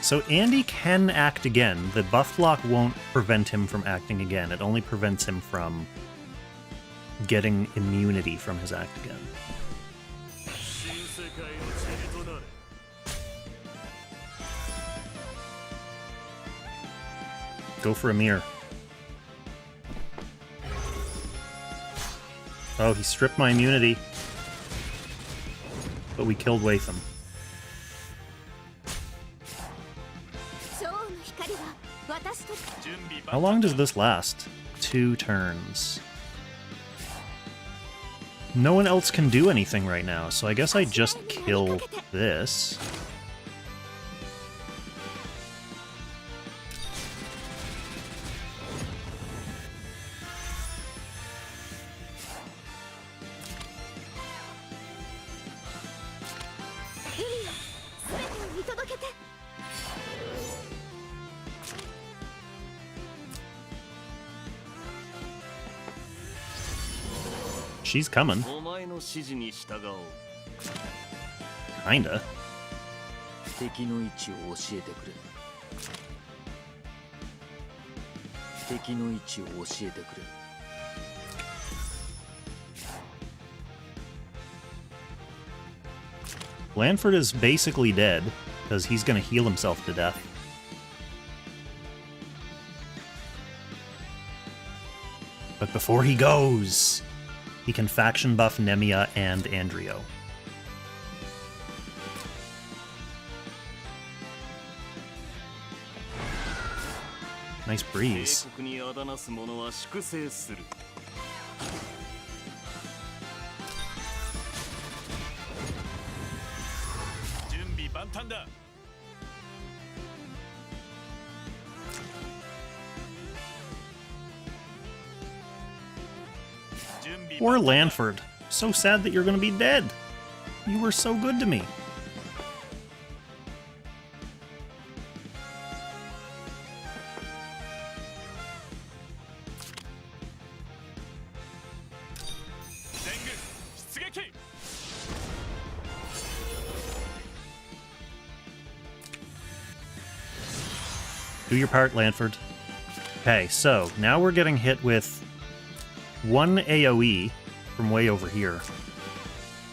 So Andy can act again. The buff block won't prevent him from acting again. It only prevents him from getting immunity from his act again. Go for a mirror. Oh, he stripped my immunity. But we killed Watham. How long does this last? 2 turns. No one else can do anything right now, so I guess I just kill this. She's coming. Kinda. Lanford is basically dead, because he's gonna heal himself to death. But before he goes, he can faction buff Maiya and Andrio. Nice breeze. Poor Lanford. So sad that you're gonna be dead. You were so good to me. Do your part, Lanford. Okay, so now we're getting hit with 1 AoE from way over here.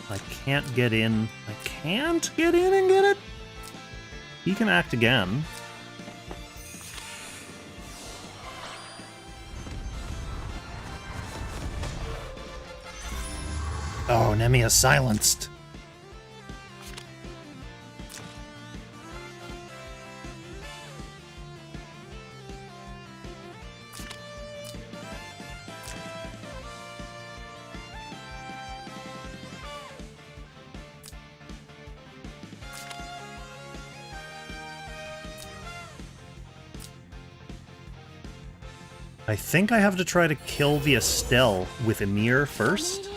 I can't get in. I can't get in and get it. He can act again. Oh, Maiya silenced. I think I have to try to kill the Estelle with Emir first.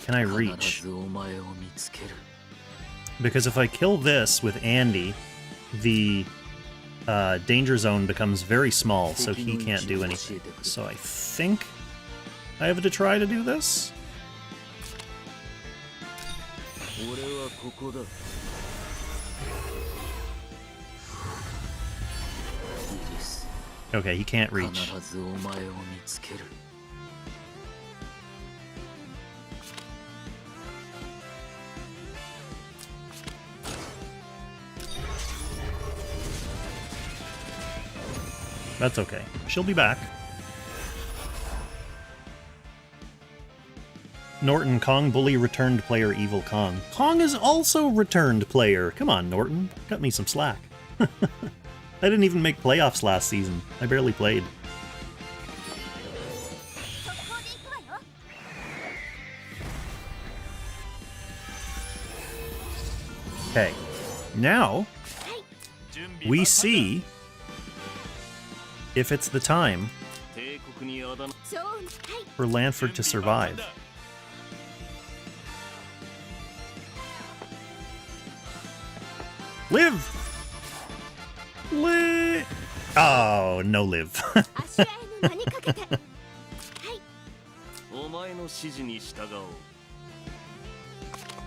Can I reach? Because if I kill this with Andy, the danger zone becomes very small, so he can't do anything. So I think I have to try to do this. 俺はここだ。イギリス。 Okay, he can't reach. 必ずお前を見つける。That's okay. She'll be back. Norton, Kong bully returned player Evil Kong. Kong is also returned player. Come on, Norton. Cut me some slack. I didn't even make playoffs last season. I barely played. Okay. Now, we see if it's the time for Lanford to survive. Live! Live! Oh, no live.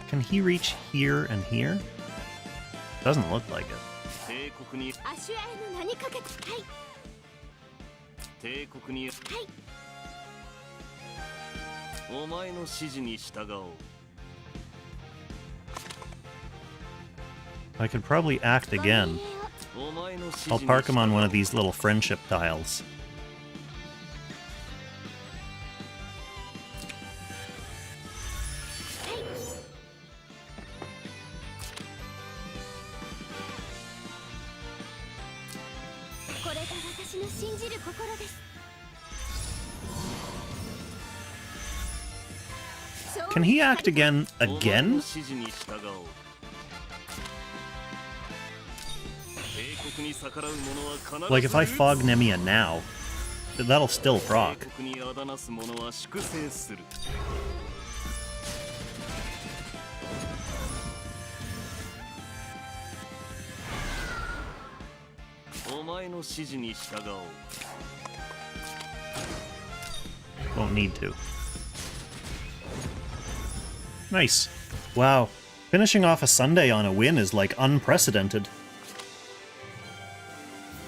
Can he reach here and here? Doesn't look like it. I could probably act again. I'll park him on one of these little friendship tiles. Can he act again? Again? Like if I fog Nemia now, that'll still proc. Won't need to. Nice. Wow. Finishing off a Sunday on a win is like unprecedented.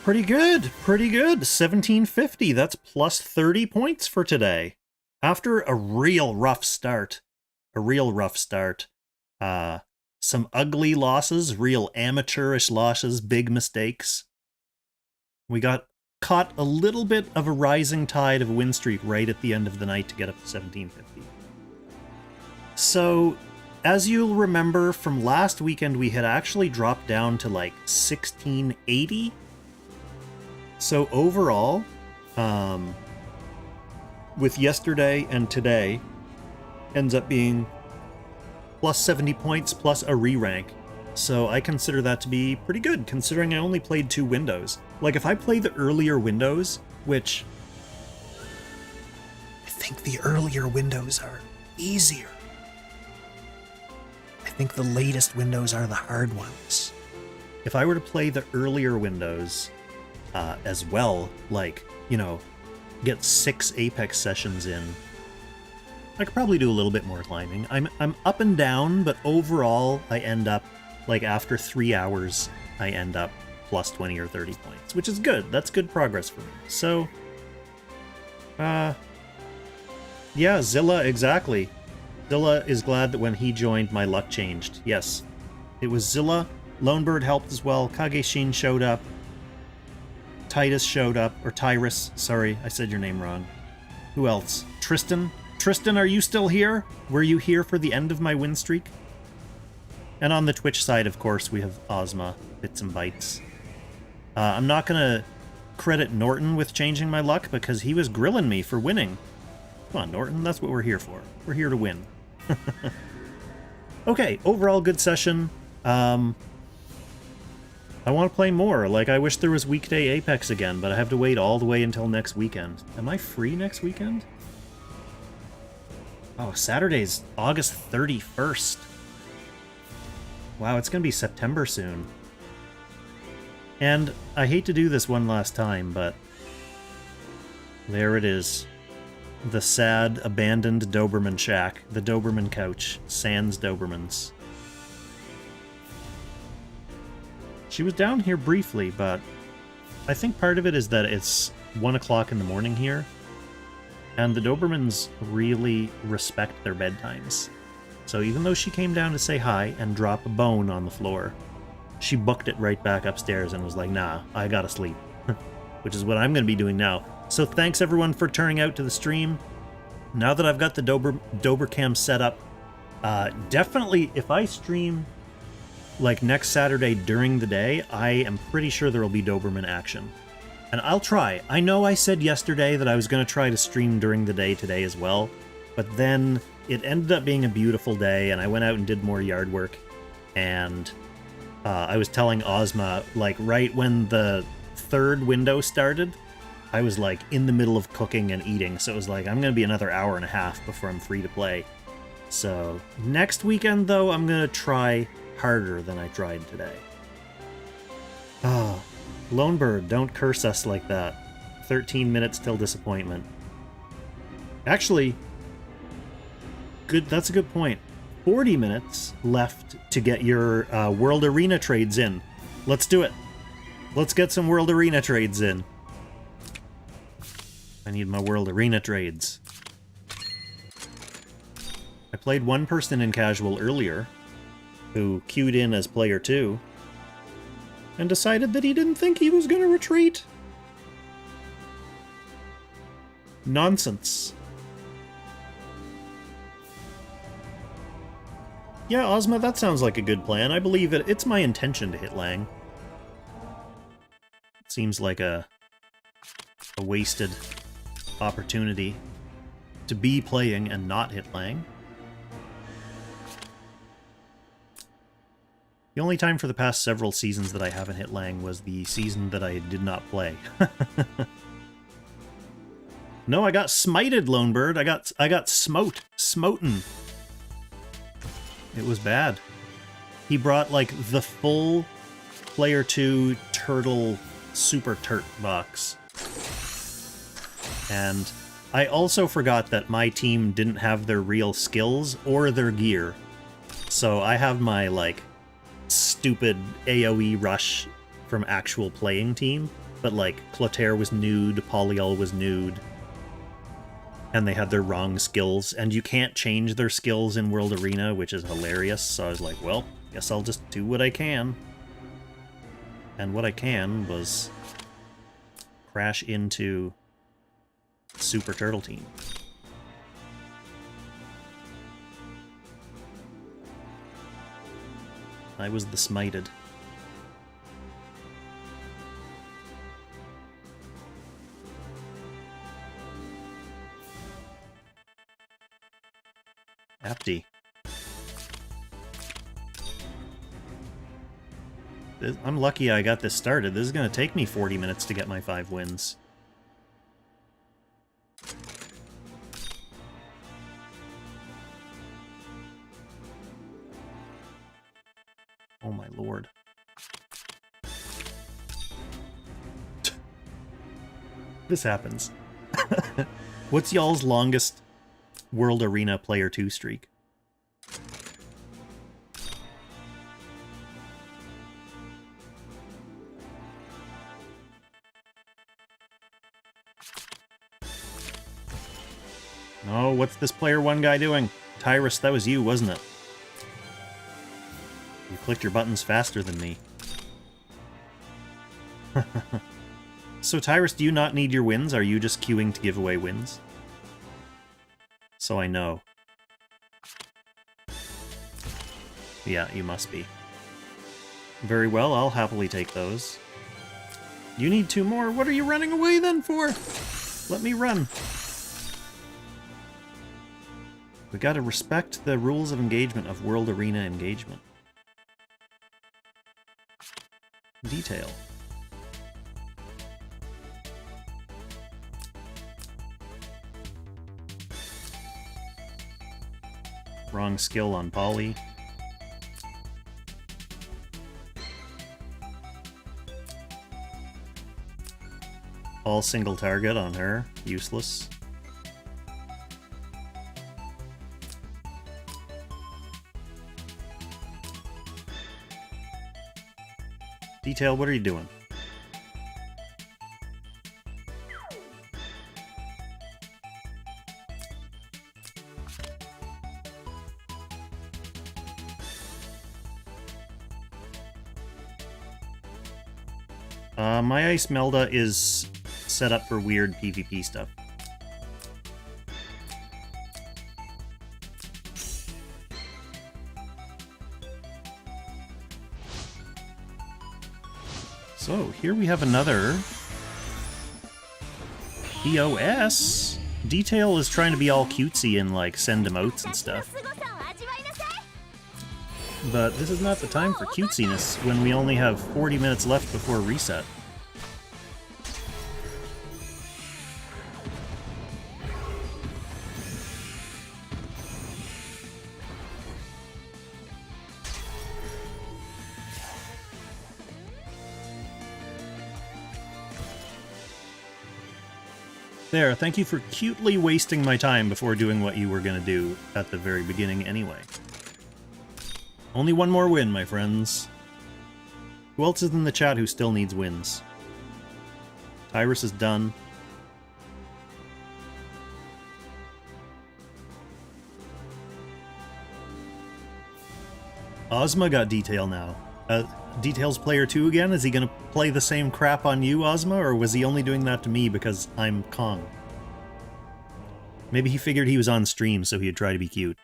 Pretty good. Pretty good. 1750. That's plus 30 points for today. After a real rough start. Some ugly losses, real amateurish losses, big mistakes. We got caught a little bit of a rising tide of a win streak right at the end of the night to get up to 1750. So, as you'll remember from last weekend, we had actually dropped down to like 1680. So overall, with yesterday and today, ends up being plus 70 points plus a re-rank. So I consider that to be pretty good, considering I only played 2 windows. Like, if I play the earlier windows, which I think the earlier windows are easier. I think the latest windows are the hard ones. If I were to play the earlier windows as well, like, you know, get 6 Apex sessions in, I could probably do a little bit more climbing. I'm up and down, but overall I end up, like, after 3 hours, I end up plus 20 or 30 points, which is good. That's good progress for me. So, yeah, Zilla, exactly. Zilla is glad that when he joined, my luck changed. Yes, it was Zilla. Lonebird helped as well. Kageshin showed up. Titus showed up. Or Tyrus. Sorry, I said your name wrong. Who else? Tristan? Tristan, are you still here? Were you here for the end of my win streak? And on the Twitch side, of course, we have Ozma, Bits and Bytes. I'm not going to credit Norton with changing my luck because he was grilling me for winning. Come on, Norton, that's what we're here for. We're here to win. Okay, overall good session. I want to play more. Like, I wish there was weekday Apex again, but I have to wait all the way until next weekend. Am I free next weekend? Oh, Saturday's August 31st. Wow, it's going to be September soon. And I hate to do this one last time, but there it is. The sad, abandoned Doberman shack. The Doberman couch. Sans Dobermans. She was down here briefly, but I think part of it is that it's 1 o'clock in the morning here, and the Dobermans really respect their bedtimes. So even though she came down to say hi and drop a bone on the floor, she booked it right back upstairs and was like, nah, I gotta sleep. Which is what I'm going to be doing now. So thanks everyone for turning out to the stream. Now that I've got the Dobercam set up, definitely if I stream like next Saturday during the day, I am pretty sure there will be Doberman action. And I'll try. I know I said yesterday that I was going to try to stream during the day today as well, but then it ended up being a beautiful day and I went out and did more yard work. And I was telling Ozma, like right when the third window started, I was like in the middle of cooking and eating, so it was like I'm gonna be another hour and a half before I'm free to play. So next weekend though, I'm gonna try harder than I tried today. Oh, Lone Bird, don't curse us like that. 13 minutes till disappointment. Actually, good. That's a good point. 40 minutes left to get your World Arena trades in. Let's do it. Let's get some World Arena trades in. I need my World Arena trades. I played one person in casual earlier who queued in as player 2 and decided that he didn't think he was going to retreat. Nonsense. Yeah, Ozma, that sounds like a good plan. I believe it. It's my intention to hit Lang. Seems like a wasted opportunity to be playing and not hit Lang. The only time for the past several seasons that I haven't hit Lang was the season that I did not play. No, I got smited, Lone Bird. I got smoten. It was bad. He brought like the full player 2 turtle super turt box. And I also forgot that my team didn't have their real skills or their gear. So I have my like stupid AoE rush from actual playing team, but like Clotaire was nude, Polyol was nude, and they had their wrong skills, and you can't change their skills in World Arena, which is hilarious. So I was like, well, guess I'll just do what I can. And what I can was crash into Super Turtle Team. I was the smited. Apti. I'm lucky I got this started. This is going to take me 40 minutes to get my 5 wins. Oh my lord. This happens. What's y'all's longest World Arena Player 2 streak? Oh, what's this player 1 guy doing? Tyrus, that was you, wasn't it? You clicked your buttons faster than me. So, Tyrus, do you not need your wins? Are you just queuing to give away wins? So I know. Yeah, you must be. Very well, I'll happily take those. You need 2 more? What are you running away then for? Let me run. We gotta respect the rules of engagement of World Arena engagement. Detail. Wrong skill on Polly. All single target on her. Useless. Detail, what are you doing? My Ice Melda is set up for weird PvP stuff. So, here we have another POS. Detail is trying to be all cutesy and, like, send emotes and stuff. But this is not the time for cutesiness when we only have 40 minutes left before reset. There, thank you for cutely wasting my time before doing what you were gonna do at the very beginning anyway. Only one more win, my friends. Who else is in the chat who still needs wins? Tyrus is done. Ozma got Detail now. Detail's player 2 again? Is he gonna play the same crap on you, Ozma, or was he only doing that to me because I'm Kong? Maybe he figured he was on stream, so he'd try to be cute.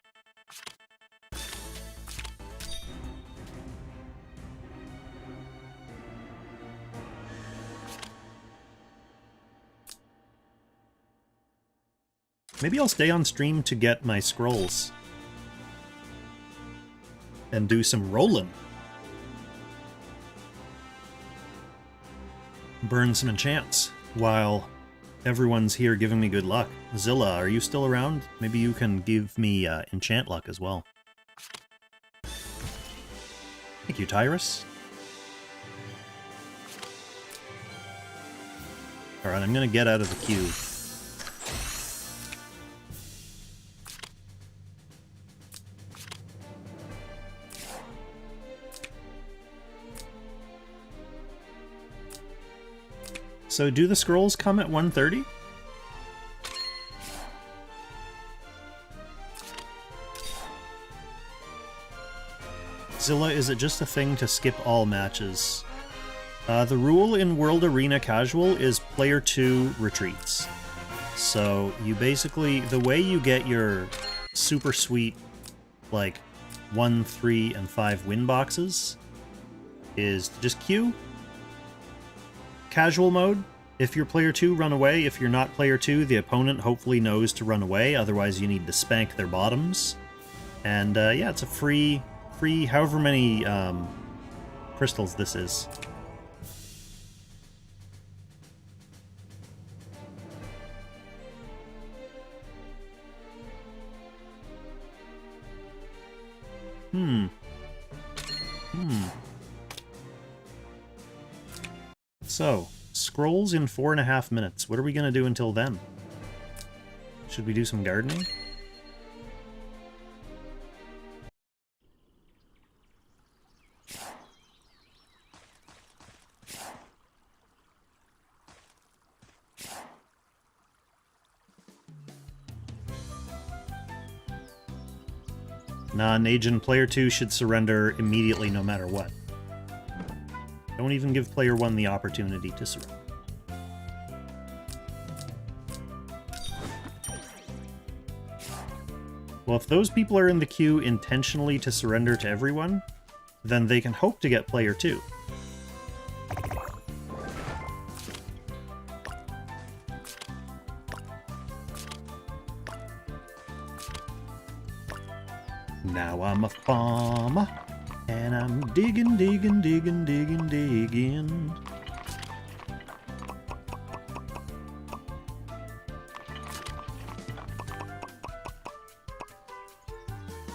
Maybe I'll stay on stream to get my scrolls. And do some rolling. Burn some enchants while everyone's here giving me good luck. Zilla, are you still around? Maybe you can give me enchant luck as well. Thank you, Tyrus. Alright, I'm gonna get out of the queue. So do the scrolls come at 1:30? Zilla, is it just a thing to skip all matches? The rule in World Arena Casual is player 2 retreats. So you basically, the way you get your super sweet, like, 1, 3, and 5 win boxes is to just queue. Casual mode, if you're player 2, run away. If you're not player 2, the opponent hopefully knows to run away, otherwise you need to spank their bottoms. And yeah, it's a free however many crystals this is. So, scrolls in 4.5 minutes. What are we going to do until then? Should we do some gardening? Nah, Najin, player 2 should surrender immediately no matter what. Don't even give player 1 the opportunity to surrender. Well, if those people are in the queue intentionally to surrender to everyone, then they can hope to get player 2. Now I'm a farmer, and I'm digging.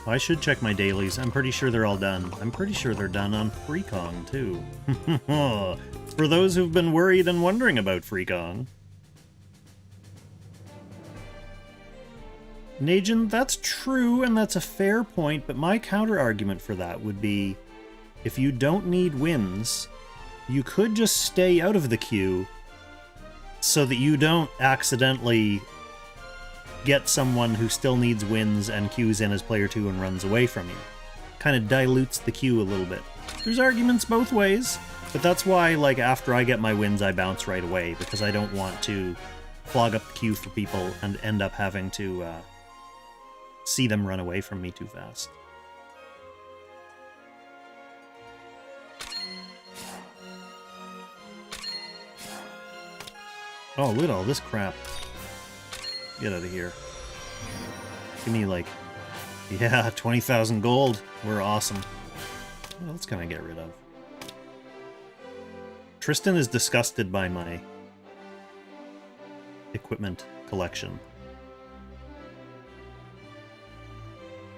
I should check my dailies. I'm pretty sure they're all done. I'm pretty sure they're done on Freekong, too. For those who've been worried and wondering about Freekong. Najin, that's true, and that's a fair point, but my counter-argument for that would be, if you don't need wins, you could just stay out of the queue so that you don't accidentally get someone who still needs wins and queues in as player 2 and runs away from you. Kind of dilutes the queue a little bit. There's arguments both ways, but that's why, like, after I get my wins, I bounce right away, because I don't want to clog up the queue for people and end up having to see them run away from me too fast. Oh, look at all this crap. Get out of here. Give me, like, yeah, 20,000 gold. We're awesome. What else can I get rid of? Tristan is disgusted by my equipment collection.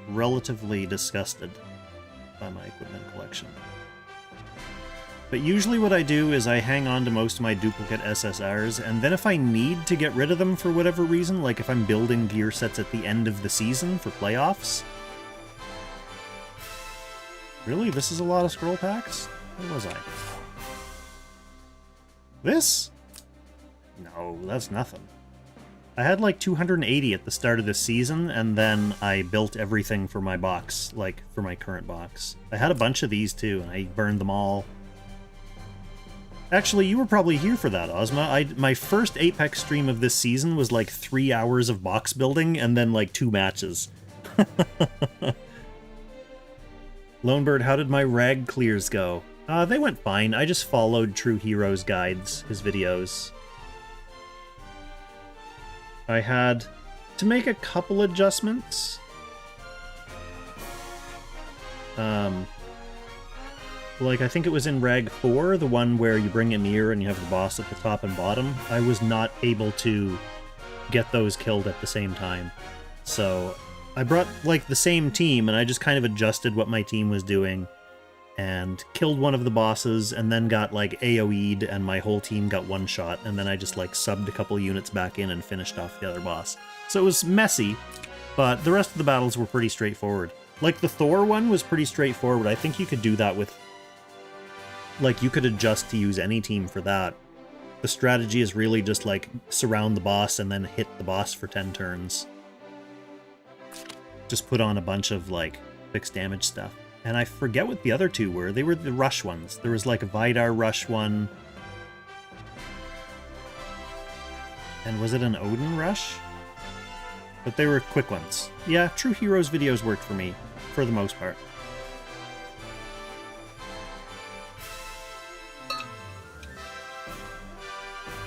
Relatively disgusted by my equipment collection. But usually what I do is I hang on to most of my duplicate SSRs, and then if I need to get rid of them for whatever reason, like if I'm building gear sets at the end of the season for playoffs... Really? This is a lot of scroll packs? Where was I? This? No, that's nothing. I had like 280 at the start of this season, and then I built everything for my box, like for my current box. I had a bunch of these too, and I burned them all. Actually, you were probably here for that, Ozma. My first Apex stream of this season was like 3 hours of box building, and then like 2 matches. Lonebird, how did my rag clears go? They went fine. I just followed True Heroes guides, his videos. I had to make a couple adjustments. Like, I think it was in Rag 4, the one where you bring a mirror and you have the boss at the top and bottom. I was not able to get those killed at the same time. So I brought, like, the same team, and I just kind of adjusted what my team was doing, and killed one of the bosses, and then got, like, AoE'd, and my whole team got one shot, and then I just, like, subbed a couple units back in and finished off the other boss. So it was messy, but the rest of the battles were pretty straightforward. Like, the Thor one was pretty straightforward. I think you could do that with... Like, you could adjust to use any team for that. The strategy is really just, like, surround the boss and then hit the boss for 10 turns. Just put on a bunch of, like, fixed damage stuff. And I forget what the other two were. They were the rush ones. There was, like, a Vidar rush one. And was it an Odin rush? But they were quick ones. Yeah, True Heroes videos worked for me, for the most part.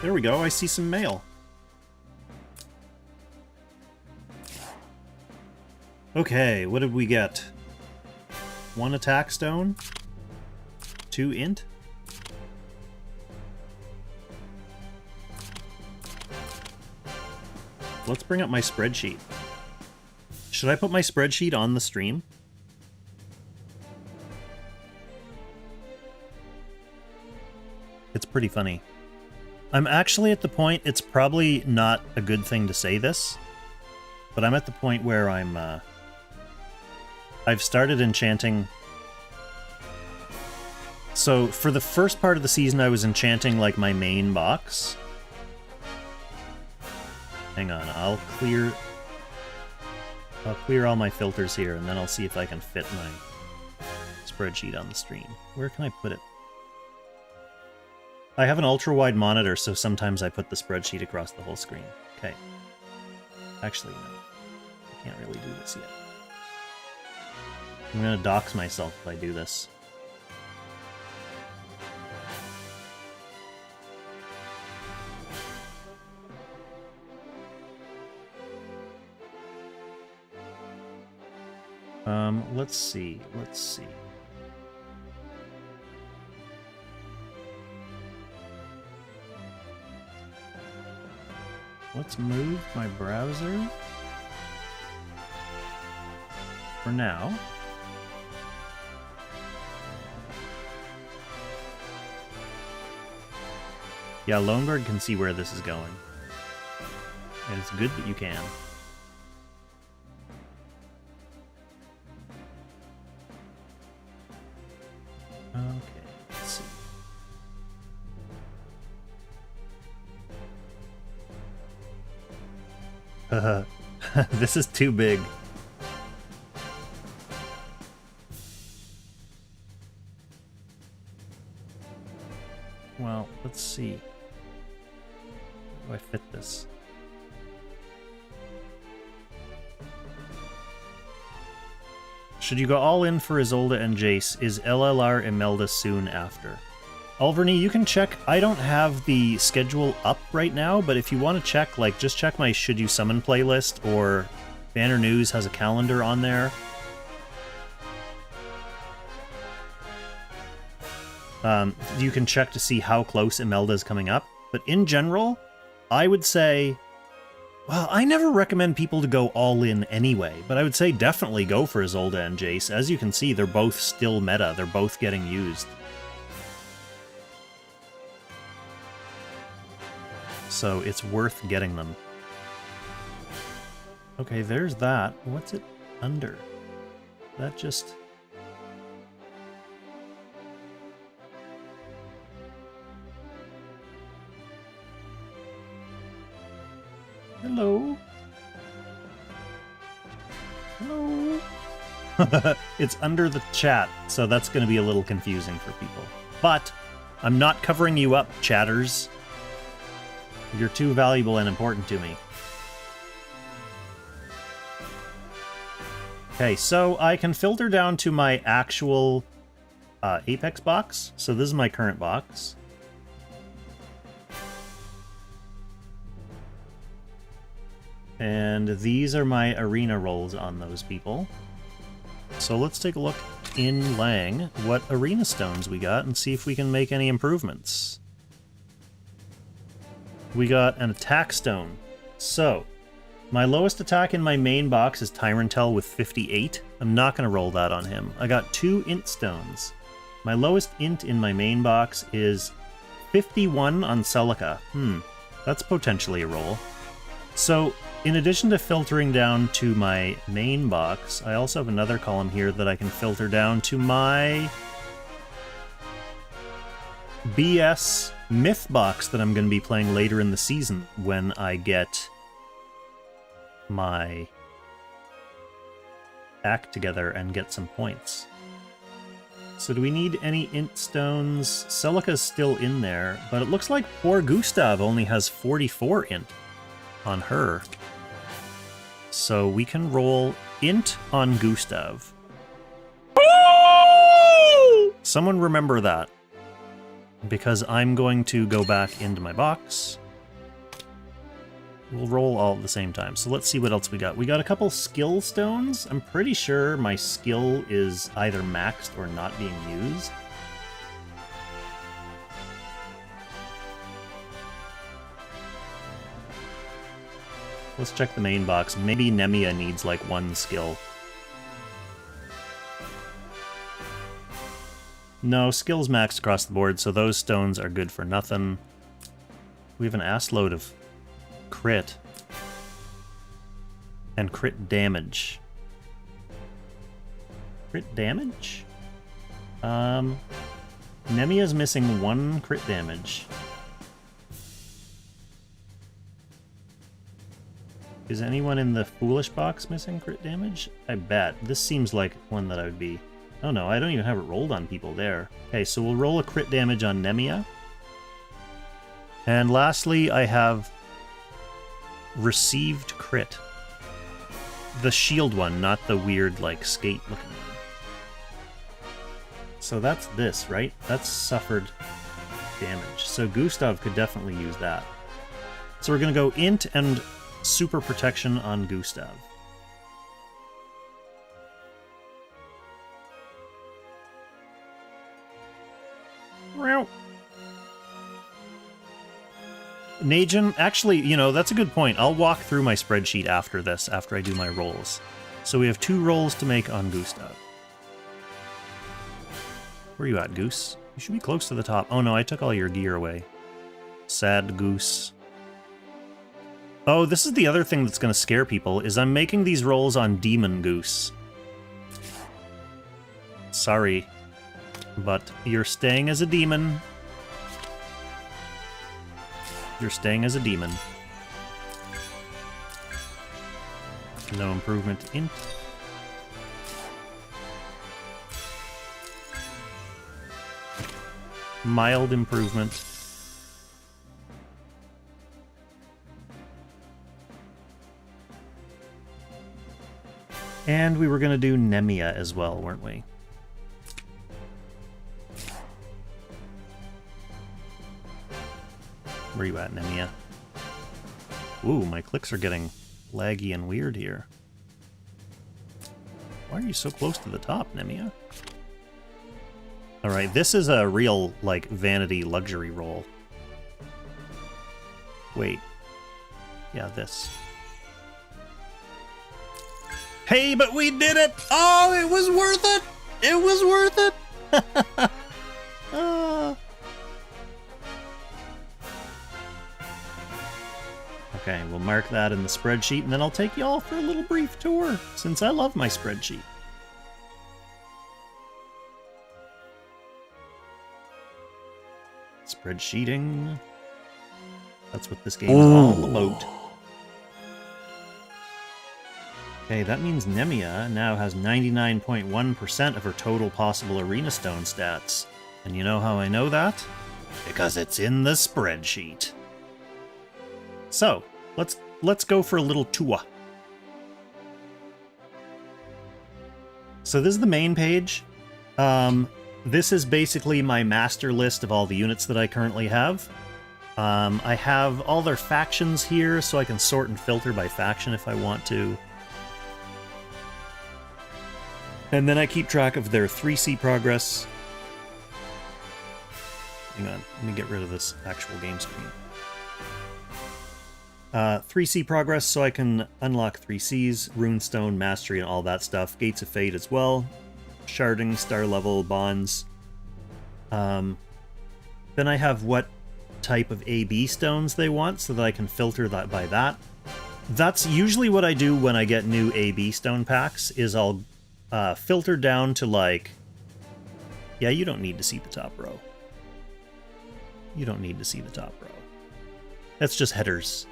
There we go, I see some mail. Okay, what did we get? 1 attack stone, 2 int. Let's bring up my spreadsheet. Should I put my spreadsheet on the stream? It's pretty funny. I'm actually at the point, it's probably not a good thing to say this, but I'm at the point where I've started enchanting. So for the first part of the season, I was enchanting like my main box. Hang on, I'll clear all my filters here, and then I'll see if I can fit my spreadsheet on the stream. Where can I put it? I have an ultra-wide monitor, so sometimes I put the spreadsheet across the whole screen. Okay. Actually, no. I can't really do this yet. I'm gonna dox myself if I do this. Let's see. Let's move my browser for now. Yeah, Lonebird can see where this is going. And it's good that you can. Okay, let's see. This is too big. Well, let's see. How do I fit this? Should you go all in for Isolde and Jace? Is LLR Imelda soon after? Alverny, you can check. I don't have the schedule up right now, but if you want to check, like, just check my Should You Summon playlist, or Banner News has a calendar on there. You can check to see how close Imelda is coming up. But in general, I would say... Well, I never recommend people to go all in anyway, but I would say definitely go for Isolde and Jace. As you can see, they're both still meta. They're both getting used. So it's worth getting them. Okay, there's that. What's it under? That just... Hello? Hello? It's under the chat, so that's going to be a little confusing for people. But I'm not covering you up, chatters. You're too valuable and important to me. Okay, so I can filter down to my actual Apex box. So this is my current box. And these are my arena rolls on those people. So let's take a look in Lang what arena stones we got and see if we can make any improvements. We got an attack stone. So, my lowest attack in my main box is Tyrantel with 58. I'm not going to roll that on him. I got 2 int stones. My lowest int in my main box is 51 on Celica. That's potentially a roll. So, in addition to filtering down to my main box, I also have another column here that I can filter down to my BS Myth box that I'm going to be playing later in the season when I get my act together and get some points. So do we need any int stones? Celica's still in there, but it looks like poor Gustav only has 44 int on her. So we can roll int on Gustav. Someone remember that, because I'm going to go back into my box. We'll roll all at the same time. So let's see what else we got. We got a couple skill stones. I'm pretty sure my skill is either maxed or not being used. Let's check the main box. Maybe Nemia needs like 1 skill. No, skills maxed across the board, so those stones are good for nothing. We have an ass load of crit. And crit damage. Crit damage? Nemia's missing 1 crit damage. Is anyone in the Foolish box missing crit damage? I bet. This seems like one that I would be... Oh no, I don't even have it rolled on people there. Okay, so we'll roll a crit damage on Nemia. And lastly, I have received crit. The shield one, not the weird, like, skate looking one. So that's this, right? That's suffered damage. So Gustav could definitely use that. So we're gonna go int and super protection on Gustav. Najin, actually, you know, that's a good point. I'll walk through my spreadsheet after this, after I do my rolls. So we have 2 rolls to make on Gustav. Where are you at, Goose? You should be close to the top. Oh no, I took all your gear away. Sad Goose. Oh, this is the other thing that's going to scare people, is I'm making these rolls on Demon Goose. Sorry, but you're staying as a demon. You're staying as a demon. No improvement to int. Mild improvement. And we were going to do Maiya as well, weren't we? Where you at, Maiya? Ooh, my clicks are getting laggy and weird here. Why are you so close to the top, Maiya? Alright, this is a real, like, vanity luxury roll. Wait. Yeah, this. Hey, but we did it! Oh, it was worth it! It was worth it! Okay, we'll mark that in the spreadsheet, and then I'll take y'all for a little brief tour, since I love my spreadsheet. Spreadsheeting. That's what this game is all about. Okay, that means Maiya now has 99.1% of her total possible arena stone stats. And you know how I know that? Because it's in the spreadsheet. So, let's go for a little tour. So this is the main page. This is basically my master list of all the units that I currently have. I have all their factions here, so I can sort and filter by faction if I want to. And then I keep track of their 3C progress. Hang on, let me get rid of this actual game screen. 3C progress, so I can unlock 3Cs, Runestone, Mastery, and all that stuff. Gates of Fate as well. Sharding, Star Level, Bonds. Then I have what type of AB stones they want, so that I can filter that by that. That's usually what I do when I get new AB stone packs, is I'll filter down to, like... Yeah, you don't need to see the top row. You don't need to see the top row. That's just headers.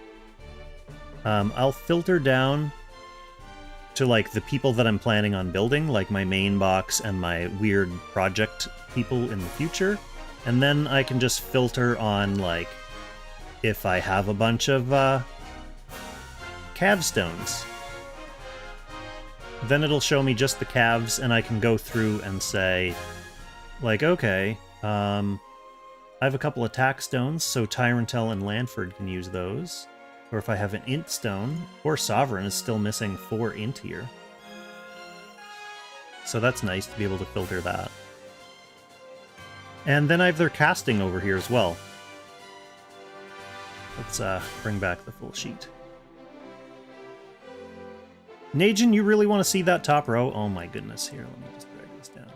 I'll filter down to, like, the people that I'm planning on building, like my main box and my weird project people in the future. And then I can just filter on, like, if I have a bunch of cav stones. Then it'll show me just the calves, and I can go through and say, like, okay, I have a couple attack stones, so Tyrantel and Lanford can use those. Or if I have an int stone, or Sovereign is still missing 4 int here. So that's nice to be able to filter that. And then I have their casting over here as well. Let's bring back the full sheet. Najin, you really want to see that top row? Oh my goodness, here, let me just drag this down.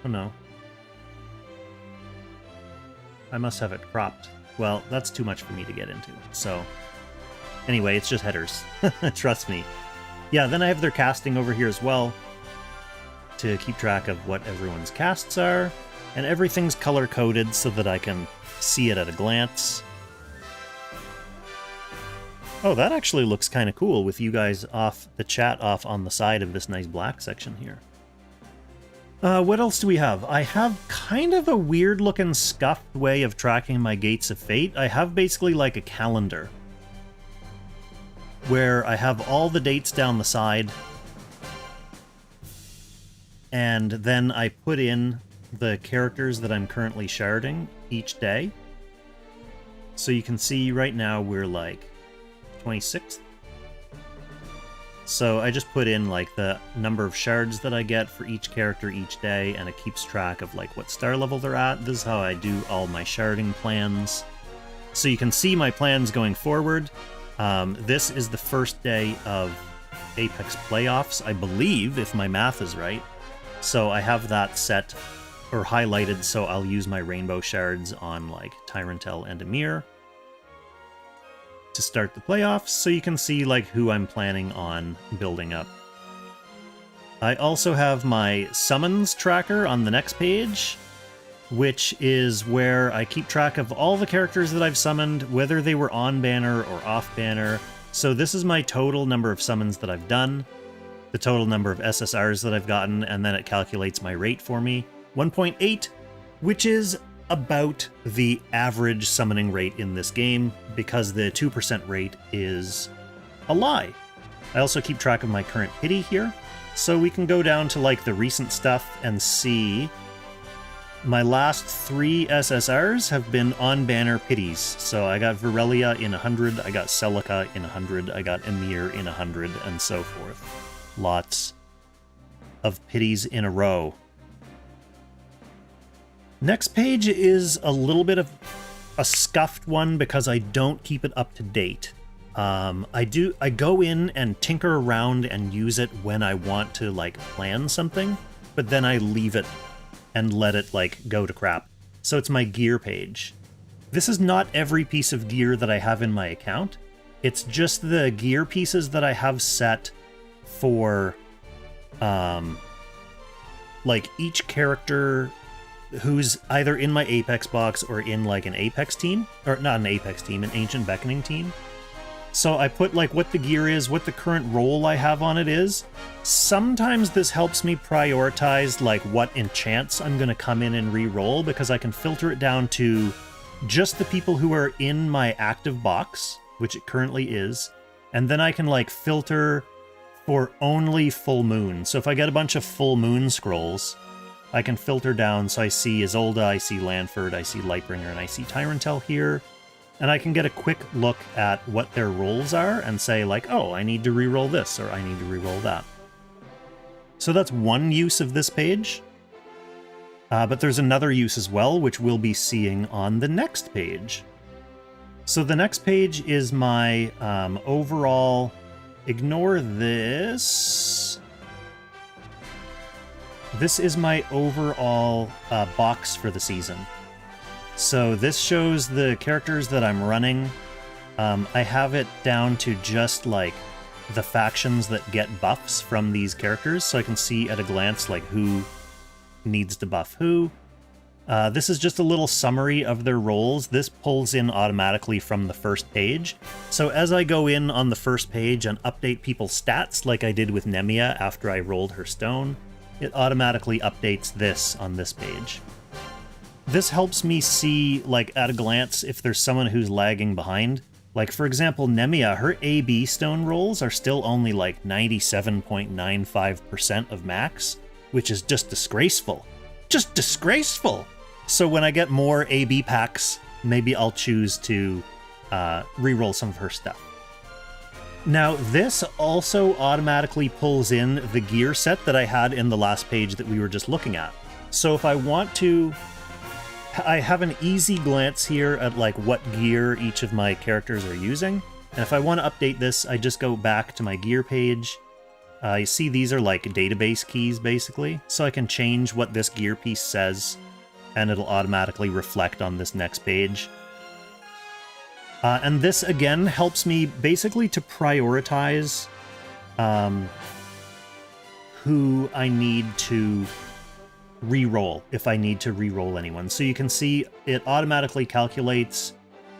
Oh no. I must have it cropped. Well, that's too much for me to get into, so... Anyway, it's just headers. Trust me. Yeah, then I have their casting over here as well, to keep track of what everyone's casts are, and everything's color-coded so that I can see it at a glance. Oh, that actually looks kind of cool with you guys off the chat off on the side of this nice black section here. What else do we have? I have kind of a weird-looking scuffed way of tracking my Gates of Fate. I have basically like a calendar, where I have all the dates down the side, and then I put in the characters that I'm currently sharding each day. So you can see right now we're like 26th. So I just put in like the number of shards that I get for each character each day, and it keeps track of like what star level they're at. This is how I do all my sharding plans. So you can see my plans going forward. This is the first day of Apex playoffs, I believe, if my math is right. So I have that set or highlighted, so I'll use my rainbow shards on like Tyrantel and Emir to start the playoffs, so you can see like who I'm planning on building up. I also have my summons tracker on the next page, which is where I keep track of all the characters that I've summoned, whether they were on banner or off banner, So this is my total number of summons that I've done, the total number of SSRs that I've gotten, and then it calculates my rate for me. 1.8, which is about the average summoning rate in this game, because the 2% rate is a lie. I also keep track of my current pity here, so we can go down to like the recent stuff and see my last 3 SSRs have been on-banner pities. So I got Virelia in 100, I got Celica in 100, I got Emir in 100, and so forth. Lots of pities in a row. Next page is a little bit of a scuffed one because I don't keep it up to date. I go in and tinker around and use it when I want to like plan something, but then I leave it and let it like go to crap. So it's my gear page. This is not every piece of gear that I have in my account. It's just the gear pieces that I have set for like each character who's either in my Apex box or in like an Apex team, or not an Apex team, an Ancient Beckoning team. So I put like what the gear is, what the current role I have on it is. Sometimes this helps me prioritize like what enchants I'm going to come in and re-roll, because I can filter it down to just the people who are in my active box, which it currently is, and then I can like filter for only full moon. So if I get a bunch of full moon scrolls, I can filter down so I see Isolde, I see Lanford, I see Lightbringer, and I see Tyrantel here. And I can get a quick look at what their roles are and say like, oh, I need to re-roll this, or I need to re-roll that. So that's one use of this page. But there's another use as well, which we'll be seeing on the next page. So the next page is my overall... Ignore this. This is my overall box for the season. So this shows the characters that I'm running. I have it down to just like the factions that get buffs from these characters, so I can see at a glance like who needs to buff who. This is just a little summary of their roles. This pulls in automatically from the first page. So as I go in on the first page and update people's stats, like I did with Nemia after I rolled her stone, it automatically updates this on this page. This helps me see, like, at a glance, if there's someone who's lagging behind. Like, for example, Nemia, her AB stone rolls are still only, like, 97.95% of max, which is just disgraceful. Just disgraceful! So when I get more AB packs, maybe I'll choose to reroll some of her stuff. Now, this also automatically pulls in the gear set that I had in the last page that we were just looking at. So if I want to... I have an easy glance here at like what gear each of my characters are using. And if I want to update this, I just go back to my gear page. You see these are like database keys basically. So I can change what this gear piece says and it'll automatically reflect on this next page. And this again helps me basically to prioritize who I need to re-roll if I need to re-roll anyone. So you can see it automatically calculates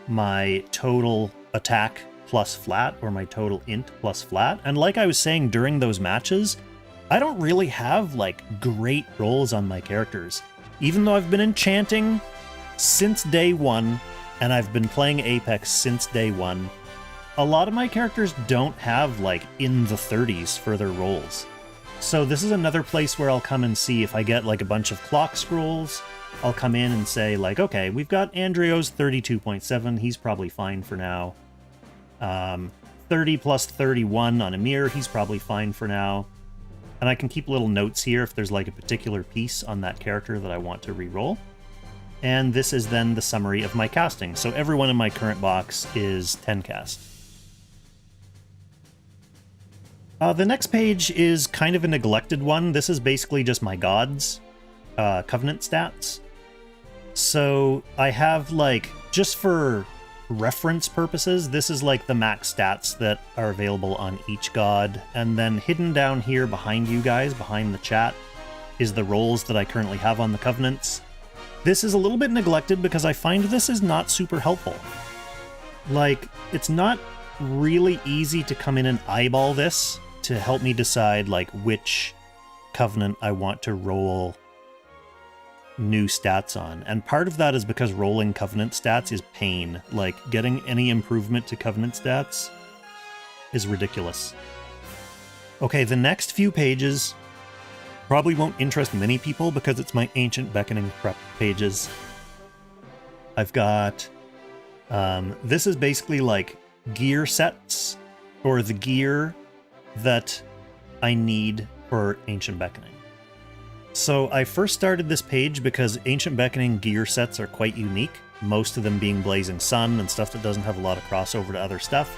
my total attack plus flat, or my total int plus flat. And like I was saying during those matches, I don't really have like great rolls on my characters. Even though I've been enchanting since day one, and I've been playing Apex since day one, a lot of my characters don't have like in the 30s for their rolls. So this is another place where I'll come and see if I get like a bunch of clock scrolls. I'll come in and say like, okay, we've got Andreo's 32.7, he's probably fine for now. 30 plus 31 on Emir, he's probably fine for now. And I can keep little notes here if there's like a particular piece on that character that I want to re-roll. And this is then the summary of my casting. So everyone in my current box is 10 cast. The next page is kind of a neglected one. This is basically just my gods, covenant stats. So I have like, just for reference purposes, this is like the max stats that are available on each god. And then hidden down here behind you guys, behind the chat, is the roles that I currently have on the covenants. This is a little bit neglected because I find this is not super helpful. Like, it's not really easy to come in and eyeball this to help me decide like which covenant I want to roll new stats on. And part of that is because rolling covenant stats is pain. Like, getting any improvement to covenant stats is ridiculous. Okay, the next few pages probably won't interest many people because it's my Ancient Beckoning prep pages. I've got... this is basically like gear sets, or the gear that I need for Ancient Beckoning. So I first started this page because Ancient Beckoning gear sets are quite unique, most of them being Blazing Sun and stuff that doesn't have a lot of crossover to other stuff.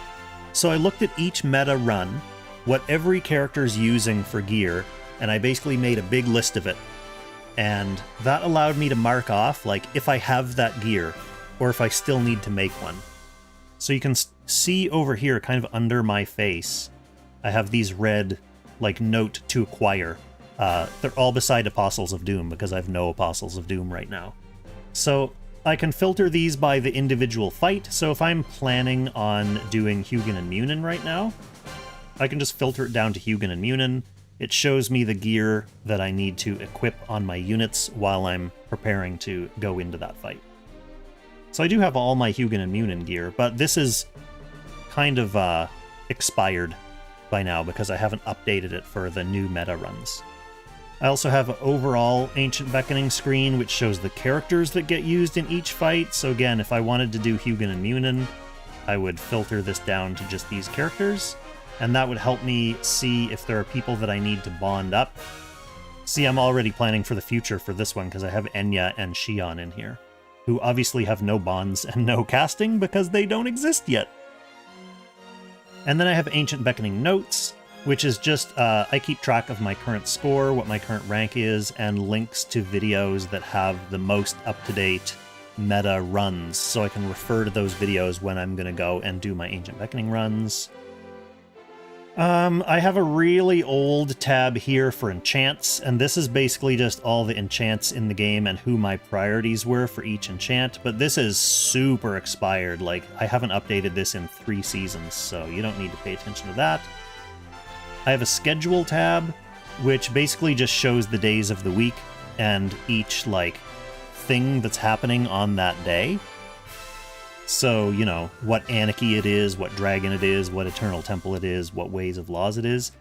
So I looked at each meta run, what every character's using for gear, and I basically made a big list of it. And that allowed me to mark off, like, if I have that gear, or if I still need to make one. So you can see over here, kind of under my face, I have these red, like, note to acquire. They're all beside Apostles of Doom, because I have no Apostles of Doom right now. So I can filter these by the individual fight, so if I'm planning on doing Hugin and Munin right now, I can just filter it down to Hugin and Munin. It shows me the gear that I need to equip on my units while I'm preparing to go into that fight. So I do have all my Hugin and Munin gear, but this is kind of expired by now because I haven't updated it for the new meta runs. I also have an overall Ancient Beckoning screen, which shows the characters that get used in each fight. So again, if I wanted to do Hugin and Munin, I would filter this down to just these characters, and that would help me see if there are people that I need to bond up. See, I'm already planning for the future for this one because I have Enya and Xion in here, who obviously have no bonds and no casting because they don't exist yet. And then I have Ancient Beckoning Notes, which is just, I keep track of my current score, what my current rank is, and links to videos that have the most up-to-date meta runs, so I can refer to those videos when I'm going to go and do my Ancient Beckoning runs. I have a really old tab here for enchants, and this is basically just all the enchants in the game and who my priorities were for each enchant, but this is super expired. Like, I haven't updated this in 3 seasons, so you don't need to pay attention to that. I have a schedule tab, which basically just shows the days of the week and each, like, thing that's happening on that day. So, you know, what Anarchy it is, what Dragon it is, what Eternal Temple it is, what Ways of Laws it is.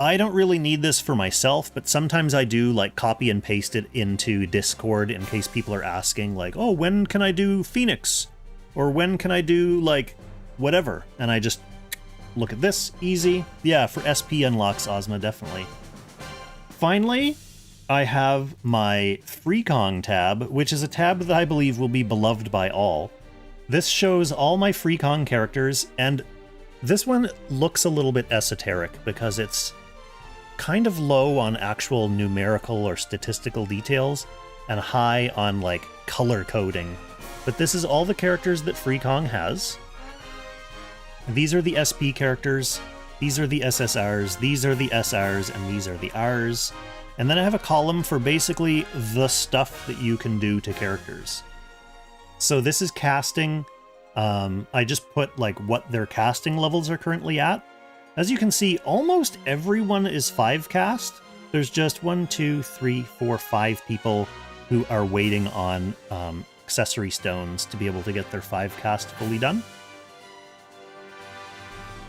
I don't really need this for myself, but sometimes I do, like, copy and paste it into Discord in case people are asking, like, oh, when can I do Phoenix? Or when can I do, like, whatever? And I just look at this, easy. Yeah, for SP unlocks Ozma, definitely. Finally, I have my Freekong tab, which is a tab that I believe will be beloved by all. This shows all my Freekong characters, and this one looks a little bit esoteric because it's kind of low on actual numerical or statistical details and high on, like, color coding. But this is all the characters that Freekong has. These are the SP characters, these are the SSRs, these are the SRs, and these are the Rs. And then I have a column for basically the stuff that you can do to characters. So this is casting. I just put, like, what their casting levels are currently at. As you can see, almost everyone is 5 cast. There's just 1, 2, 3, 4, 5 people who are waiting on accessory stones to be able to get their 5 cast fully done.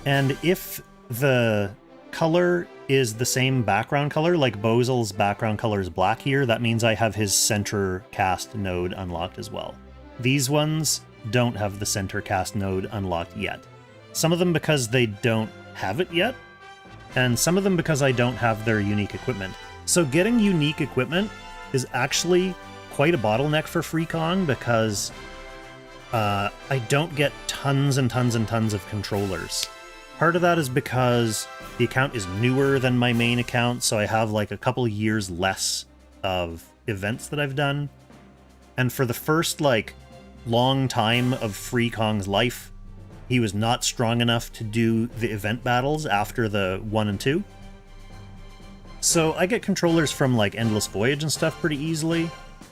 And if the color is the same background color, like Bozel's background color is black here, that means I have his center cast node unlocked as well. These ones don't have the center cast node unlocked yet. Some of them because they don't have it yet, and some of them because I don't have their unique equipment. So getting unique equipment is actually quite a bottleneck for Freekong because I don't get tons and tons and tons of controllers. Part of that is because the account is newer than my main account, so I have, like, a couple years less of events that I've done. And for the first, like, long time of Freekong's life, he was not strong enough to do the event battles after the 1 and 2. So I get controllers from, like, Endless Voyage and stuff pretty easily,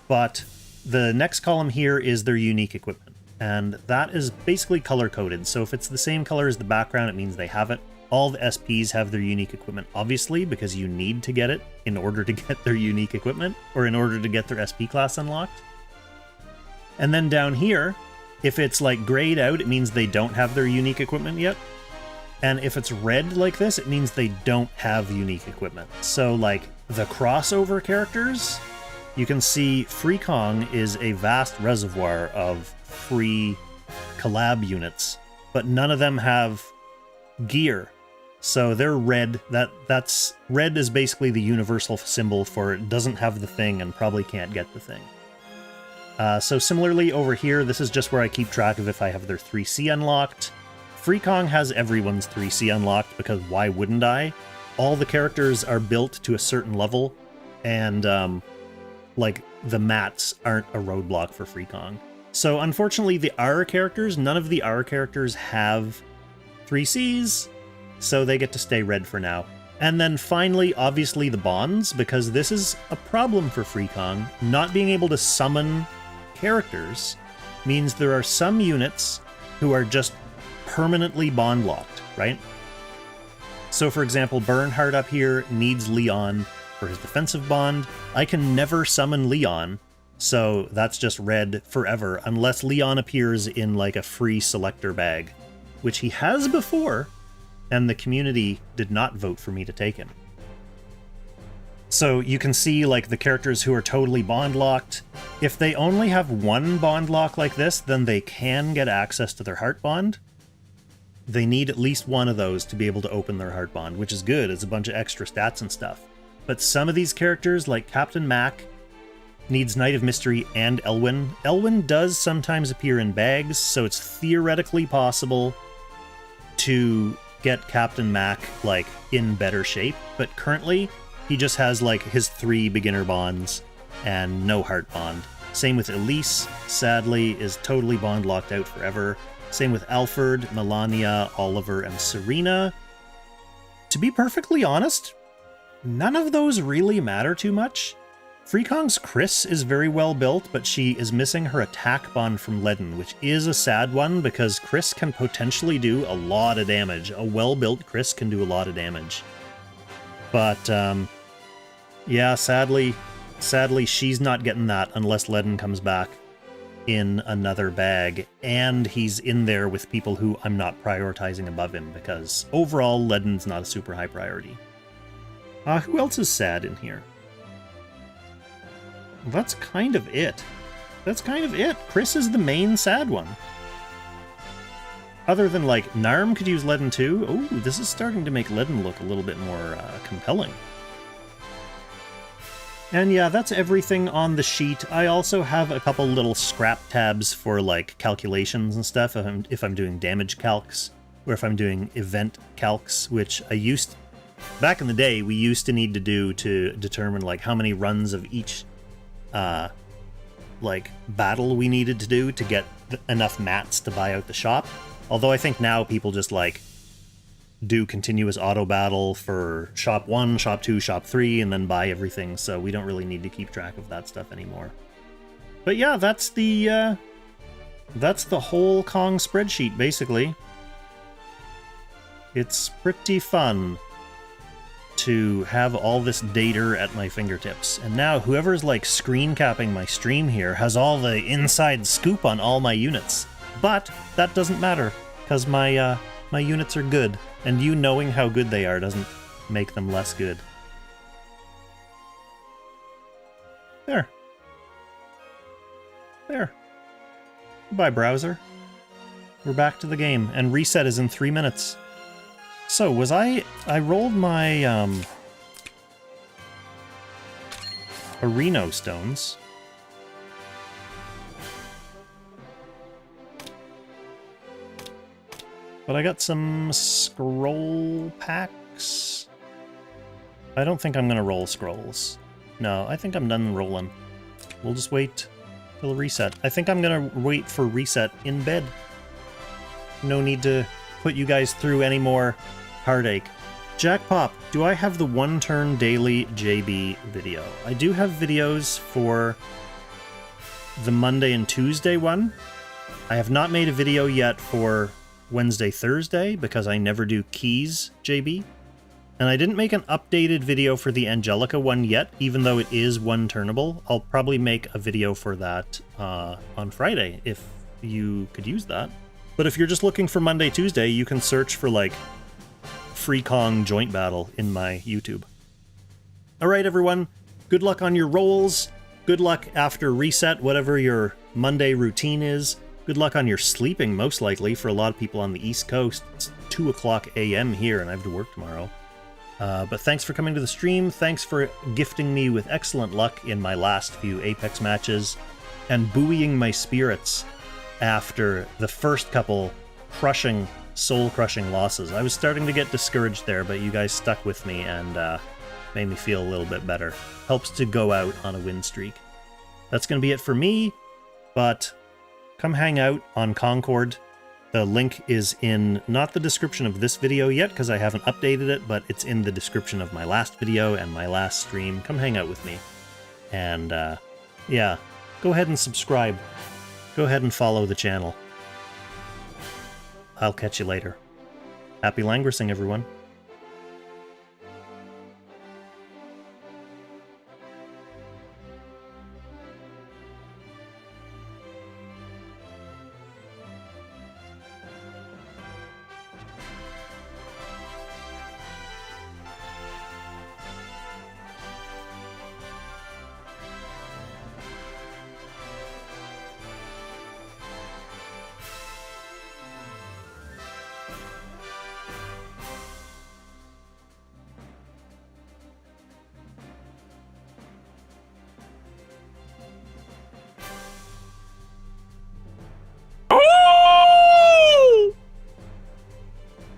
but the next column here is their unique equipment. And that is basically color-coded, so if it's the same color as the background, it means they have it. All the SPs have their unique equipment, obviously, because you need to get it in order to get their unique equipment, or in order to get their SP class unlocked. And then down here, if it's like grayed out, it means they don't have their unique equipment yet. And if it's red like this, it means they don't have unique equipment. So like the crossover characters, you can see Free Kong is a vast reservoir of free collab units, but none of them have gear. So they're red. That's red is basically the universal symbol for it doesn't have the thing and probably can't get the thing. So similarly over here, this is just where I keep track of if I have their 3C unlocked. Free Kong has everyone's 3C unlocked because why wouldn't I? All the characters are built to a certain level, and like the mats aren't a roadblock for Free Kong. So unfortunately, the R characters, none of the R characters have 3Cs, so they get to stay red for now. And then finally, obviously, the bonds, because this is a problem for Free Kong. Not being able to summon characters means there are some units who are just permanently bond locked, right? So for example, Bernhard up here needs Leon for his defensive bond. I can never summon Leon, so that's just red forever, unless Leon appears in like a free selector bag, which he has before, and the community did not vote for me to take him. So you can see like the characters who are totally bond locked. If they only have one bond lock like this, then they can get access to their heart bond. They need at least one of those to be able to open their heart bond, which is good. It's a bunch of extra stats and stuff. But some of these characters, like Captain Mac, needs Knight of Mystery and Elwyn. Elwyn does sometimes appear in bags, so it's theoretically possible to get Captain Mac like in better shape, but currently he just has like his 3 beginner bonds and no heart bond. Same with Elise, sadly, is totally bond locked out forever. Same with Alfred, Melania, Oliver, and Serena. To be perfectly honest, none of those really matter too much. Free Kong's Chris is very well built, but she is missing her attack bond from Ledden, which is a sad one because Chris can potentially do a lot of damage. A well-built Chris can do a lot of damage. But, yeah, sadly, she's not getting that unless Ledden comes back in another bag, and he's in there with people who I'm not prioritizing above him, because overall, Ledden's not a super high priority. Who else is sad in here? Well, that's kind of it. Chris is the main sad one. Other than, like, Narm could use Ledden too. Oh, this is starting to make Ledden look a little bit more compelling. And yeah, that's everything on the sheet. I also have a couple little scrap tabs for, like, calculations and stuff if I'm doing damage calcs, or if I'm doing event calcs, which back in the day, we used to need to do to determine, like, how many runs of each like battle we needed to do to get enough mats to buy out the shop. Although I think now people just like do continuous auto battle for shop 1, shop 2, shop 3, and then buy everything, so we don't really need to keep track of that stuff anymore. But yeah, that's the whole Kong spreadsheet basically. It's pretty fun to have all this data at my fingertips. And now whoever's like screen capping my stream here has all the inside scoop on all my units. But that doesn't matter, because my units are good, and you knowing how good they are doesn't make them less good. There. Goodbye, browser. We're back to the game, and reset is in 3 minutes. So, I rolled my, Areno stones. But I got some scroll packs. I don't think I'm gonna roll scrolls. No, I think I'm done rolling. We'll just wait till reset. I think I'm gonna wait for reset in bed. No need to put you guys through any more heartache. Jack Pop, do I have the one-turn daily JB video? I do have videos for the Monday and Tuesday one, I have not made a video yet for Wednesday, Thursday, because I never do keys, JB. And I didn't make an updated video for the Angelica one yet, even though it is one turnable. I'll probably make a video for that on Friday, if you could use that. But if you're just looking for Monday, Tuesday, you can search for, like, Free Kong Joint Battle in my YouTube. Alright, everyone. Good luck on your rolls. Good luck after reset, whatever your Monday routine is. Good luck on your sleeping, most likely. For a lot of people on the East Coast, it's 2 o'clock a.m. here, and I have to work tomorrow. But thanks for coming to the stream. Thanks for gifting me with excellent luck in my last few Apex matches, and buoying my spirits after the first couple crushing, soul-crushing losses. I was starting to get discouraged there, but you guys stuck with me and made me feel a little bit better. Helps to go out on a win streak. That's going to be it for me, but come hang out on Concord. The link is in, not the description of this video yet, because I haven't updated it, but it's in the description of my last video and my last stream. Come hang out with me. And, yeah, go ahead and subscribe. Go ahead and follow the channel. I'll catch you later. Happy Langrissing, everyone.